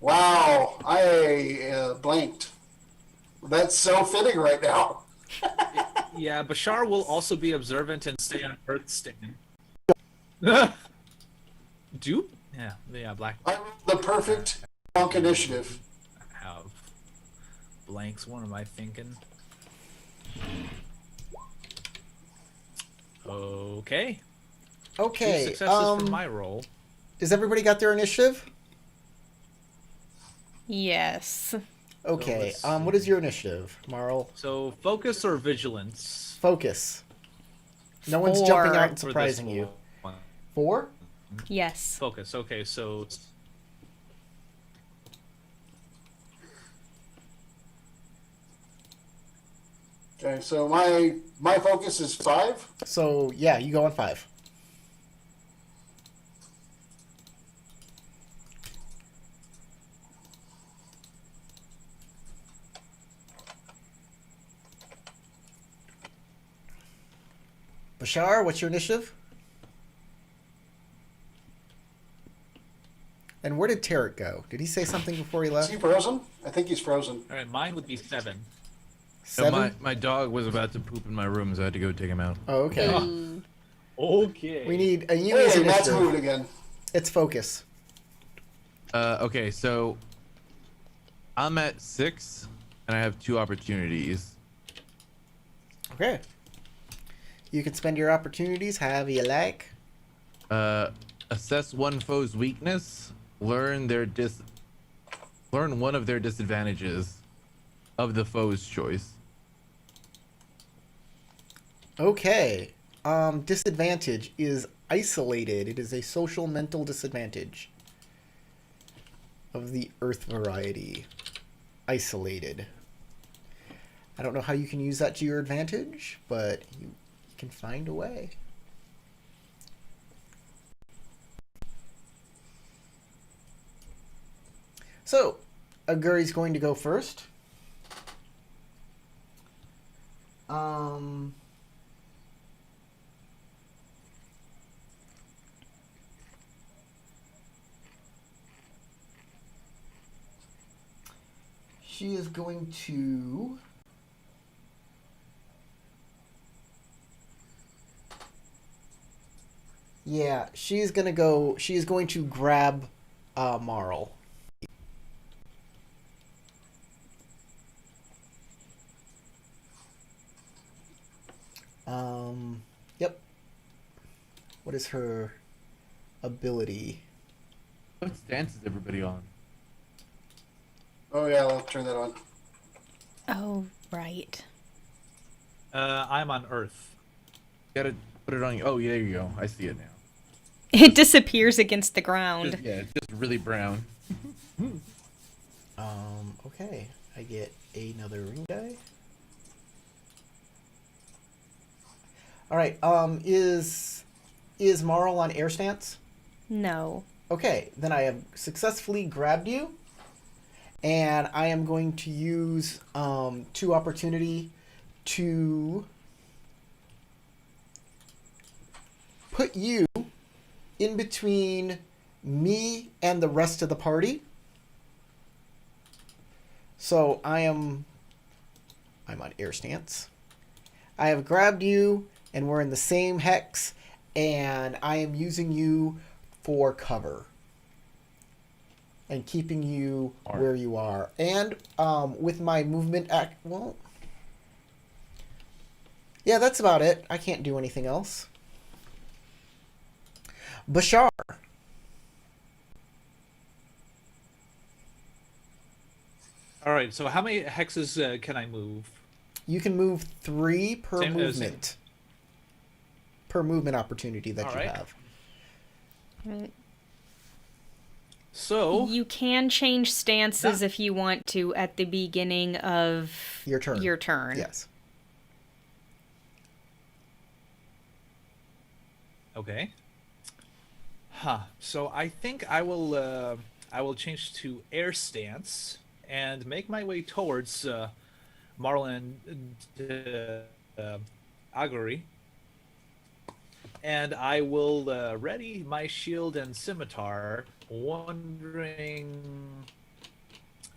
Wow, I blanked. That's so fitting right now. Yeah, Bashar will also be observant and stay on Earth stand. Dupe? Yeah, black. I'm the perfect drunk initiative. Have blanks. What am I thinking? Okay. Okay. 2 successes from my roll. Has everybody got their initiative? Yes. Okay. let's What is your initiative, Marl? So focus or vigilance? Focus. No one's jumping out and For this surprising you. one. 4? Yes. Focus. Okay, so Okay, so my focus is 5. So, yeah, you go on 5. Bashar, what's your initiative? And where did Tarek go? Did he say something before he Is left? he frozen? I think he's frozen. all right, mine would be 7. So 7? my dog was about to poop in my room, so I had to go take him out. Oh, okay. Okay. We need a Yumi's Hey, Matt's moved initiative. again. It's focus. Okay, so I'm at 6, and I have 2 opportunities. Okay. You can spend your opportunities however you like. Assess one foe's weakness. Learn one of their disadvantages of the foe's choice. Okay. Disadvantage is isolated. It is a social mental disadvantage of the earth variety. Isolated. I don't know how you can use that to your advantage, but you can find a way. So, Aguri's going to go first. She is going to... Yeah, she's going to grab Marl. Yep. What is her ability? What stance is everybody on? Oh yeah, I'll turn that on. Oh, right. I'm on Earth. Gotta put it on. Oh, yeah, there you go. I see it now. It disappears against the ground. It's just really brown. Okay. I get another ring die. Alright, is Marl on air stance? No. Okay, then I have successfully grabbed you. And I am going to use 2 opportunity to put you in between me and the rest of the party. So I'm on air stance. I have grabbed you and we're in the same hex and I am using you for cover. And keeping you where you are. And with my movement well, yeah, that's about it. I can't do anything else. Bashar. All right, so how many hexes can I move? You can move 3 per Same- movement. Per movement opportunity that All you right. have. So You can change stances if you want to at the beginning of Your turn. Your turn. Yes. okay. So I think I will change to air stance and make my way towards Marlon Aguri. And I will ready my shield and scimitar, wondering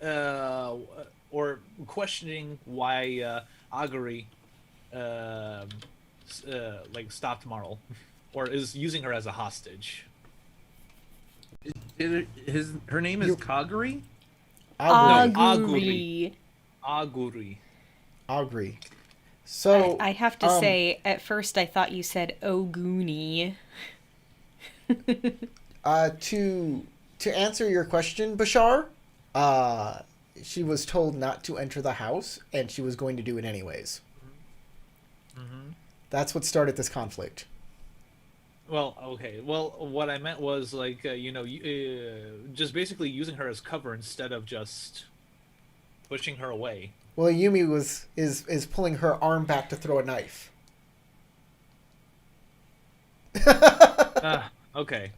or questioning why Aguri stopped Marl or is using her as a hostage. Her name is Kaguri? Agri. Aguri. Aguri. Agri. So I have to say, at first I thought you said Oguni. To answer your question, Bashar, she was told not to enter the house, and she was going to do it anyways. Mm-hmm. That's what started this conflict. Well, okay. Well, what I meant was like just basically using her as cover instead of just pushing her away. Well, Yumi is pulling her arm back to throw a knife. Okay.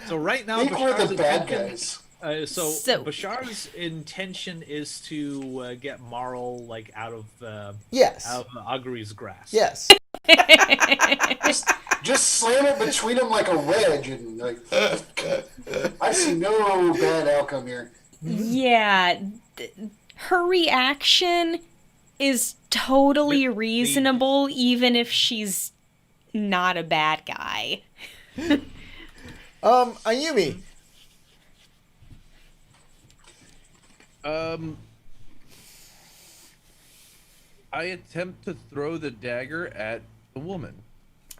So right now, I think we're Bashar's the bad intention- guys. So Bashar's intention is to get Marl like out of Yes. Aguri's grasp. Yes. Just slam it between them like a wedge, and like I see no bad outcome here. Yeah, her reaction is totally reasonable, even if she's not a bad guy. Ayumi. I attempt to throw the dagger at the woman.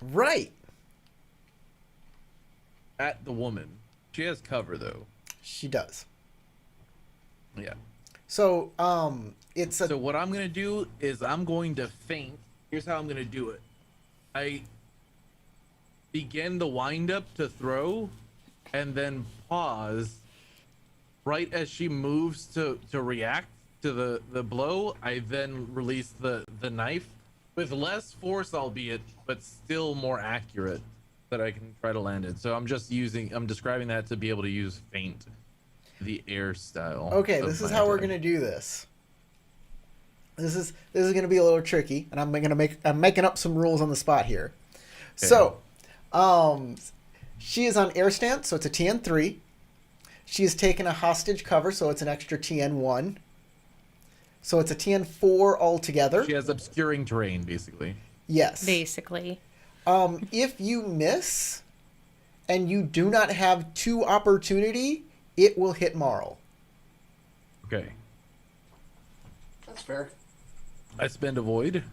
Right. At the woman. She has cover though. She does. Yeah. So, it's a So what I'm gonna do is I'm going to feint. Here's how I'm gonna do it. I begin the wind up to throw, and then pause. Right as she moves to react to the blow, I then release the knife with less force, albeit, but still more accurate, that I can try to land it. So I'm describing that to be able to use feint, the air style. okay. of This is my how we're attack. gonna do this. This is gonna be a little tricky, and I'm making up some rules on the spot here. Okay. So, she is on air stance, so it's a TN3. She is taking a hostage cover, so it's an extra TN1. So it's a TN4 altogether. She has obscuring terrain, basically. Yes. Basically. If you miss and you do not have 2 opportunity, it will hit Marl. Okay. That's fair. I spend a void.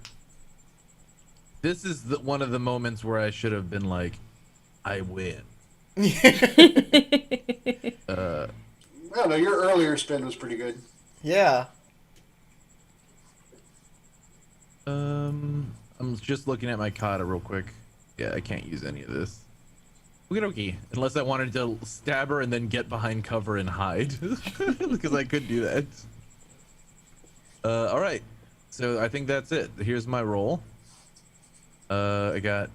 This is one of the moments where I should have been like, I win. I don't know. Your earlier spin was pretty good. Yeah. I'm just looking at my kata real quick. Yeah, I can't use any of this. Okie unless I wanted to stab her and then get behind cover and hide, because I could do that. All right. So I think that's it. Here's my roll. I got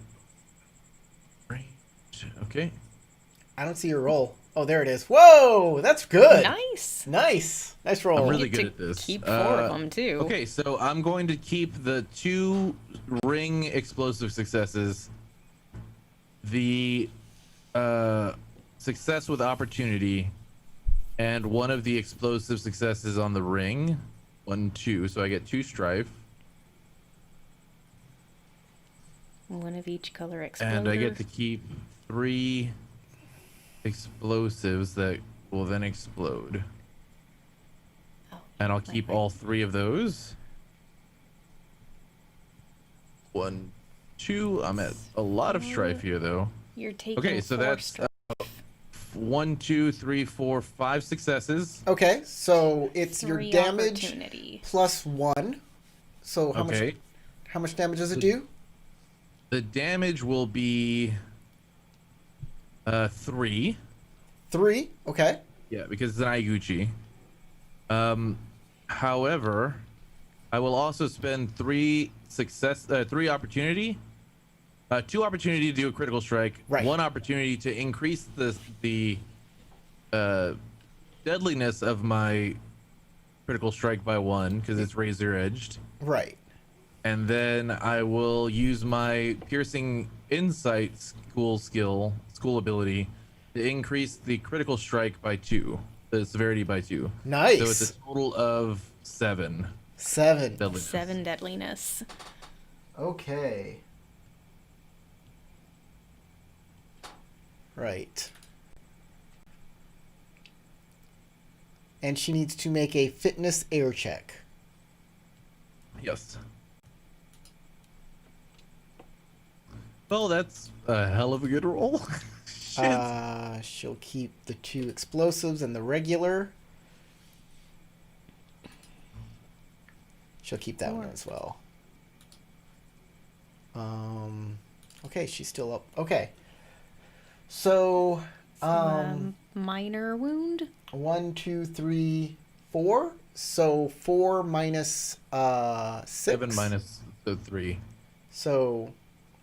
range. Okay. I don't see your roll. Oh, there it is. Whoa, that's good. Nice. Nice roll. I'm really Get good to at this. keep 4 of them, too. Okay, so I'm going to keep the 2 ring explosive successes, the success with opportunity, and one of the explosive successes on the ring. 1, 2. So I get 2 strife, One of each color exploder. and I get to keep 3 explosives that will then explode. Oh, And I'll keep right. all 3 of those. 1, 2. I'm at a lot of strife here, though. You're taking Okay, so 4 that's strife. 1, 2, 3, 4, 5 successes. Okay, so it's your 3 damage opportunity. plus 1. So how Okay. much damage does it do? The damage will be 3. 3. Okay. Yeah, because it's an Iguchi. However, I will also spend 3 opportunity. 2 opportunity to do a critical strike. Right. 1 opportunity to increase the deadliness of my critical strike by 1 because it's razor edged. Right. And then I will use my piercing insight school ability to increase the critical strike by 2, the severity by 2. Nice. So it's a total of 7 7. deadliness. 7 deadliness. Okay. Right. And she needs to make a fitness air check. Yes. Well, that's a hell of a good roll. Shit. She'll keep the 2 explosives and the regular. She'll keep that one as well. Okay, she's still up. Okay. So, minor wound. 1, 2, 3, 4. So 4 minus 6. 7 minus the 3. So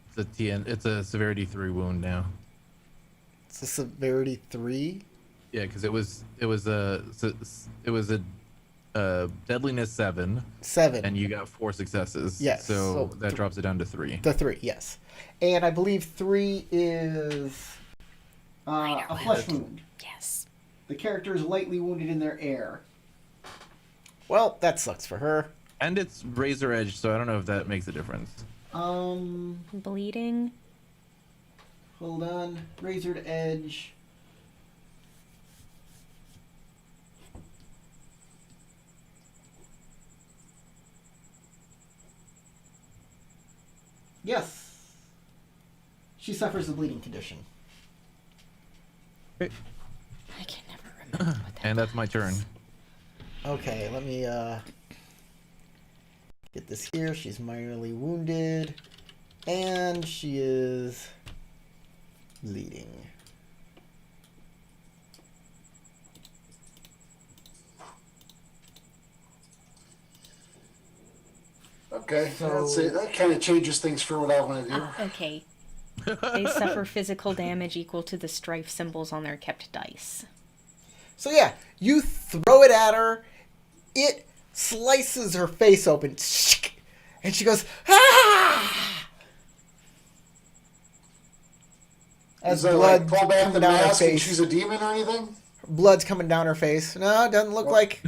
It's a TN. It's a severity 3 wound now. it's a severity 3. Yeah, because it was a deadliness 7, 7. and you got 4 successes. Yes, So so that drops it down to 3. The 3, yes. And I believe 3 is a flesh wound. Yes. The character is lightly wounded in their air. Well, that sucks for her. And it's razor edge, so I don't know if that makes a difference. Bleeding. Hold on. Razored edge. Yes. She suffers a bleeding condition. Okay. I can never remember what that And that's my turn. Okay, let me get this here. She's minorly wounded. And she is bleeding. Okay, So- that's it. That kind of changes things for what I want to do. Okay. They suffer physical damage equal to the strife symbols on their kept dice. So yeah, you throw it at her. It slices her face open. And she goes, ah! As Is that blood like pull back coming the down her mask and face. she's a demon or anything? Blood's coming down her face. No, it doesn't look like.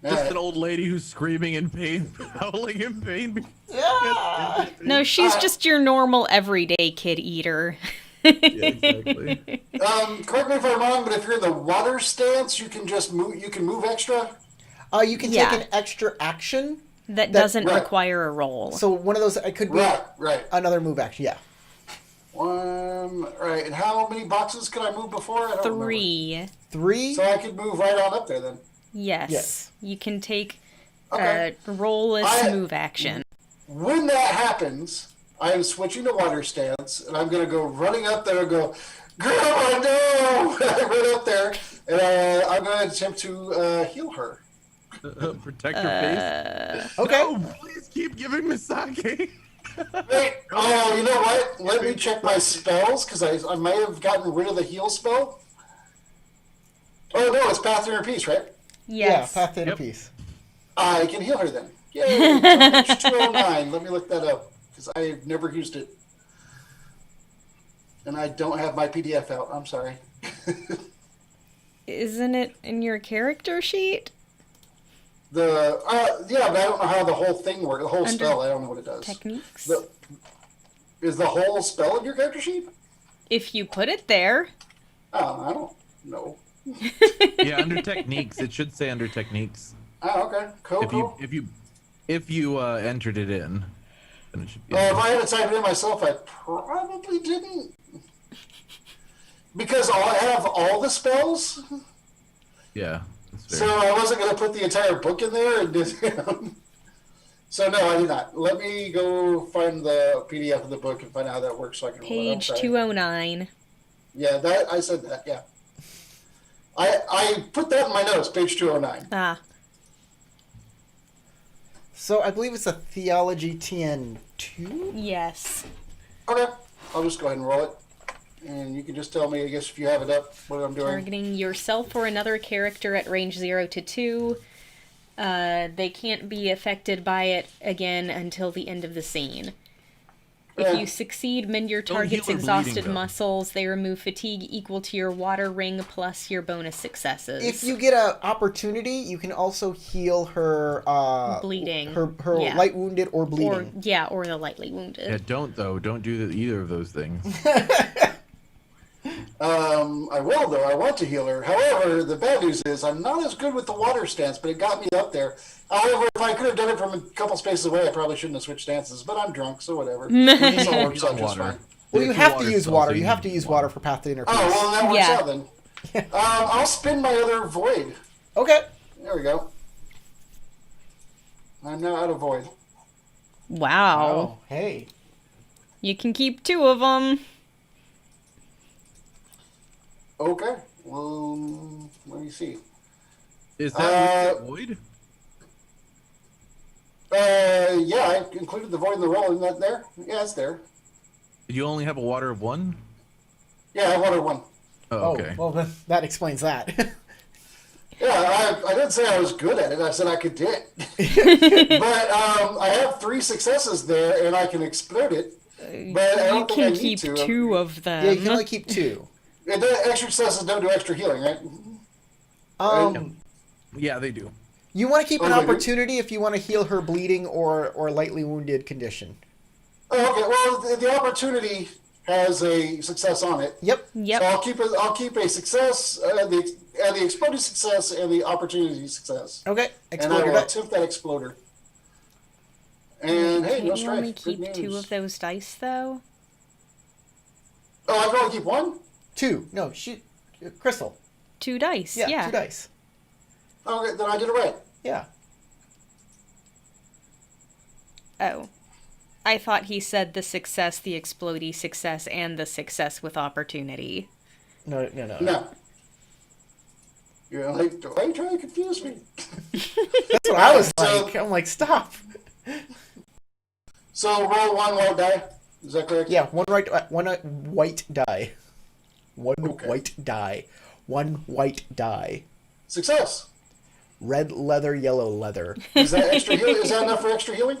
Just an old lady who's screaming in pain, howling in pain. Yeah. No, she's just your normal everyday kid eater. Yeah, exactly. Correct me if I'm wrong, but if you're in the water stance, you can just move. You can move extra. You can Yeah. take an extra action. That doesn't right. require a roll. So one of those, it could be Right. another move action. Yeah. Right. And how many boxes could I move before? I don't remember. 3. 3. So I could move right on up there then. Yes. Yes. You can take Okay. a rollless I- move action. When that happens, I am switching to water stance, and I'm going to go running up there and go, Grandma, no! I run up there, and I'm going to attempt to heal her. Protect her face. Okay. No, please keep giving me sake. Wait, oh, you know what? Let me check my spells, because I may have gotten rid of the heal spell. Oh, no, it's Path to Inner Peace, right? Yes. Yeah, path to inner Yep. peace. I can heal her then. Yay! Page 209. Let me look that up, because I've never used it. And I don't have my PDF out. I'm sorry. Isn't it in your character sheet? Yeah, but I don't know how the whole thing works. The whole Under spell, I don't know what it does. Techniques? Is the whole spell in your character sheet? If you put it there. Oh, I don't know. Yeah, under techniques, it should say under techniques. Oh, okay. Cool, cool. If you entered it in, then it should be. If I had to type it in myself, I probably didn't. Because I have all the spells, Yeah. That's so fair. I wasn't going to put the entire book in there. And so no, I did not. Let me go find the PDF of the book and find out how that works so I can roll it. I'm Page sorry. 209. Yeah, that I said that. Yeah, I put that in my notes. Page 209. Ah. So I believe it's a theology TN2. Yes. Okay, I'll just go ahead and roll it, and you can just tell me, I guess, if you have it up, what I'm doing. Targeting yourself or another character at range 0 to 2. They can't be affected by it again until the end of the scene. If you succeed, mend your Don't target's heal or bleeding, exhausted though. muscles. They remove fatigue equal to your water ring plus your bonus successes. If you get an opportunity, you can also heal her Bleeding. her Yeah. light wounded or bleeding. or the lightly wounded. Yeah, don't do either of those things. I will, though. I want to heal her. However, the bad news is I'm not as good with the water stance, but it got me up there. However, if I could have done it from a couple spaces away, I probably shouldn't have switched stances, but I'm drunk, so whatever. This all works out just Water. fine. Well, you It's a have to water use spell, water. so You you have need to to use use water water. for path to interface. Oh, well, that works Yeah. out then. I'll spin my other void. Okay. There we go. I'm now out of void. Wow. Oh, hey. You can keep 2 of them. Okay. Let me see. Is that with Uh, the void? Yeah, I included the void in the roll. Isn't that there? Yeah, it's there. Did you only have a water of 1? Yeah, I wanted one. Oh, Oh, okay. well, then that explains that. Yeah, I didn't say I was good at it. I said I could do it. But I have 3 successes there, and I can explode it. But I You don't think I can need keep to. 2 of them. Yeah, you can only keep 2. And the extra successes don't do extra healing, right? Yeah, they do. You want to keep an Oh, they do? opportunity if you want to heal her bleeding or lightly wounded condition. Oh, okay. Well, the opportunity has a success on it. Yep. Yep. So I'll keep a success, the exploded success, and the opportunity success. Okay. And I Exploder will die. attempt that exploder. And hey, Can't no you only strife. Good keep 2 news. of those dice, though? Oh, I can only keep 1? 2. No, Crystal. 2 dice, Yeah, yeah. 2 dice. Okay, then I did it right. Yeah. Oh. I thought he said the success, the explodey success, and the success with opportunity. No. No. You're like, why are you trying to confuse me? That's what I was So- like. I'm like, stop. So roll 1 white die. Is that correct? Yeah, one white die. One Okay. white die. One white die. Success. Red leather, yellow leather. Is that extra healing? Is that enough for extra healing?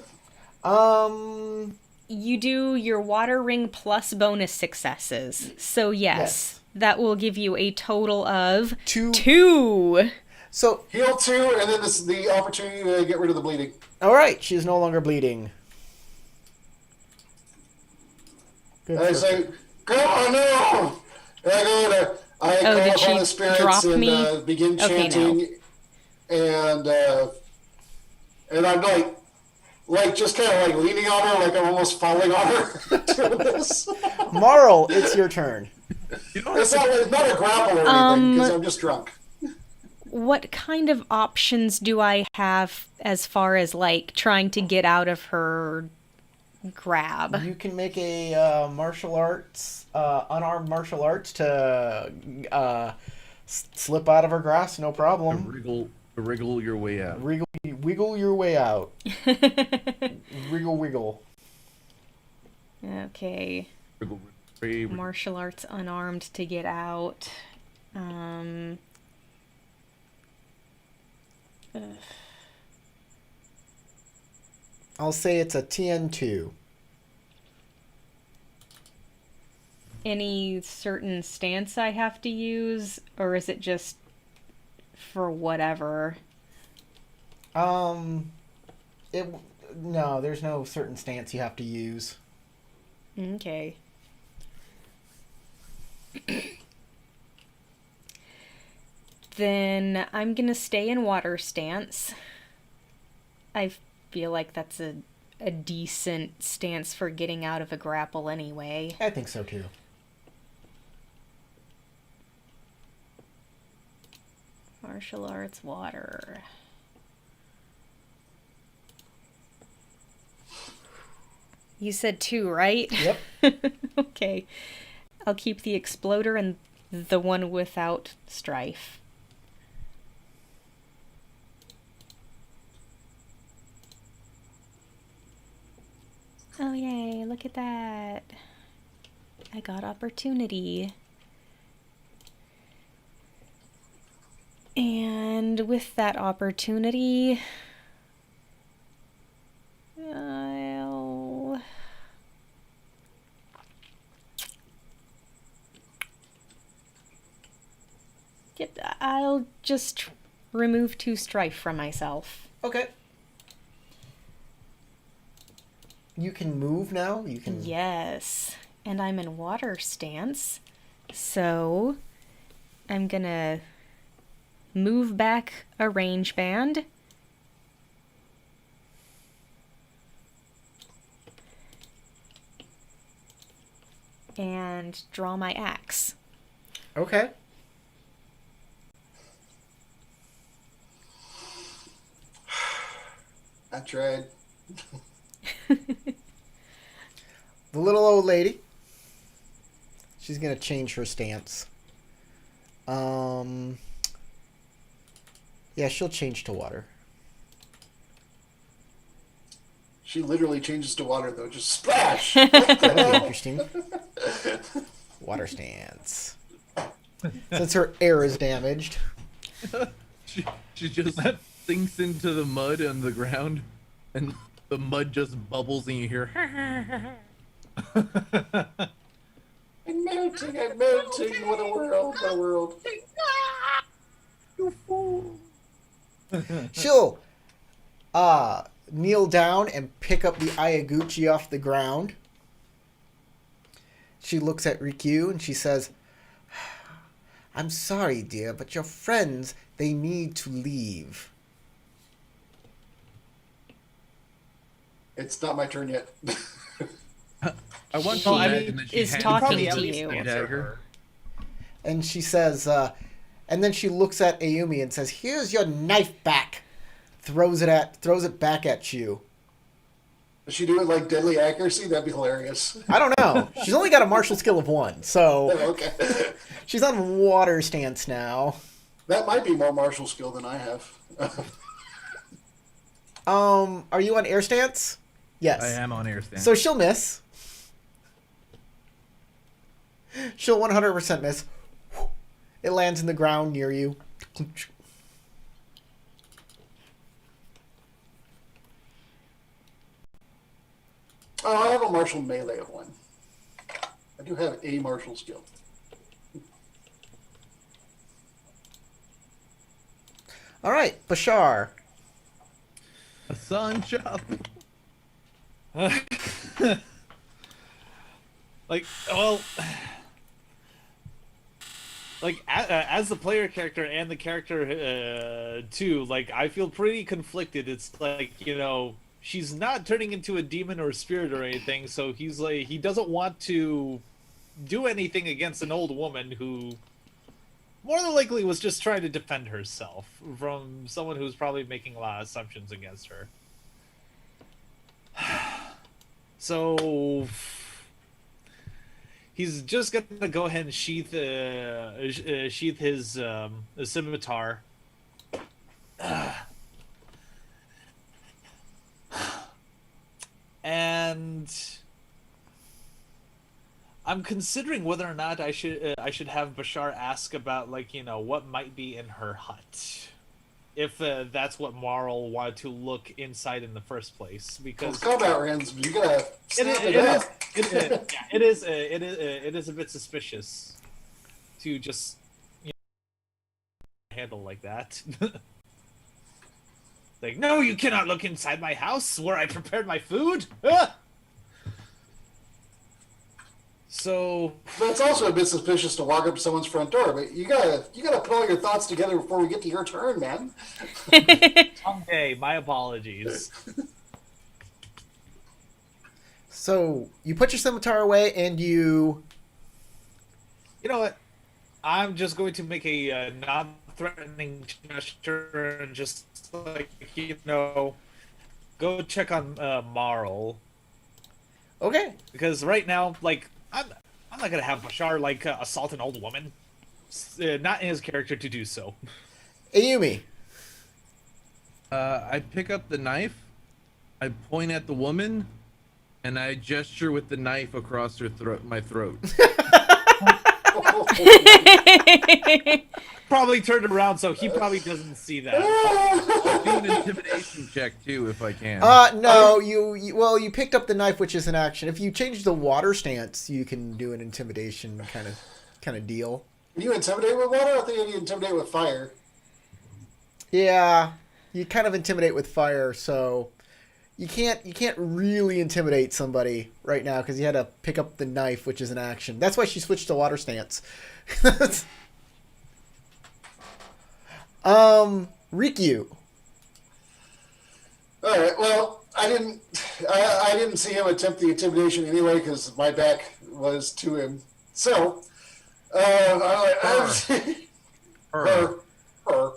You do your water ring plus bonus successes. So yes, that will give you a total of 2. 2. So, Heal 2, and then this the opportunity to get rid of the bleeding. all right, she is no longer bleeding. Good And I for say, "Come on, no!" And I go to, I Oh, call did upon she the spirits drop and me? begin Okay, chanting, and I'm like just kind of like leaning on her, like I'm almost falling on her doing this. Marl, it's your turn. You don't have It's to, not a grapple or anything because I'm just drunk. What kind of options do I have as far as like trying to get out of her grab? You can make a martial arts, unarmed martial arts to slip out of her grasp, no problem. wriggle your way out. Wiggle your way out. Wiggle. Okay. Wriggle. Martial arts unarmed to get out. I'll say it's a TN2. Any certain stance I have to use, or is it just for whatever? No, there's no certain stance you have to use. Okay. Then I'm gonna stay in water stance. I feel like that's a decent stance for getting out of a grapple anyway. I think so too. Martial arts, water. You said 2, right? Yep. Okay. I'll keep the exploder and the one without strife. Oh, yay, look at that. I got opportunity. And with that opportunity, I'll just remove 2 strife from myself. Okay. You can move now? You can... Yes. And I'm in water stance. So I'm gonna move back a range band. and draw my axe. Okay. I tried. The little old lady. She's gonna change her stance. Yeah, she'll change to water. She literally changes to water, though. Just splash! That'll be interesting. Water stance. Since her air is damaged. She just sinks into the mud on the ground, and the mud just bubbles, and you hear. I'm melting, I'm melting. What a world, what a world. You fool! She'll kneel down and pick up the Ayaguchi off the ground. She looks at Rikyu and she says, I'm sorry, dear, but your friends, they need to leave. It's not my turn yet. I want She to imagine that she is hands talking you to the you. dagger. And she says, and then she looks at Ayumi and says, here's your knife back. Throws it back at you. Does she do it like deadly accuracy? That'd be hilarious. I don't know. She's only got a martial skill of 1, so Okay. she's on water stance now. That might be more martial skill than I have. Are you on air stance? Yes. I am on air stand. So she'll miss. She'll 100% miss. It lands in the ground near you. Oh, I have a martial melee of 1. I do have a martial skill. All right, Bashar. A sun chop. Like, well, like as the player character and the character too, like I feel pretty conflicted. It's like, you know, she's not turning into a demon or a spirit or anything, so he's like, he doesn't want to do anything against an old woman who more than likely was just trying to defend herself from someone who's probably making a lot of assumptions against her. So he's just gonna go ahead and sheath his scimitar. And I'm considering whether or not I should have Bashar ask about, like, you know, what might be in her hut, if that's what Marl wanted to look inside in the first place. Because It's combat rounds. You gotta snap it up. it is a bit suspicious to just, you know, handle like that. Like, no, you cannot look inside my house where I prepared my food. Ah! So That's also a bit suspicious to walk up to someone's front door, but you gotta put all your thoughts together before we get to your turn, man. someday, my apologies. So you put your scimitar away and you. You know what? I'm just going to make a non-threatening gesture and just, like, you know, go check on Marl. Okay. Because right now, like, I'm not gonna have Bashar, like, assault an old woman. Not in his character to do so. Ayumi. I pick up the knife, I point at the woman, and I gesture with the knife across her throat, my throat. Probably turned around, so he probably doesn't see that. Do an intimidation check too, if I can. No, you picked up the knife, which is an action. If you change the water stance, you can do an intimidation kind of deal. Can you intimidate with water? I think you intimidate with fire. Yeah, you kind of intimidate with fire, so you can't really intimidate somebody right now because you had to pick up the knife, which is an action. That's why she switched to water stance. Rikyu. All right. Well, I didn't. I didn't see him attempt the intimidation anyway because my back was to him. So, Her. her.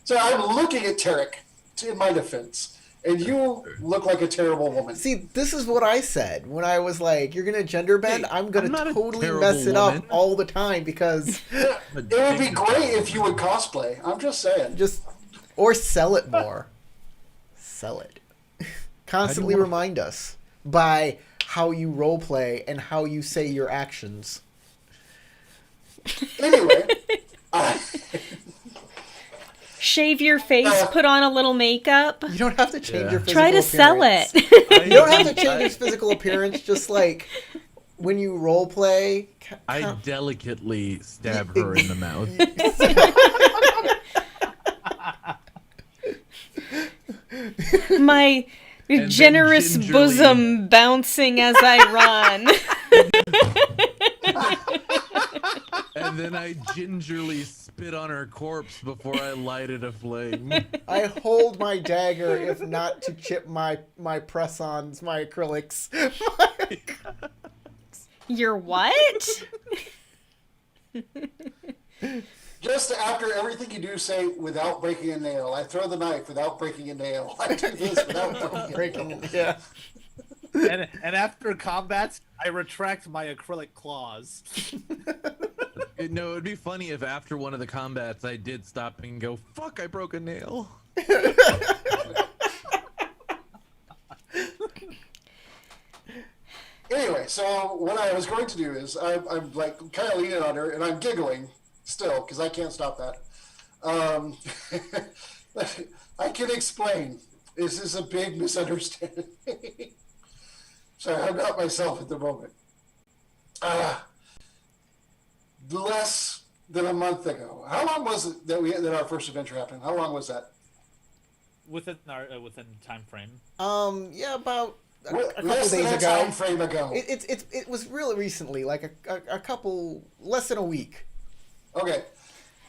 So I'm looking at Tarek in my defense, and you look like a terrible woman. See, this is what I said when I was like, "You're gonna gender bend." Hey, I'm gonna I'm not a totally terrible mess it woman. up all the time because It would be great if you would cosplay. I'm just saying. just or sell it more. Sell it. Constantly wanna- remind us by how you role play and how you say your actions. Anyway, Shave your face, put on a little makeup. You don't have to change Yeah. your physical Try to sell appearance. it. You don't have to change his physical appearance. Just like when you role play. I delicately stab her in the mouth. My then generous gingerly- bosom bouncing as I run. And then I gingerly spit on her corpse before I lighted a flame. I hold my dagger, if not to chip my press-ons, my acrylics. Your what? just after everything you do, say without breaking a nail. I throw the knife without breaking a nail. I do this without breaking a nail. Yeah. And after combats, I retract my acrylic claws. No, it'd be funny if after one of the combats I did stop and go, fuck, I broke a nail. Anyway, so what I was going to do is I'm like kind of leaning on her and I'm giggling still because I can't stop that. I can explain. This is a big misunderstanding. Sorry, I'm not myself at the moment. Less than a month ago. How long was it that our first adventure happened? How long was that? Within time frame. Yeah, about a couple Less days than a ago. time frame ago. It was really recently, like a couple, less than a week. Okay,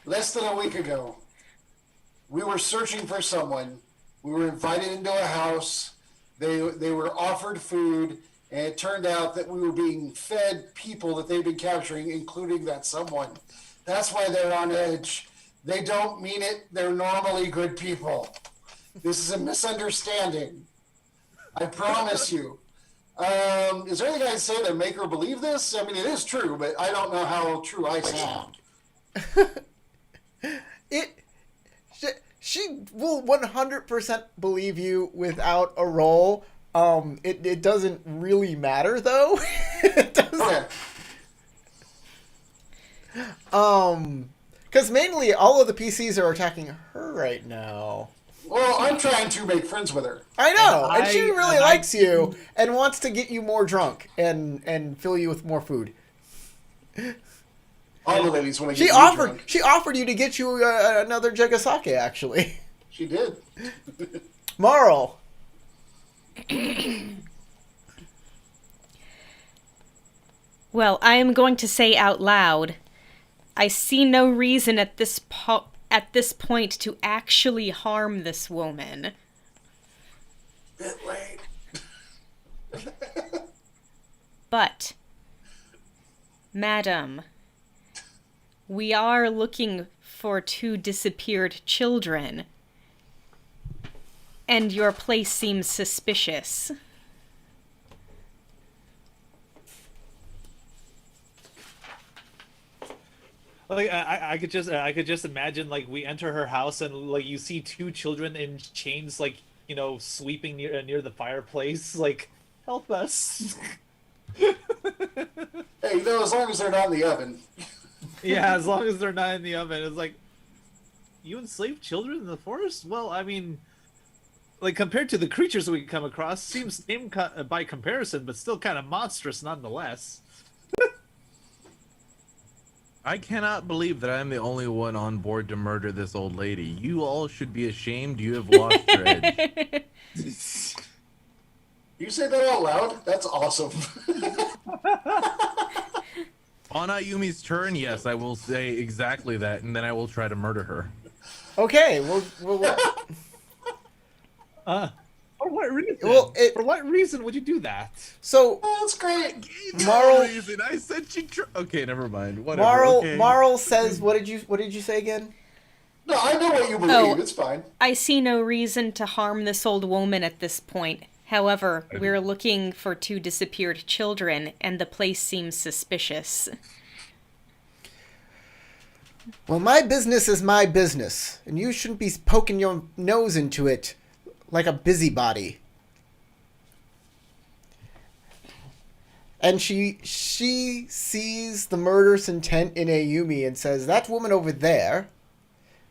less than a week ago, we were searching for someone. We were invited into a house. They were offered food, and it turned out that we were being fed people that they'd been capturing, including that someone. That's why they're on edge. They don't mean it. They're normally good people. This is a misunderstanding. I promise you. Is there anything I can say to make her believe this? I mean, it is true, but I don't know how true I sound. She will 100% believe you without a roll. It doesn't really matter though. It doesn't. Okay. Because mainly all of the PCs are attacking her right now. Well, I'm trying to make friends with her. I know, and she And really I- likes you and wants to get you more drunk and fill you with more food. All the ladies want to She get me offered drunk. she offered you to get you another jug of sake, actually. She did. Moral. Well, I am going to say out loud, I see no reason at this point to actually harm this woman. Bit late. But, madam, we are looking for 2 disappeared children, and your place seems suspicious. Like I could just imagine like we enter her house and like you see 2 children in chains like sweeping near the fireplace like help us. Hey, as long as they're not in the oven. Yeah, as long as they're not in the oven. It's like you enslave children in the forest? Well, I mean, like compared to the creatures we come across, seems tame by comparison, but still kind of monstrous nonetheless. I cannot believe that I'm the only one on board to murder this old lady. You all should be ashamed. You have lost your edge. You say that out loud? That's awesome. On Ayumi's turn, yes, I will say exactly that, and then I will try to murder her. Okay, we'll All For what reason? Well, For what reason would you do that? So Oh, that's great. Marl- reason I said she. Okay, never mind. Whatever. Marl okay. Marl says, what did you say again? No, I know what you believe. Oh. It's fine. I see no reason to harm this old woman at this point. However, we're looking for 2 disappeared children, and the place seems suspicious. Well, my business is my business, and you shouldn't be poking your nose into it like a busybody. And she sees the murderous intent in Ayumi and says, that woman over there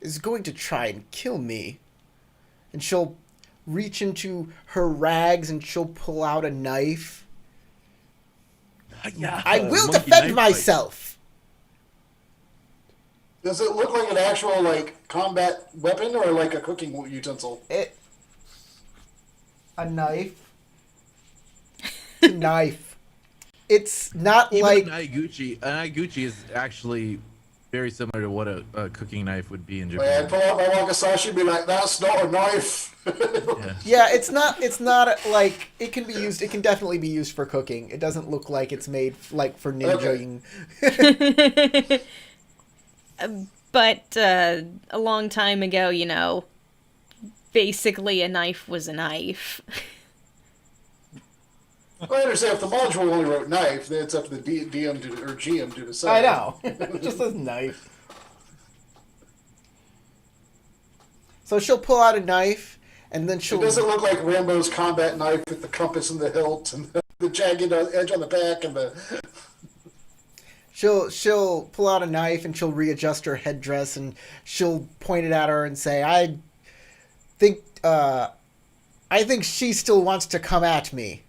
is going to try and kill me. And she'll reach into her rags and she'll pull out a knife. Yeah, I will monkey defend knife myself. Does it look like an actual like combat weapon or like a cooking utensil? A knife. It's a knife. It's not Even like an Aiguchi is actually very similar to what a cooking knife would be in Like, I'd Japan. pull out my wakizashi and be like, that's not a knife. yeah, it's not like it can be used. It can definitely be used for cooking. It doesn't look like it's made like for ninjaing. But a long time ago, you know, basically a knife was a knife. I understand if the module only wrote knife, then it's up to the DM or GM to decide. I know. It just says knife. So she'll pull out a knife, and then It she'll. doesn't look like Rambo's combat knife with the compass and the hilt and the jagged edge on the back and the. She'll pull out a knife and she'll readjust her headdress and she'll point it at her and say, I think she still wants to come at me,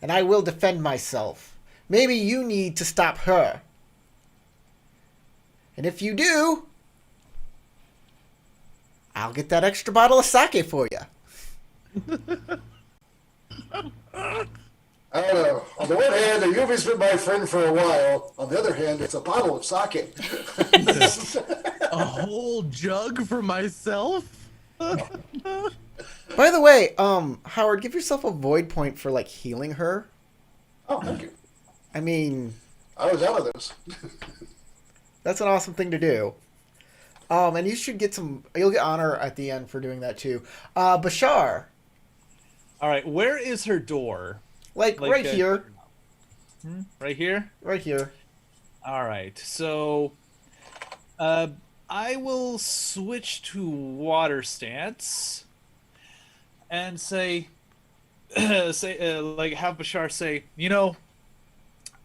and I will defend myself. Maybe you need to stop her. And if you do, I'll get that extra bottle of sake for you. I don't know. On the one hand, Ayumi's been my friend for a while. On the other hand, it's a bottle of sake. A whole jug for myself? By the way, Howard, give yourself a void point for like healing her. Oh, thank you. I mean, I was out of those. that's an awesome thing to do. And you should get you'll get honor at the end for doing that too. Bashar, All right, where is her door? like right here, Right here? right here. All right. So I will switch to water stance and say like have Bashar say, you know,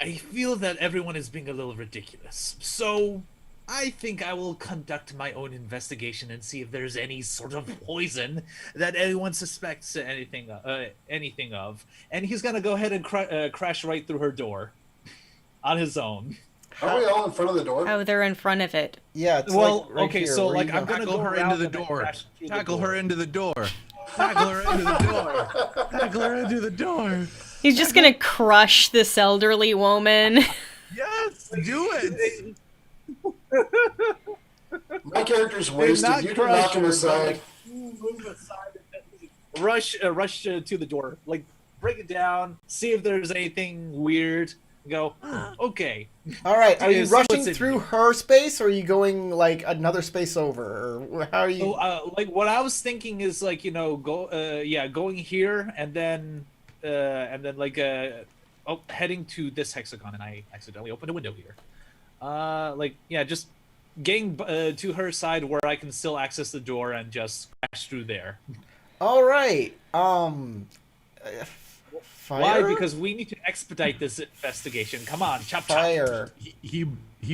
I feel that everyone is being a little ridiculous. So I think I will conduct my own investigation and see if there's any sort of poison that anyone suspects anything of. And he's gonna go ahead and crash right through her door on his own. Are we all in front of the door? Oh, they're in front of it. Yeah, it's Well, like right okay, here, so where like you I'm go. gonna Tackle go her around into the and then door. crash through the Tackle door. her into the door. Tackle her into the door. Tackle her into the door. He's just gonna crush this elderly woman. Yes, do it. My character's Not wasted. You can knock crush him her, but, aside. like, move aside and then rush to the door. Like break it down, see if there's anything weird. Go, okay. All right, are you See what's rushing in through here. her space, or are you going like another space over, or how are you? So, like what I was thinking is like, you know, going here and then like heading to this hexagon, and I accidentally opened a window here. Just getting to her side where I can still access the door and just crash through there. All right. Fire. Why? Because we need to expedite this investigation. Come on, chop chop. Fire. He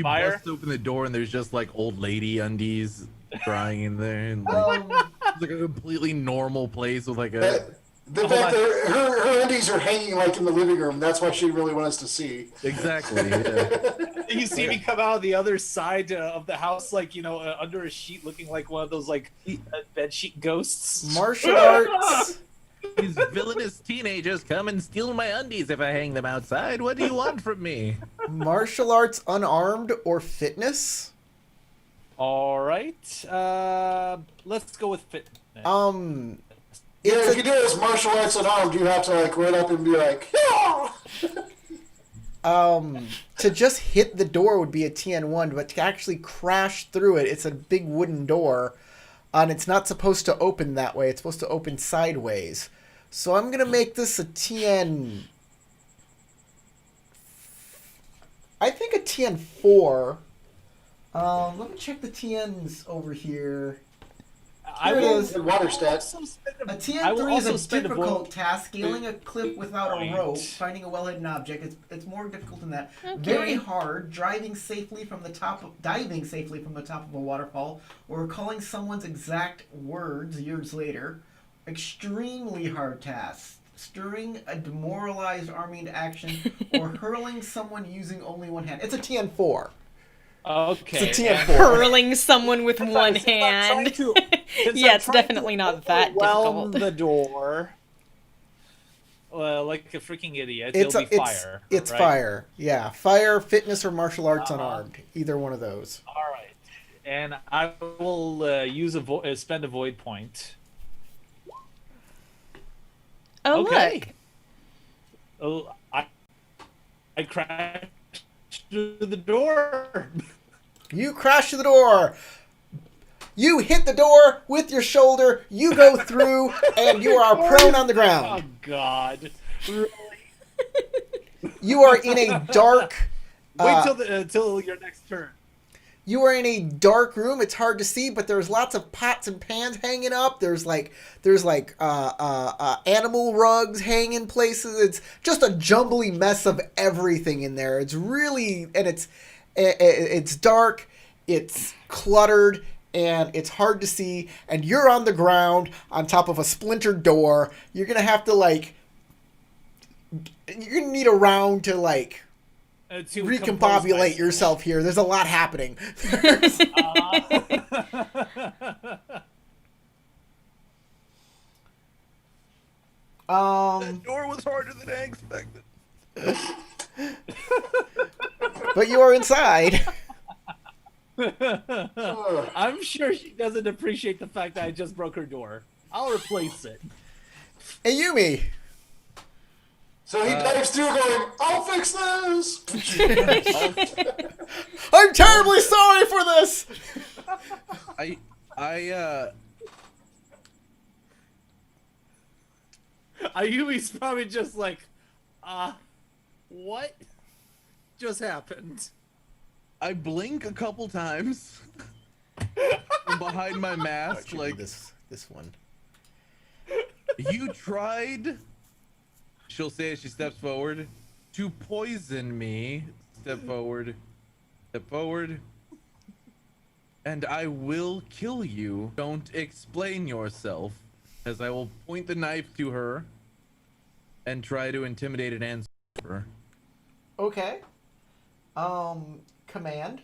Fire? busts open the door and there's just like old lady undies drying in there, and like, it's like a completely normal place with like a. The fact that her undies are hanging like in the living room, that's what she really wants to see. Exactly. Yeah. You see me come out the other side of the house, like, you know, under a sheet, looking like one of those like bed sheet ghosts. Martial arts. These villainous teenagers come and steal my undies if I hang them outside. What do you want from me? Martial arts unarmed or fitness? All right, let's go with fitness. Yeah, It's if you do it as martial arts unarmed, you have to like run up and be like, "Yeah!" to just hit the door would be a TN1, but to actually crash through it, it's a big wooden door, and it's not supposed to open that way. It's supposed to open sideways. So I'm gonna make this a TN. I think a TN4. Let me check the TNs over here. I Here it will is. Good water stats. also spend A I will TN3 is also a spend difficult task. Scaling a cliff without a Point. rope, finding a well-hidden object. It's more difficult than that. Okay. Very hard. Diving safely from the top of a waterfall, or recalling someone's exact words years later. Extremely hard tasks. Stirring a demoralized army into action, or hurling someone using only one hand. It's a TN4. Okay. It's a TN4. Hurling someone with Since one I'm trying hand. to- since Yeah, I'm it's trying definitely to not that overwhelm difficult. the door. Like a freaking idiot. It's It'll be fire. It's right? fire. Yeah, fire, fitness, or martial arts unarmed. Either one of those. All right. And I will use spend a void point. Oh, Okay. Oh, I crashed through the door. You crash through the door. You hit the door with your shoulder. You go through, and you are prone on the Oh ground. God! Really? You are in a dark. Wait till your next turn. You are in a dark room. It's hard to see, but there's lots of pots and pans hanging up. There's animal rugs hanging places. It's just a jumbly mess of everything in there. It's really, and it's dark. It's cluttered. And it's hard to see, and you're on the ground on top of a splintered door. You're gonna have to you're gonna need a round to To recombobulate yourself here. There's a lot happening. That door was harder than I expected. But you are inside. I'm sure she doesn't appreciate the fact that I just broke her door. I'll replace it. Hey, Yumi. So he dives through going, I'll fix this! I'm terribly sorry for this. Ayumi's probably just like, what just happened? I blink a couple times from behind my mask, like this one. you tried. She'll say as she steps forward to poison me. Step forward. Step forward. And I will kill you. Don't explain yourself, as I will point the knife to her and try to intimidate and answer her. Okay. Command.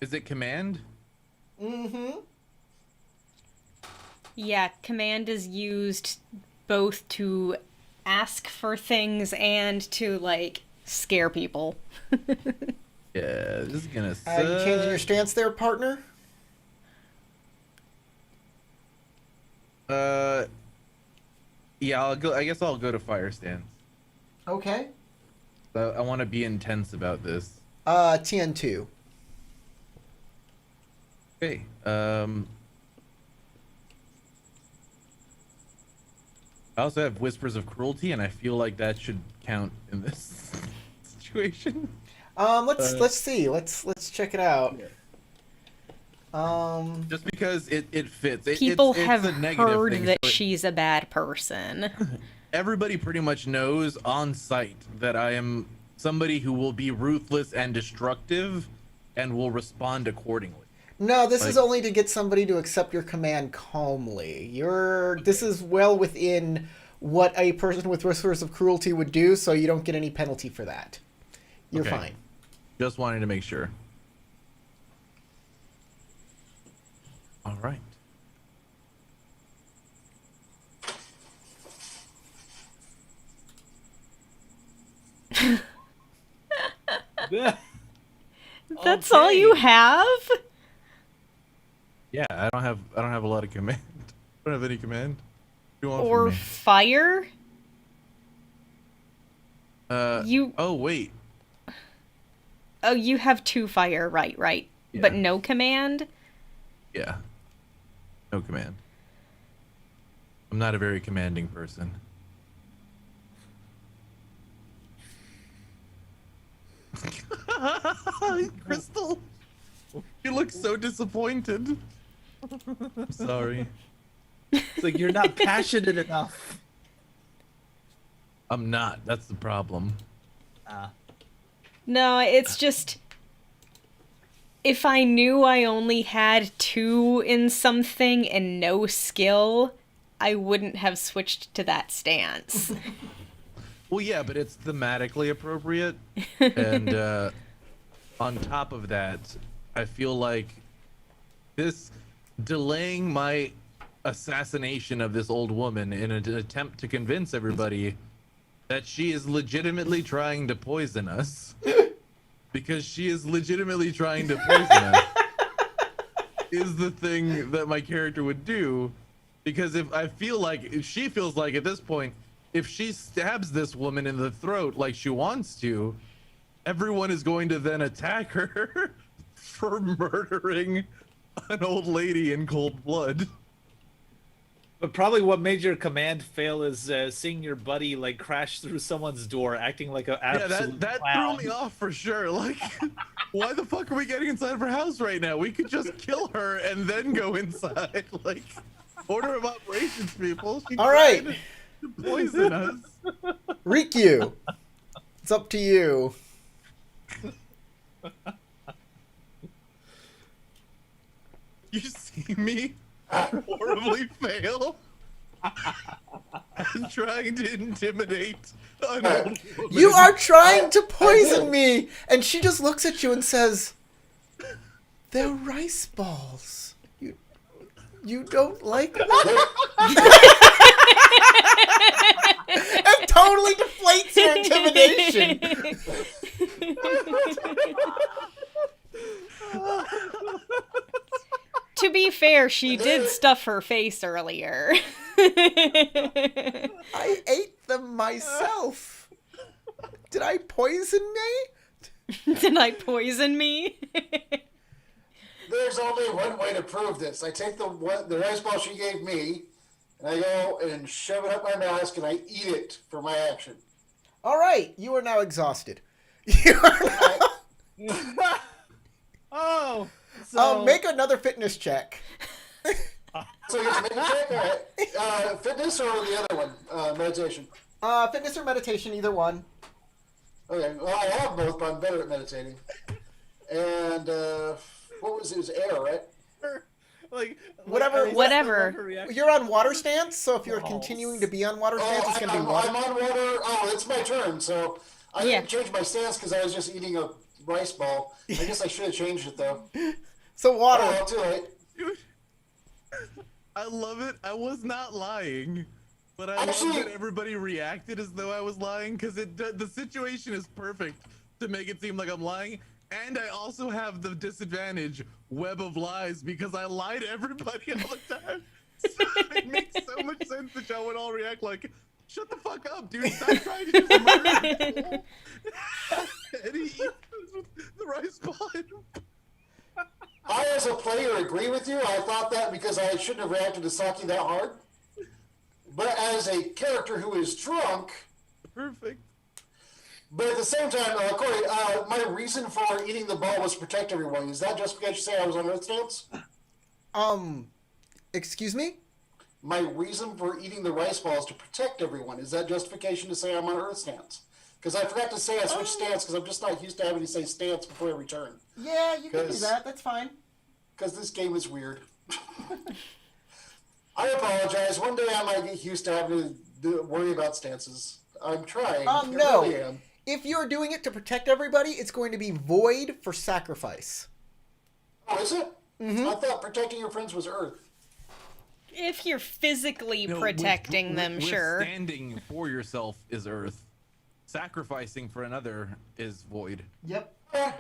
Is it command? Mm-hmm. Yeah, command is used both to ask for things and to, scare people. Yeah, this is gonna suck. You changing your stance there, partner? Yeah, I'll go. I guess I'll go to fire stance. Okay. I want to be intense about this. TN2. Okay. I also have whispers of cruelty, and I feel like that should count in this situation. Let's see. Let's check it out. Just because it fits. People it's have a negative heard thing, that so she's a bad person. everybody pretty much knows on sight that I am somebody who will be ruthless and destructive, and will respond accordingly. No, this is only to get somebody to accept your command calmly. This is well within what a person with whispers of cruelty would do, so you don't get any penalty for that. You're Okay. fine. Just wanting to make sure. All right. That's all you have? Yeah, I don't have a lot of command. I don't have any command. What do you want Or from me? fire? You Oh wait. Oh, you have 2 fire, right. But Yeah. no command? Yeah. No command. I'm not a very commanding person. Crystal, you look so disappointed. I'm sorry. It's like you're not passionate enough. I'm not. That's the problem. No, it's just if I knew I only had 2 in something and no skill, I wouldn't have switched to that stance. Well, yeah, but it's thematically appropriate. And on top of that, I feel like this delaying my assassination of this old woman in an attempt to convince everybody that she is legitimately trying to poison us, because she is legitimately trying to poison us, is the thing that my character would do. Because if she feels like at this point, if she stabs this woman in the throat like she wants to, everyone is going to then attack her for murdering an old lady in cold blood. But probably what made your command fail is seeing your buddy like crash through someone's door, acting like an Yeah, absolute that clown. threw me off for sure. Like, why the fuck are we getting inside of her house right now? We could just kill her and then go inside. Like, order of operations, people. She All right. tried to poison us. Rikyu, it's up to you. You see me horribly fail and trying to intimidate an old woman. You are trying to poison me, and she just looks at you and says, "They're rice balls. You don't like them?" It totally deflates your intimidation. To be fair, she did stuff her face earlier. I ate them myself. Did I poison me? Did I poison me? There's only one way to prove this. I take the rice ball she gave me, and I go and shove it up my mask, and I eat it for my action. All right, you are now exhausted. You are now... Oh, so make another fitness check. So you have to make a check. All right. Fitness or the other one, meditation. Fitness or meditation, either one. Okay. Well, I have both, but I'm better at meditating. And what was it? It was air, right? like Whatever- I love whatever. her reaction. You're on water stance, so if you're Balls. continuing to be on water stance, it's I'm, going to be water. I'm on water. Oh, it's my turn. So I Yeah. didn't change my stance because I was just eating a rice ball. I guess I should have changed it though. So water. Oh, too late. Dude, I love it. I was not lying, but I Actually- love that everybody reacted as though I was lying, because the situation is perfect to make it seem like I'm lying. And I also have the disadvantage web of lies because I lie to everybody all the time. So it makes so much sense that y'all would all react like, "Shut the fuck up, dude! Stop trying to just murder people." And he eats the rice ball. I, as a player, agree with you. I thought that because I shouldn't have reacted to Saki that hard. But as a character who is drunk, Perfect. but at the same time, Corey, my reason for eating the ball was to protect everyone. Is that just because you say I was on Earth stance? Excuse me? My reason for eating the rice ball is to protect everyone. Is that justification to say I'm on Earth stance? Because I forgot to say I switched stance because I'm just not used to having to say stance before every turn. Yeah, you can do 'Cause- that. That's fine. Because this game is weird. I apologize. One day I might get used to having to worry about stances. I'm trying. I No. really am. If you're doing it to protect everybody, it's going to be void for sacrifice. Oh, is it? I thought protecting your friends was Earth. If you're physically No, protecting them, sure. Standing for yourself is Earth. Sacrificing for another is void. Yep. Eh,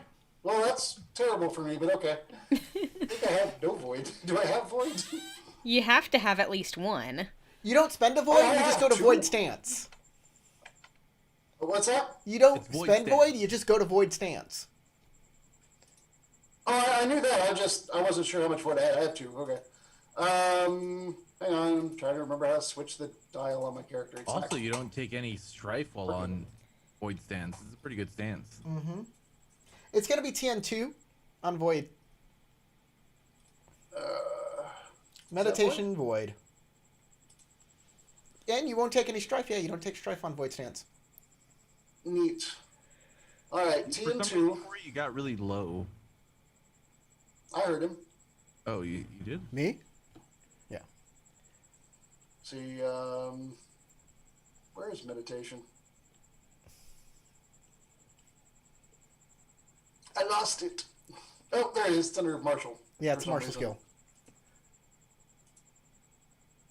Well, that's terrible for me, but okay. I think I have no void. Do I have void? You have to have at least one. You don't spend a void, I you just go have to two. void stance. What's that? You don't It's void spend stance. void, you just go to void stance. Oh, I knew that. I wasn't sure how much void I had. I have two. Okay. Hang on. I'm trying to remember how to switch the dial on my character. Exactly. Also, you don't take any strife while on void stance. It's a pretty good stance. It's going to be TN2 on void. Meditation void. And you won't take any strife. Yeah, you don't take strife on void stance. Neat. All right, For some reason, TN2. Corey, you got really low. I heard him. Oh, you did? Me? Yeah. See, where is meditation? I lost it. Oh, there it is. It's under Marshall. Yeah, for it's some martial reason. skill.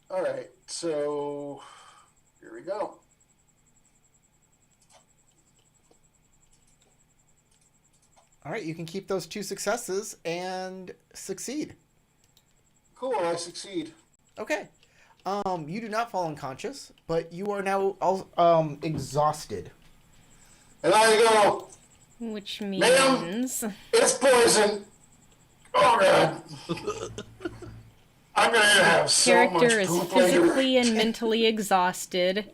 All right, so here we go. All right, you can keep those 2 successes and succeed. Cool, I succeed. Okay. You do not fall unconscious, but you are now exhausted. And I go, Which Ma'am? means it's poison. Oh, God. I'm going to have so much character is poop later. physically and mentally exhausted.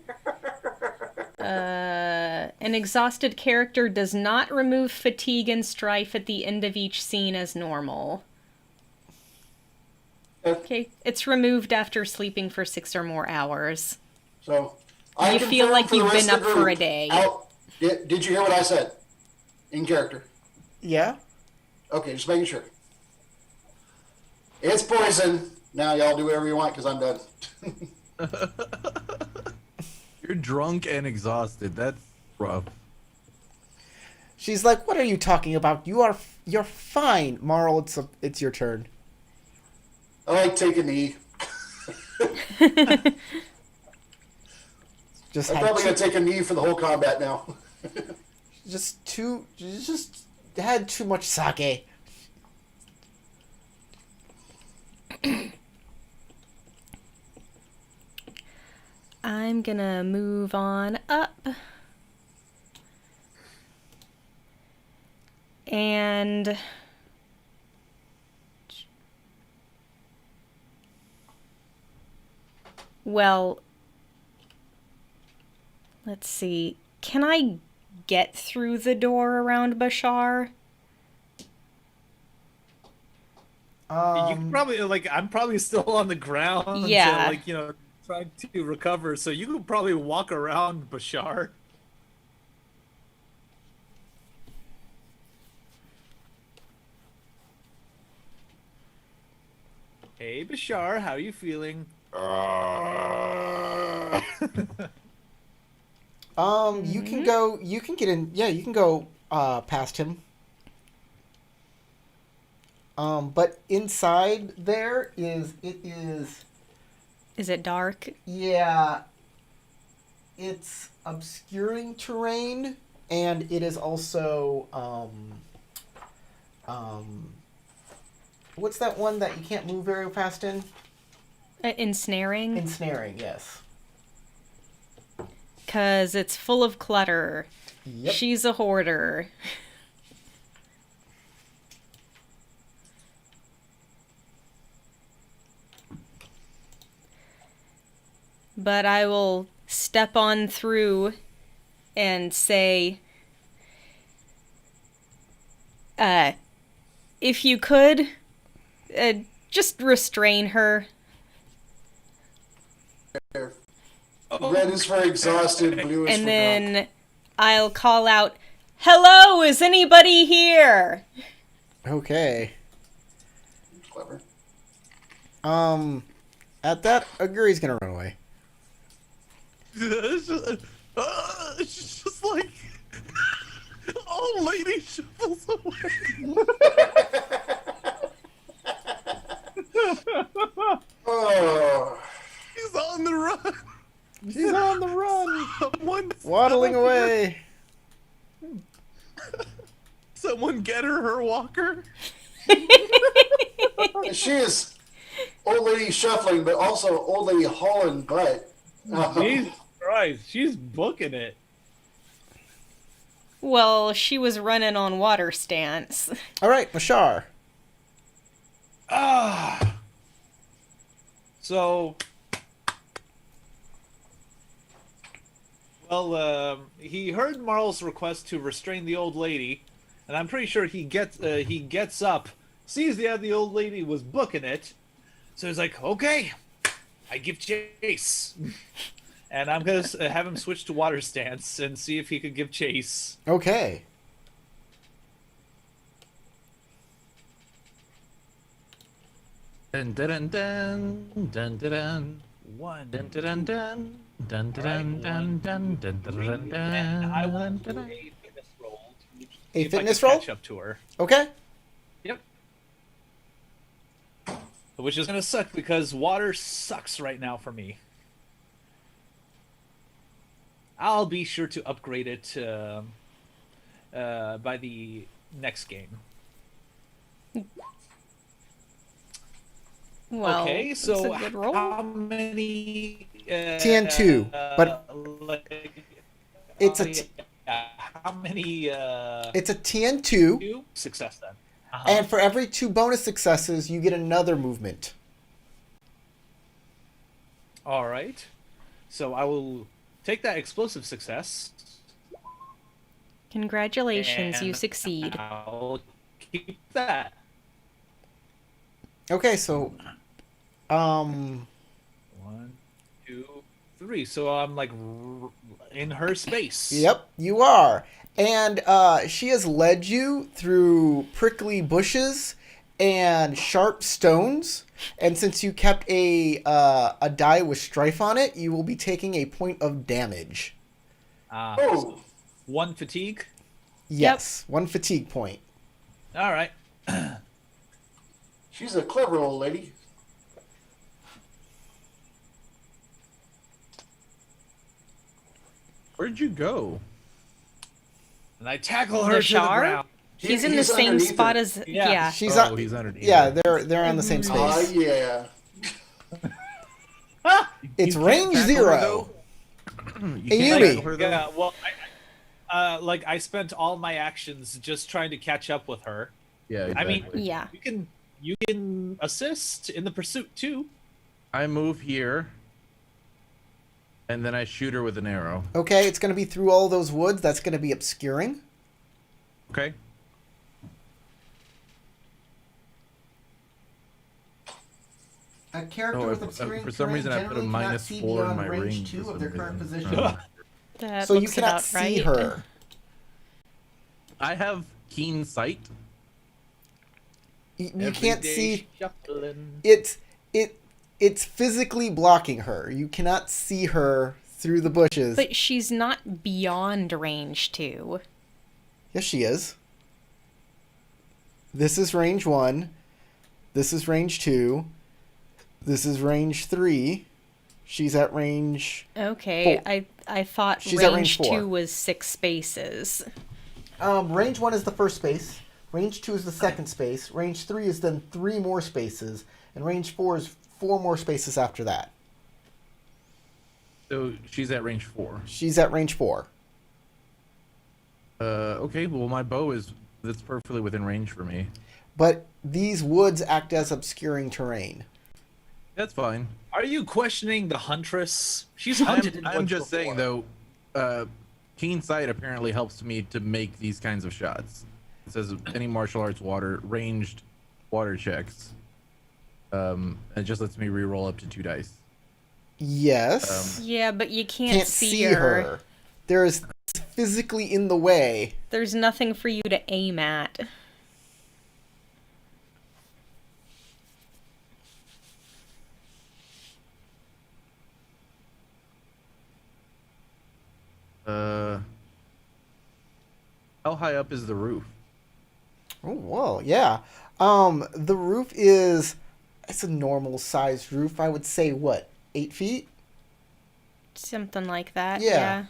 An exhausted character does not remove fatigue and strife at the end of each scene as normal. Okay, it's removed after sleeping for 6 or more hours. So, You feel confirm like for the you've rest been of the up for a group. day. Did you hear what I said? In character. Yeah? Okay, just making sure. It's poison. Now y'all do whatever you want because I'm done. You're drunk and exhausted. That's rough. She's like, "What are you talking about? You're fine." Marl, it's your turn. I like take a knee. Just I'm had probably two, gonna take a knee for the whole combat now. just had too much sake. I'm gonna move on up. And well, let's see. Can I get through the door around Bashar? You can probably I'm probably still on the ground. Yeah. Trying to recover. So you could probably walk around Bashar. Hey Bashar, how are you feeling? You can go. You can get in. Yeah, you can go past him. But inside there is Is it dark? yeah. It's obscuring terrain, and it is also what's that one that you can't move very fast in? Ensnaring? Ensnaring, yes. Because it's full of clutter. Yep. She's a hoarder. But I will step on through and say, if you could, just restrain her. Red is for exhausted, blue is for And drunk. then I'll call out, "Hello, is anybody here?" Okay. Clever. At that, Aguri's gonna run away. It's just like, oh, lady shuffles away. Oh, He's on the run. She's on the run, Someone waddling stop her. away. someone get her walker? She is old lady shuffling, but also old lady hauling butt. Jesus Christ, she's booking it. Well, she was running on water stance. All right, Bashar. So, well, he heard Marl's request to restrain the old lady, and I'm pretty sure he gets up, sees the old lady was booking it, so he's like, okay, I give chase. And I'm going to have him switch to water stance and see if he could give chase. Okay. Dun dun dun dun dun dun One. dun dun dun dun dun dun dun dun dun dun And I will dun do dun. a fitness roll. To see A if I fitness can roll? catch up to her. Okay. Yep. Which is going to suck because water sucks right now for me. I'll be sure to upgrade it by the next game. Well, Okay, it's so a good roll. how many? TN2, but it's a how many? It's a TN2, Two success then. and for every 2 bonus successes, you get another movement. All right, so I will take that explosive success. Congratulations, you and succeed. I'll keep that. Okay, so, 1, 2, 3. So I'm like in her space. yep, you are. And she has led you through prickly bushes and sharp stones. And since you kept a die with strife on it, you will be taking a point of damage. Oh, 1 fatigue. Yes, 1 fatigue point. All right. she's a clever old lady. Where'd you go? And I tackle her to the Bashar? ground. He's in the He's same underneath spot her. as Yeah. yeah. She's Oh, on. he's underneath. Yeah, her. they're on the same space. Yeah. It's You can't range tackle her, 0. though? You Hey, can't Yumi. tackle her, though? Yeah. Well, I spent all my actions just trying to catch up with her. Yeah, I mean, exactly. Yeah. you can assist in the pursuit too. I move here, and then I shoot her with an arrow. Okay, it's going to be through all those woods. That's going to be obscuring. Okay. A character Oh, with if- obscuring for some terrain reason I put a generally cannot minus see 4 in beyond my range ring 2 for of their some current reason. position. That So you looks cannot about see right. her. I have keen sight. You Every can't day see. shuffling. It's physically blocking her. You cannot see her through the bushes. But she's not beyond range 2. Yes, she is. This is range 1. This is range 2. This is range 3. She's at range. Okay, Four. I thought She's at range range 4. 2 was 6 spaces. Range 1 is the first space. Range 2 is the second space. Range 3 is then 3 more spaces. And range 4 is 4 more spaces after that. So she's at range 4. She's at range 4. Okay, well my bow that's perfectly within range for me. But these woods act as obscuring terrain. That's fine. Are you questioning the huntress? She's hunted in I'm woods just saying before. though, keen sight apparently helps me to make these kinds of shots. It says any martial arts ranged water checks. It just lets me re-roll up to 2 dice. Yes. Yeah, but you can't, Can't see her. There is physically in the way. There's nothing for you to aim at. How high up is the roof? Oh, whoa, yeah. The roof it's a normal sized roof. I would say, what, 8 feet? Something like that. Yeah.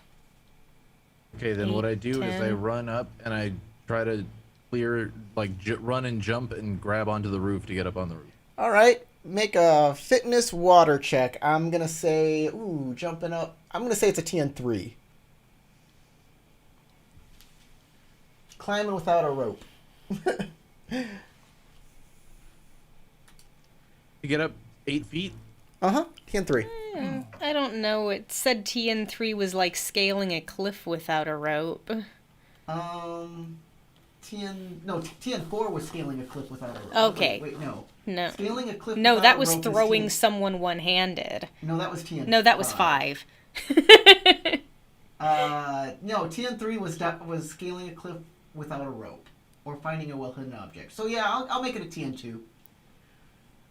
Okay, then what I 8, do is I 10. run up and I try to clear, like run and jump and grab onto the roof to get up on the roof. All right, make a fitness water check. I'm gonna say, ooh, jumping up. I'm gonna say it's a TN3. Climbing without a rope. You get up 8 feet. TN3. I don't know. It said TN3 was like scaling a cliff without a rope. TN4 was scaling a cliff without a rope. Okay. Wait, no. No. Scaling a cliff No, without that a was rope is throwing TN... someone one-handed. No, that was TN. No, that was 5. No, TN3 was scaling a cliff without a rope or finding a well-hidden object. So yeah, I'll make it a TN2.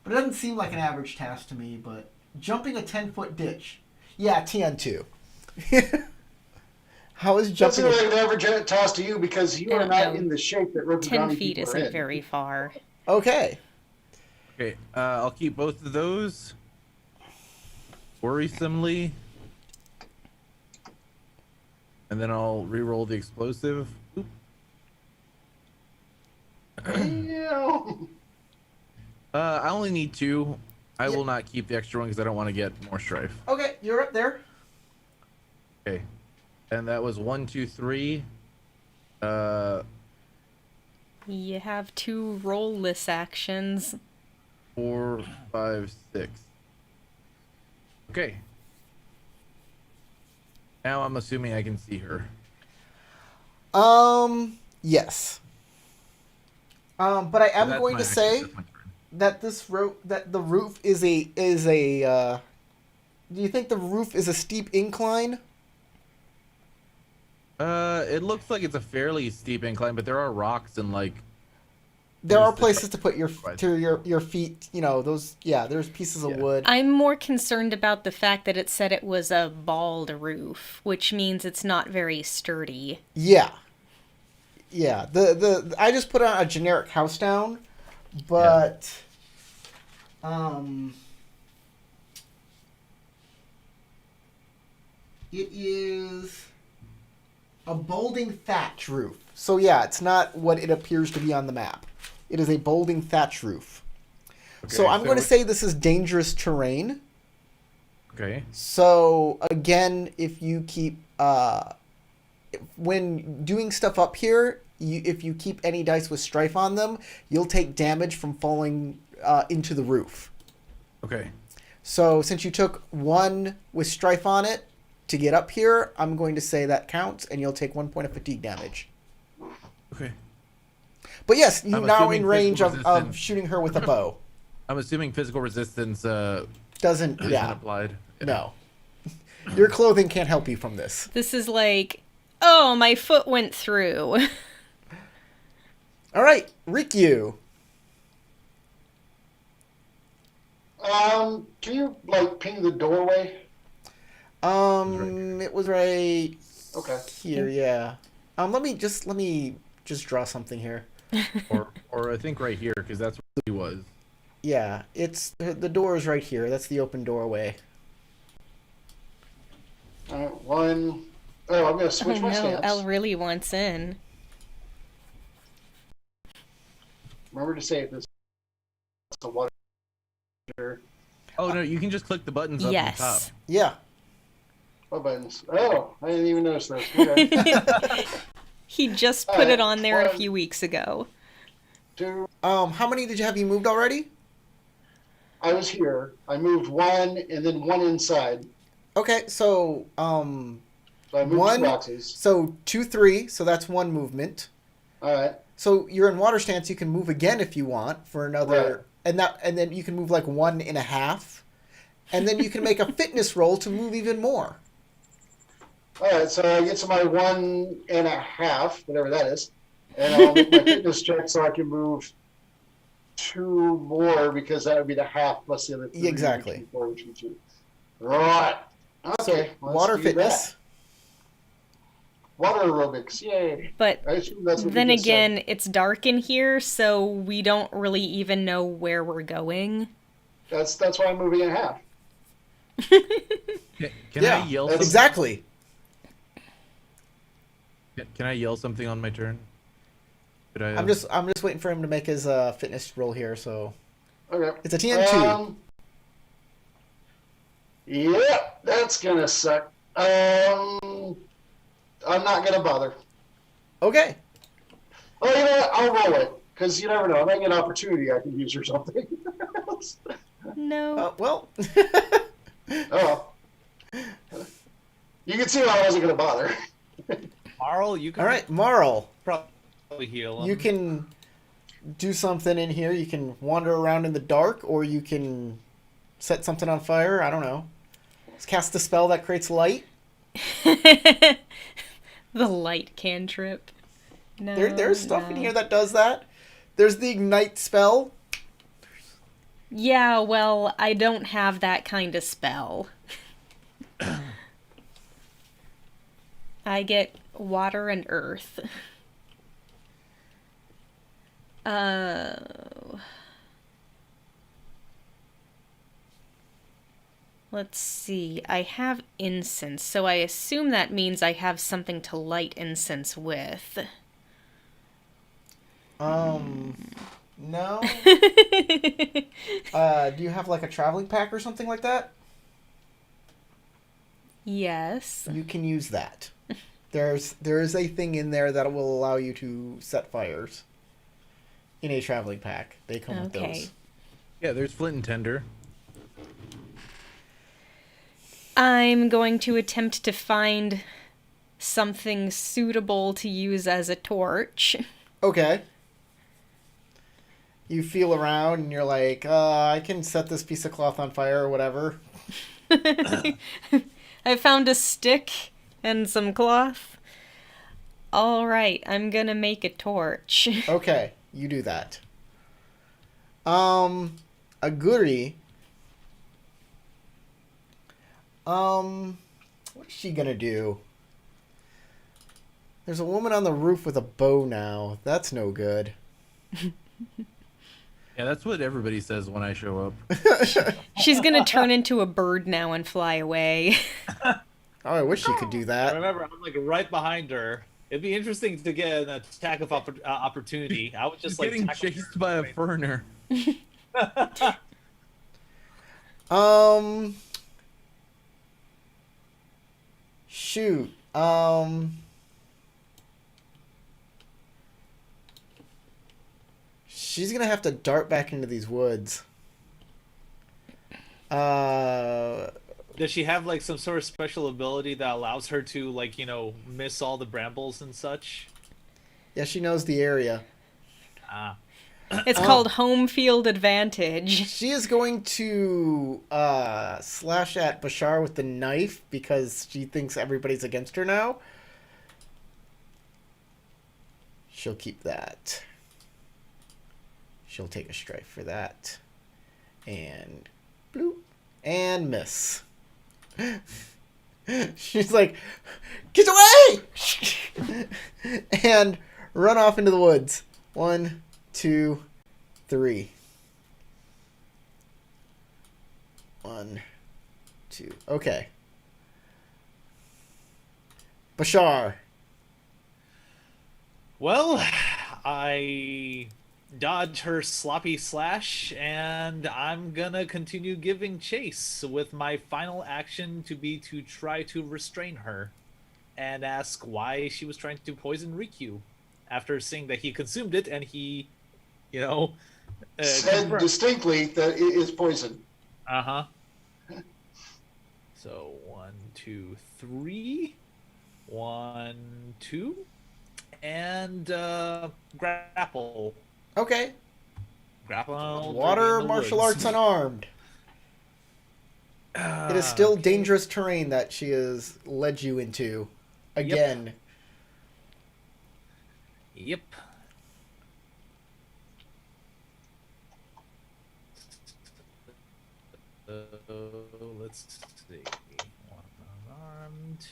But it doesn't seem like an average task to me, but jumping a 10-foot ditch. Yeah, TN2. How is Doesn't jumping seem like an average task to you because you I are don't not know. in the shape that 10 Ripperoni feet people are isn't in. very far. Okay. Okay, I'll keep both of those. Worrisomely. And then I'll re-roll the explosive. Oop. Yeah. I only need 2. I will not keep the extra one because I don't want to get more strife. Okay, you're up there. Okay. And that was 1, 2, 3. You have 2 roll-less actions. 4, 5, 6. Okay. Now I'm assuming I can see her. Yes. But I am That's going my to action. say That's my turn. that that the roof is a do you think the roof is a steep incline? It looks like it's a fairly steep incline, but there are rocks and like There There's are the places to put Right. your feet, those there's pieces of Yeah. wood. I'm more concerned about the fact that it said it was a bald roof, which means it's not very sturdy. Yeah. Yeah. The I just put on a generic house down, but it is a balding thatch roof. So yeah, it's not what it appears to be on the map. It is a balding thatch roof. So Okay, I'm going to say this is dangerous terrain. Okay. So again, if you keep when doing stuff up here, if you keep any dice with strife on them, you'll take damage from falling into the roof. Okay. So since you took 1 with strife on it to get up here, I'm going to say that counts, and you'll take 1 point of fatigue damage. Okay. But yes, you're I'm now assuming in range physical of resistance. shooting her with a bow. I'm assuming physical resistance Doesn't isn't yeah applied. Yeah. no. Your clothing can't help you from this. This is like, oh, my foot went through. All right, Rikyu. Can you ping the doorway? It was right Okay. here, yeah. Let me just draw something here. Or I think right here because that's where he was. Yeah, it's the door is right here. That's the open doorway. All right, 1. Oh, I'm gonna switch Oh my no, stance. Elle really wants in. Remember to save this. It's a water. Oh no, you can just click the buttons up on top. Yes. Yeah. What buttons? Oh, I didn't even notice those. Okay. He just put Alright, it on there a one. few weeks ago. 2. How many have you moved already? I was here. I moved 1 and then 1 inside. Okay, so So I moved 1, 2 boxes. so 2, 3, so that's 1 movement. All right. So you're in water stance. You can move again if you want for another, Right. and then you can move like 1.5, and then you can make a fitness roll to move even more. All right. So I get to my 1.5, whatever that is, and I'll make my fitness check so I can move 2 more because that would be the half plus the other 3. Exactly. Which would be 4, which would be 2. Right. Okay. So let's water do fitness. that. Water aerobics. Yay. But I assume that's what then you just again, it's dark in here, so we don't really even know where we're going. said. That's why I'm moving in half. Can Yeah, I yell? that's- Something? Exactly. Can I yell something on my turn? Good idea. I'm just waiting for him to make his fitness roll here. So Okay. it's a TN2. Yeah, that's gonna suck. I'm not gonna bother. Okay. Oh, you know what? I'll roll it because you never know. I might get an opportunity I can use or something. No. Well. Oh, you can see why I wasn't gonna bother. Marl, you can All right, Marl. probably heal him. You can do something in here. You can wander around in the dark, or you can set something on fire. I don't know. Let's cast a spell that creates light. The light cantrip. No. There's stuff in no. here that does that. There's the ignite spell. Yeah, well, I don't have that kind of spell. I get water and earth. Let's see. I have incense, so I assume that means I have something to light incense with. No. Do you have like a traveling pack or something like that? Yes. You can use that. There is a thing in there that will allow you to set fires. In a traveling pack, they come with Okay. those. Yeah, there's flint and tinder. I'm going to attempt to find something suitable to use as a torch. Okay. You feel around and you're like, I can set this piece of cloth on fire or whatever. I found a stick and some cloth. All right, I'm gonna make a torch. Okay, you do that. Aguri. What is she gonna do? There's a woman on the roof with a bow now. That's no good. Yeah, that's what everybody says when I show up. She's gonna turn into a bird now and fly away. Oh, I wish she could do that. Remember, I'm like right behind her. It'd be interesting to get an attack of opportunity. I would just like Getting tackle chased by a ferner. Shoot. She's gonna have to dart back into these woods. Does she have like some sort of special ability that allows her to like, miss all the brambles and such? Yeah, she knows the area. Ah. It's called home field advantage. She is going to slash at Bashar with the knife because she thinks everybody's against her now. She'll keep that. She'll take a strike for that. And bloop. And miss. She's like, get away! And run off into the woods. 1, 2, 3. 1, 2. Okay. Bashar. Well, I dodge her sloppy slash, and I'm gonna continue giving chase with my final action to be to try to restrain her and ask why she was trying to poison Riku after seeing that he consumed it and he, Said confirmed. distinctly that it is poison. Uh-huh. So 1, 2, 3. 1, 2. And grapple. Okay. Grapple. Water in the martial woods. arts unarmed. It is still dangerous terrain that she has led you into. Again. Yep. Let's see. One unarmed.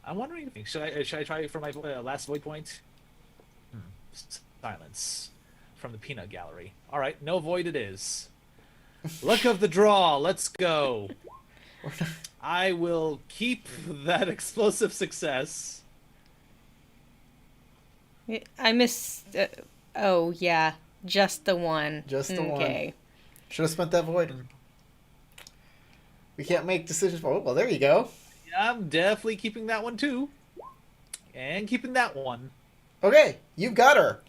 I'm wondering, should I try for my last void point? Silence from the peanut gallery. All right, no void it is. Luck of the draw. Let's go. I will keep that explosive success. I miss. Oh, yeah. Just the one. Just the one. Okay. Should have spent that void. We can't make decisions. Oh, well, there you go. Yeah, I'm definitely keeping that one too. And keeping that one. Okay, you've got her.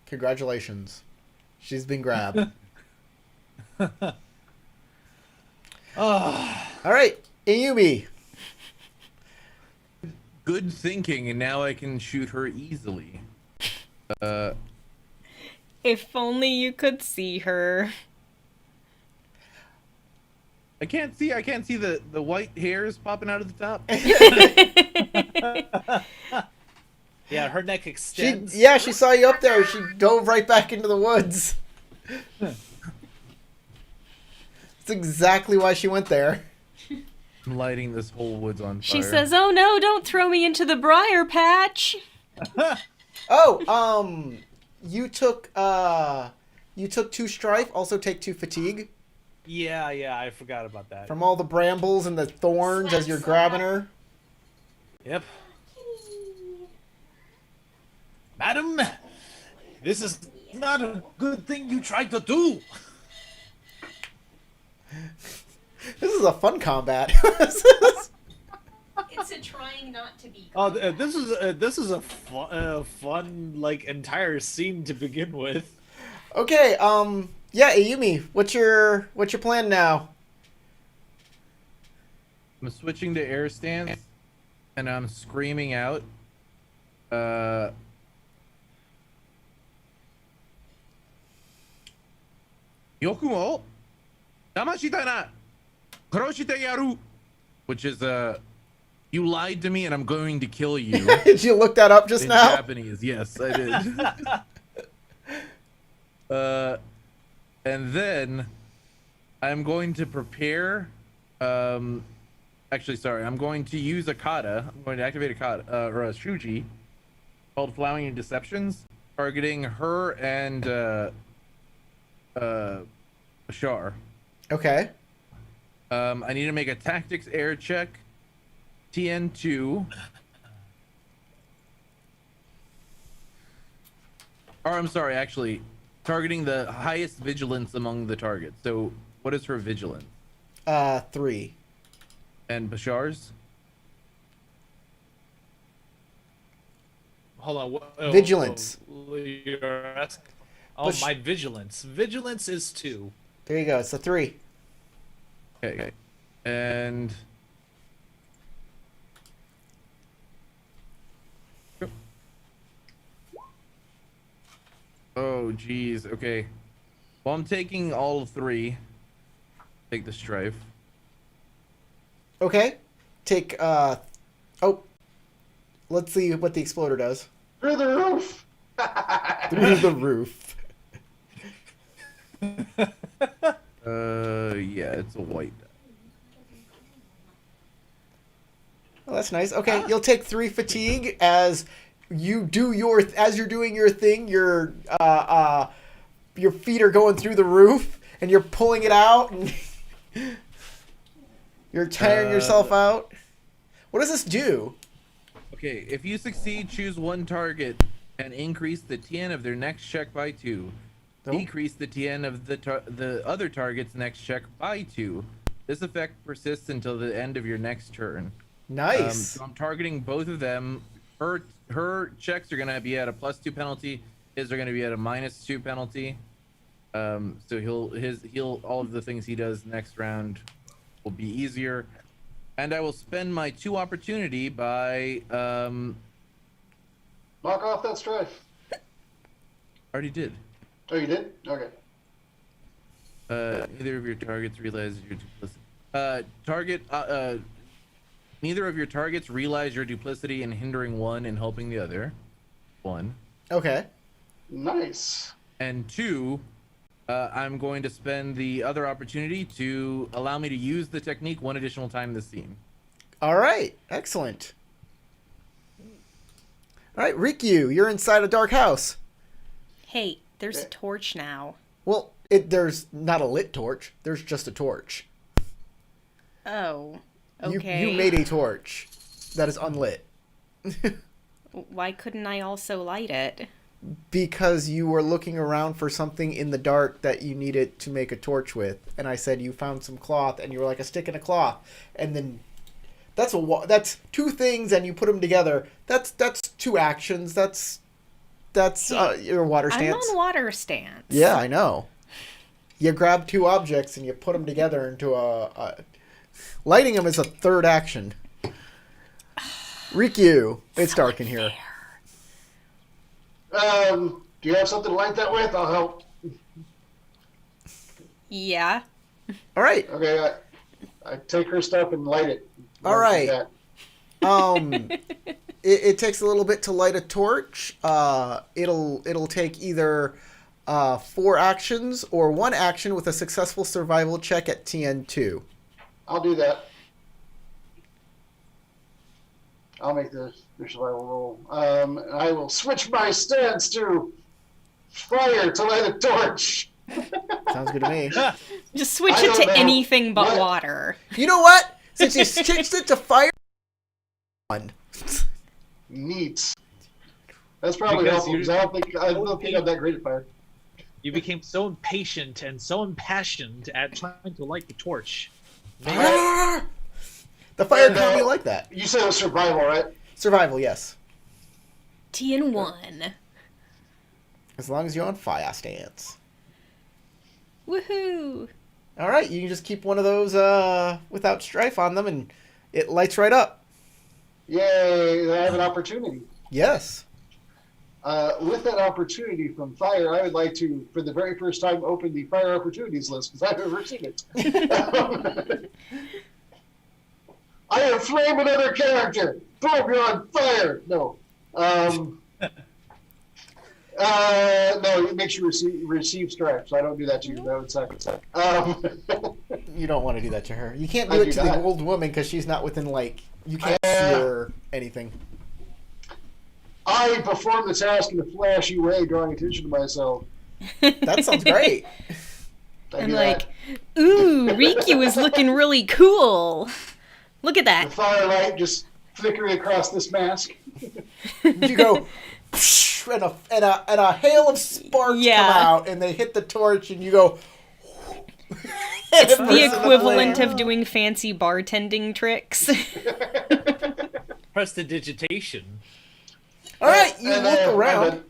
Congratulations. She's been grabbed. Ah, All right, Ayumi. Good thinking, and now I can shoot her easily. If only you could see her. I can't see the white hairs popping out of the top. yeah, her neck extends. She saw you up there. She dove right back into the woods. That's exactly why she went there. I'm lighting this whole woods on fire. She says, "Oh no, don't throw me into the briar patch." Oh, you took 2 strife. Also take 2 fatigue Yeah, I forgot about that. from all the brambles and the thorns as you're grabbing her. Yep. Madam, this is not a good thing you tried to do. This is a fun combat. It's a trying not to be. Oh, this is a fun like entire scene to begin with. Okay, yeah, Ayumi, what's your plan now? I'm switching to air stance, and I'm screaming out. Yokumo, damashita na, kuroshite yaru, which is you lied to me and I'm going to kill you. Did you look that up just In now? Japanese, yes, I did. And then I'm going to prepare. Actually, sorry, I'm going to use a kata. I'm going to activate a kata or a shuji called Flowering in Deceptions, targeting her and Bashar. Okay. I need to make a tactics air check. TN2. Or I'm sorry, actually, targeting the highest vigilance among the targets. So, what is her vigilance? 3. And Bashar's? Hold on. Vigilance. You're asking. Oh, But my vigilance. Vigilance is 2. There you go. It's a 3. Okay. And oh geez, okay. Well, I'm taking all 3. Take the strife. Okay. Take oh. Let's see what the exploder does. Through the roof. Through the roof. Yeah, it's a white. Oh, that's nice. Okay, you'll take 3 fatigue as you do as you're doing your thing. Your feet are going through the roof, and you're pulling it out, and you're tiring yourself out. What does this do? Okay, if you succeed, choose one target and increase the TN of their next check by 2. Nope. Decrease the TN of the other target's next check by 2. This effect persists until the end of your next turn. Nice. So I'm targeting both of them. Her checks are gonna be at a +2 penalty. His are gonna be at a -2 penalty. So he'll all of the things he does next round will be easier. And I will spend my 2 opportunity by Knock off that strife. already did. Oh, you did? Okay. Neither of your targets realize your duplicity. Neither of your targets realize your duplicity in hindering one and helping the other. 1. Okay. Nice. And 2, I'm going to spend the other opportunity to allow me to use the technique 1 additional time this scene. All right. Excellent. All right, Rikyu, you're inside a dark house. Hey, there's a torch now. Well, there's not a lit torch. There's just a torch. Oh, okay. You made a torch that is unlit. Why couldn't I also light it? Because you were looking around for something in the dark that you needed to make a torch with, and I said you found some cloth, and you were like, a stick and a cloth, and then that's two things, and you put them together. That's two actions. That's your water stance. I'm on water stance. Yeah, I know. You grab two objects and you put them together into a lighting them is a third action. Rikyu, it's dark in here. Do you have something to light that with? I'll help. Yeah. All right. Okay, I take her stuff and light it. All right. It takes a little bit to light a torch. It'll take either 4 actions or 1 action with a successful survival check at TN2. I'll do that. I'll make the survival roll. I will switch my stance to fire to light a torch. Sounds good to me. Just switch I it don't to know anything but what- water. You know what? Since you switched it to fire, Neat. That's probably Because helpful because I don't think I'm that great at fire. You became so impatient and so impassioned at trying to light the torch. the fire And, caught me like that. You said it was survival, right? Survival, yes. TN1. As long as you're on fire stance. Woohoo! All right, you can just keep one of those without strife on them, and it lights right up. Yay! I have an opportunity. Yes. With that opportunity from fire, I would like to, for the very first time, open the fire opportunities list because I've never seen it. I have flame another character. Boom, you're on fire. No. No, it makes you receive stripes. I don't do that to you. That would suck. You don't want to do that to her. You can't do I it do to not. the old woman because she's not within, like, you can't see her anything. I perform the task in a flashy way, drawing attention to myself. That sounds great. I I'm do like, that. ooh, Rikyu is looking really cool. Look at The that. firelight just flickering across this mask. You go, and a hail of sparks Yeah. come out, and they hit the torch, and you go. It's the equivalent of doing fancy bartending tricks. Prestidigitation. All right, you And look then- around.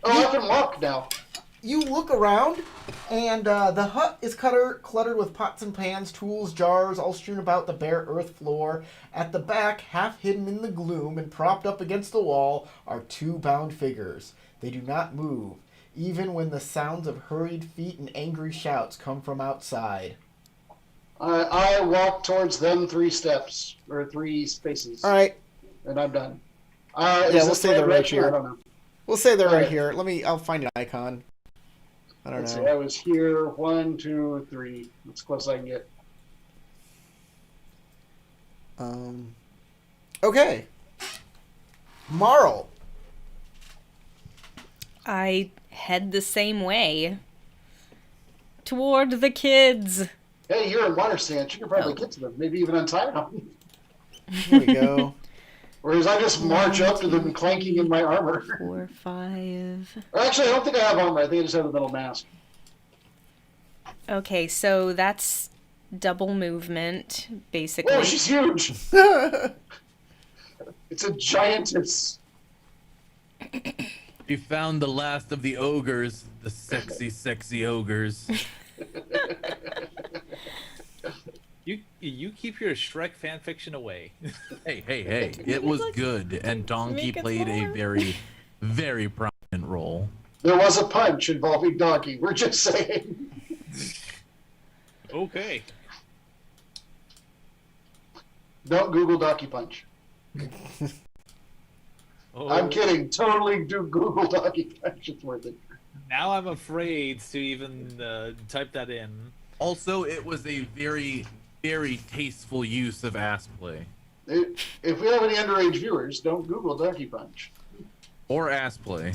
Oh, I can walk now. You look around, and the hut is cluttered with pots and pans, tools, jars, all strewn about the bare earth floor. At the back, half hidden in the gloom and propped up against the wall, are 2 bound figures. They do not move, even when the sounds of hurried feet and angry shouts come from outside. I walk towards them 3 steps, or 3 spaces, All right, and I'm done. Yeah, Is we'll this say the they're right direction? here. I don't know. we'll say they're right Okay. here. I'll find an icon. I don't Let's see, know. I was here 1, 2, 3. That's as close as I can get. Okay. Marl. I head the same way. Toward the kids. Hey, you're in water stance. You can probably Oh. get to them. Maybe even untie them. Here we go. Whereas I just march up to them clanking in my armor. 4, 5. Or actually, I don't think I have armor. I think I just have a metal mask. Okay, so that's double movement, basically. Oh, she's huge. It's a giantess. You found the last of the ogres, the sexy, sexy ogres. You keep your Shrek fanfiction away. Hey, hey, hey! It was good, and Donkey Make us played a more. very, very prominent role. There was a punch involving Donkey. We're just saying. Okay. Don't Google Donkey Punch. Oh, I'm kidding. Totally do Google Donkey Punch. It's worth it. Now I'm afraid to even type that in. Also, it was a very, very tasteful use of ass play. If we have any underage viewers, don't Google Donkey Punch. Or ass play.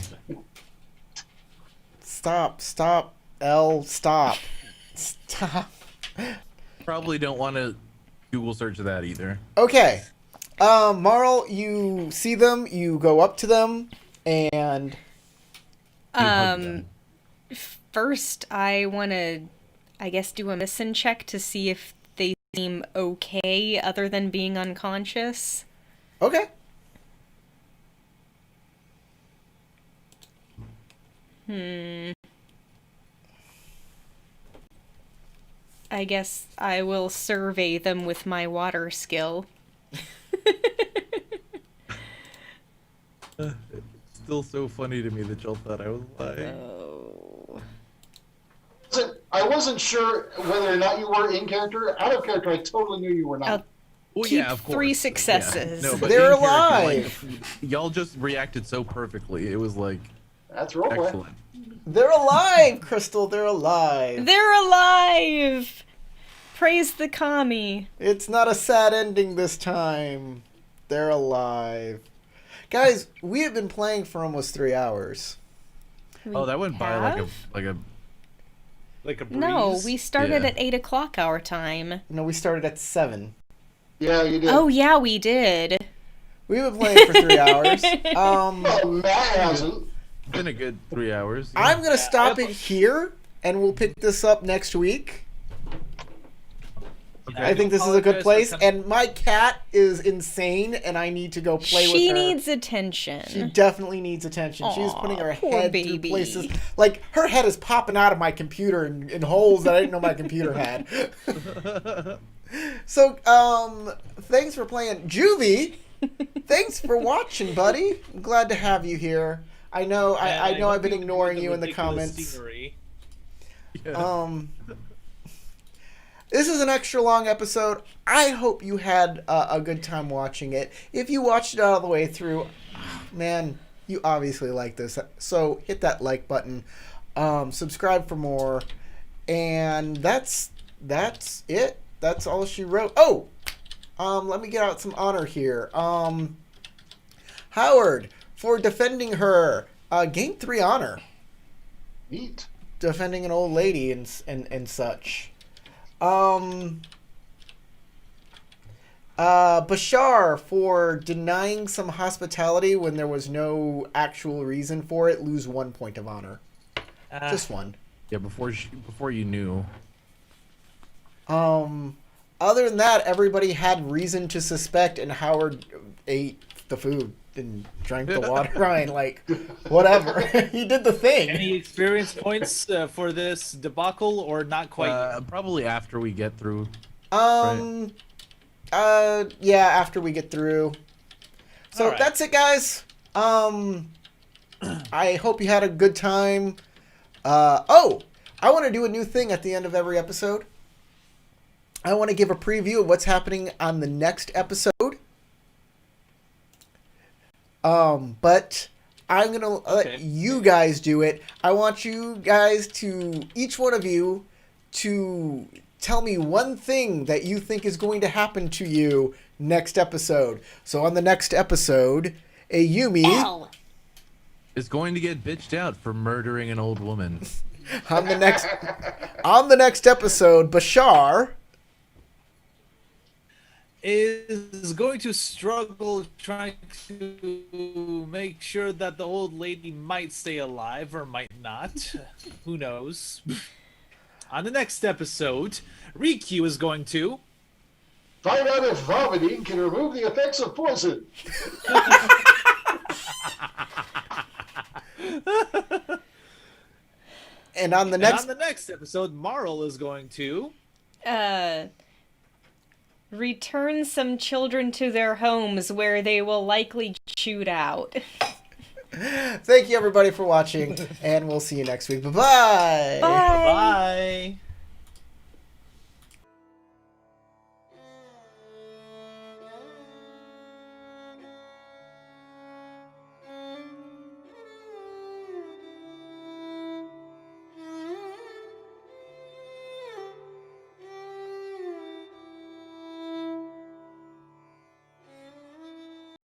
Stop. Stop. Stop. Stop. Probably don't want to Google search that either. Okay. Marl, you see them, you go up to them, and You hug them. First, I want to, I guess, do a medicine check to see if they seem okay other than being unconscious. okay. I guess I will survey them with my water skill. Still so funny to me that y'all thought I was lying. Oh. I wasn't sure whether or not you were in character. Out of character, I totally knew you were not. I'll Well, keep yeah, of course. 3 Yeah. successes. No, but They're in character, alive. y'all just reacted so perfectly. It was like That's roleplay. excellent. They're alive, Crystal. They're alive. They're alive! Praise the kami. It's not a sad ending this time. They're alive. Guys, we have been playing for almost 3 hours. Oh, that went by like have? a Like a breeze. No, we started Yeah. at 8 o'clock our time. No, we started at 7. Yeah, you did. Oh, yeah, we did. We've been playing for 3 hours. Oh, Matt hasn't. been a good 3 hours. I'm going to stop it here, and we'll pick this up next week. Okay. I think this is a good apologize place, for and my cat is insane, and I need to go play with her. She needs attention. She definitely needs attention. She's Aw, putting her poor head baby. through places. Like, her head is popping out of my computer in holes that I didn't know my computer had. So, thanks for playing. Juvie, thanks for watching, buddy. I'm glad to have you here. I know, I know I've been ignoring you in the comments. Scenery. Yeah. This is an extra long episode. I hope you had a good time watching it. If you watched it all the way through, man, you obviously like this. So hit that like button. Subscribe for more. And that's it. That's all she wrote. Oh! Let me get out some honor here. Howard, for defending her, gained 3 honor. Neat. Defending an old lady and such. Bashar, for denying some hospitality when there was no actual reason for it, lose 1 point of honor. Just 1. Yeah, before you knew. Other than that, everybody had reason to suspect, and Howard ate the food and drank the water. Ryan, like, whatever. He did the thing. Any experience points for this debacle, or not quite? Yet? Probably after we get through. Yeah, after we get through. So All right. that's it, guys. I hope you had a good time. I want to do a new thing at the end of every episode. I want to give a preview of what's happening on the next episode. But I'm going to let you guys do it. I want you guys to, each one of you, to tell me one thing that you think is going to happen to you next episode. So on the next episode, Ayumi Is going to get bitched out for murdering an old woman. on the next episode, Bashar Is going to struggle trying to make sure that the old lady might stay alive or might not. Who knows? On the next episode, Riku is going to Find out if vomiting can remove the effects of poison. and on the and next on the next episode, Marl is going to Return some children to their homes where they will likely shoot out. Thank you everybody for watching, and we'll see you next week. Bye-bye. Bye. bye.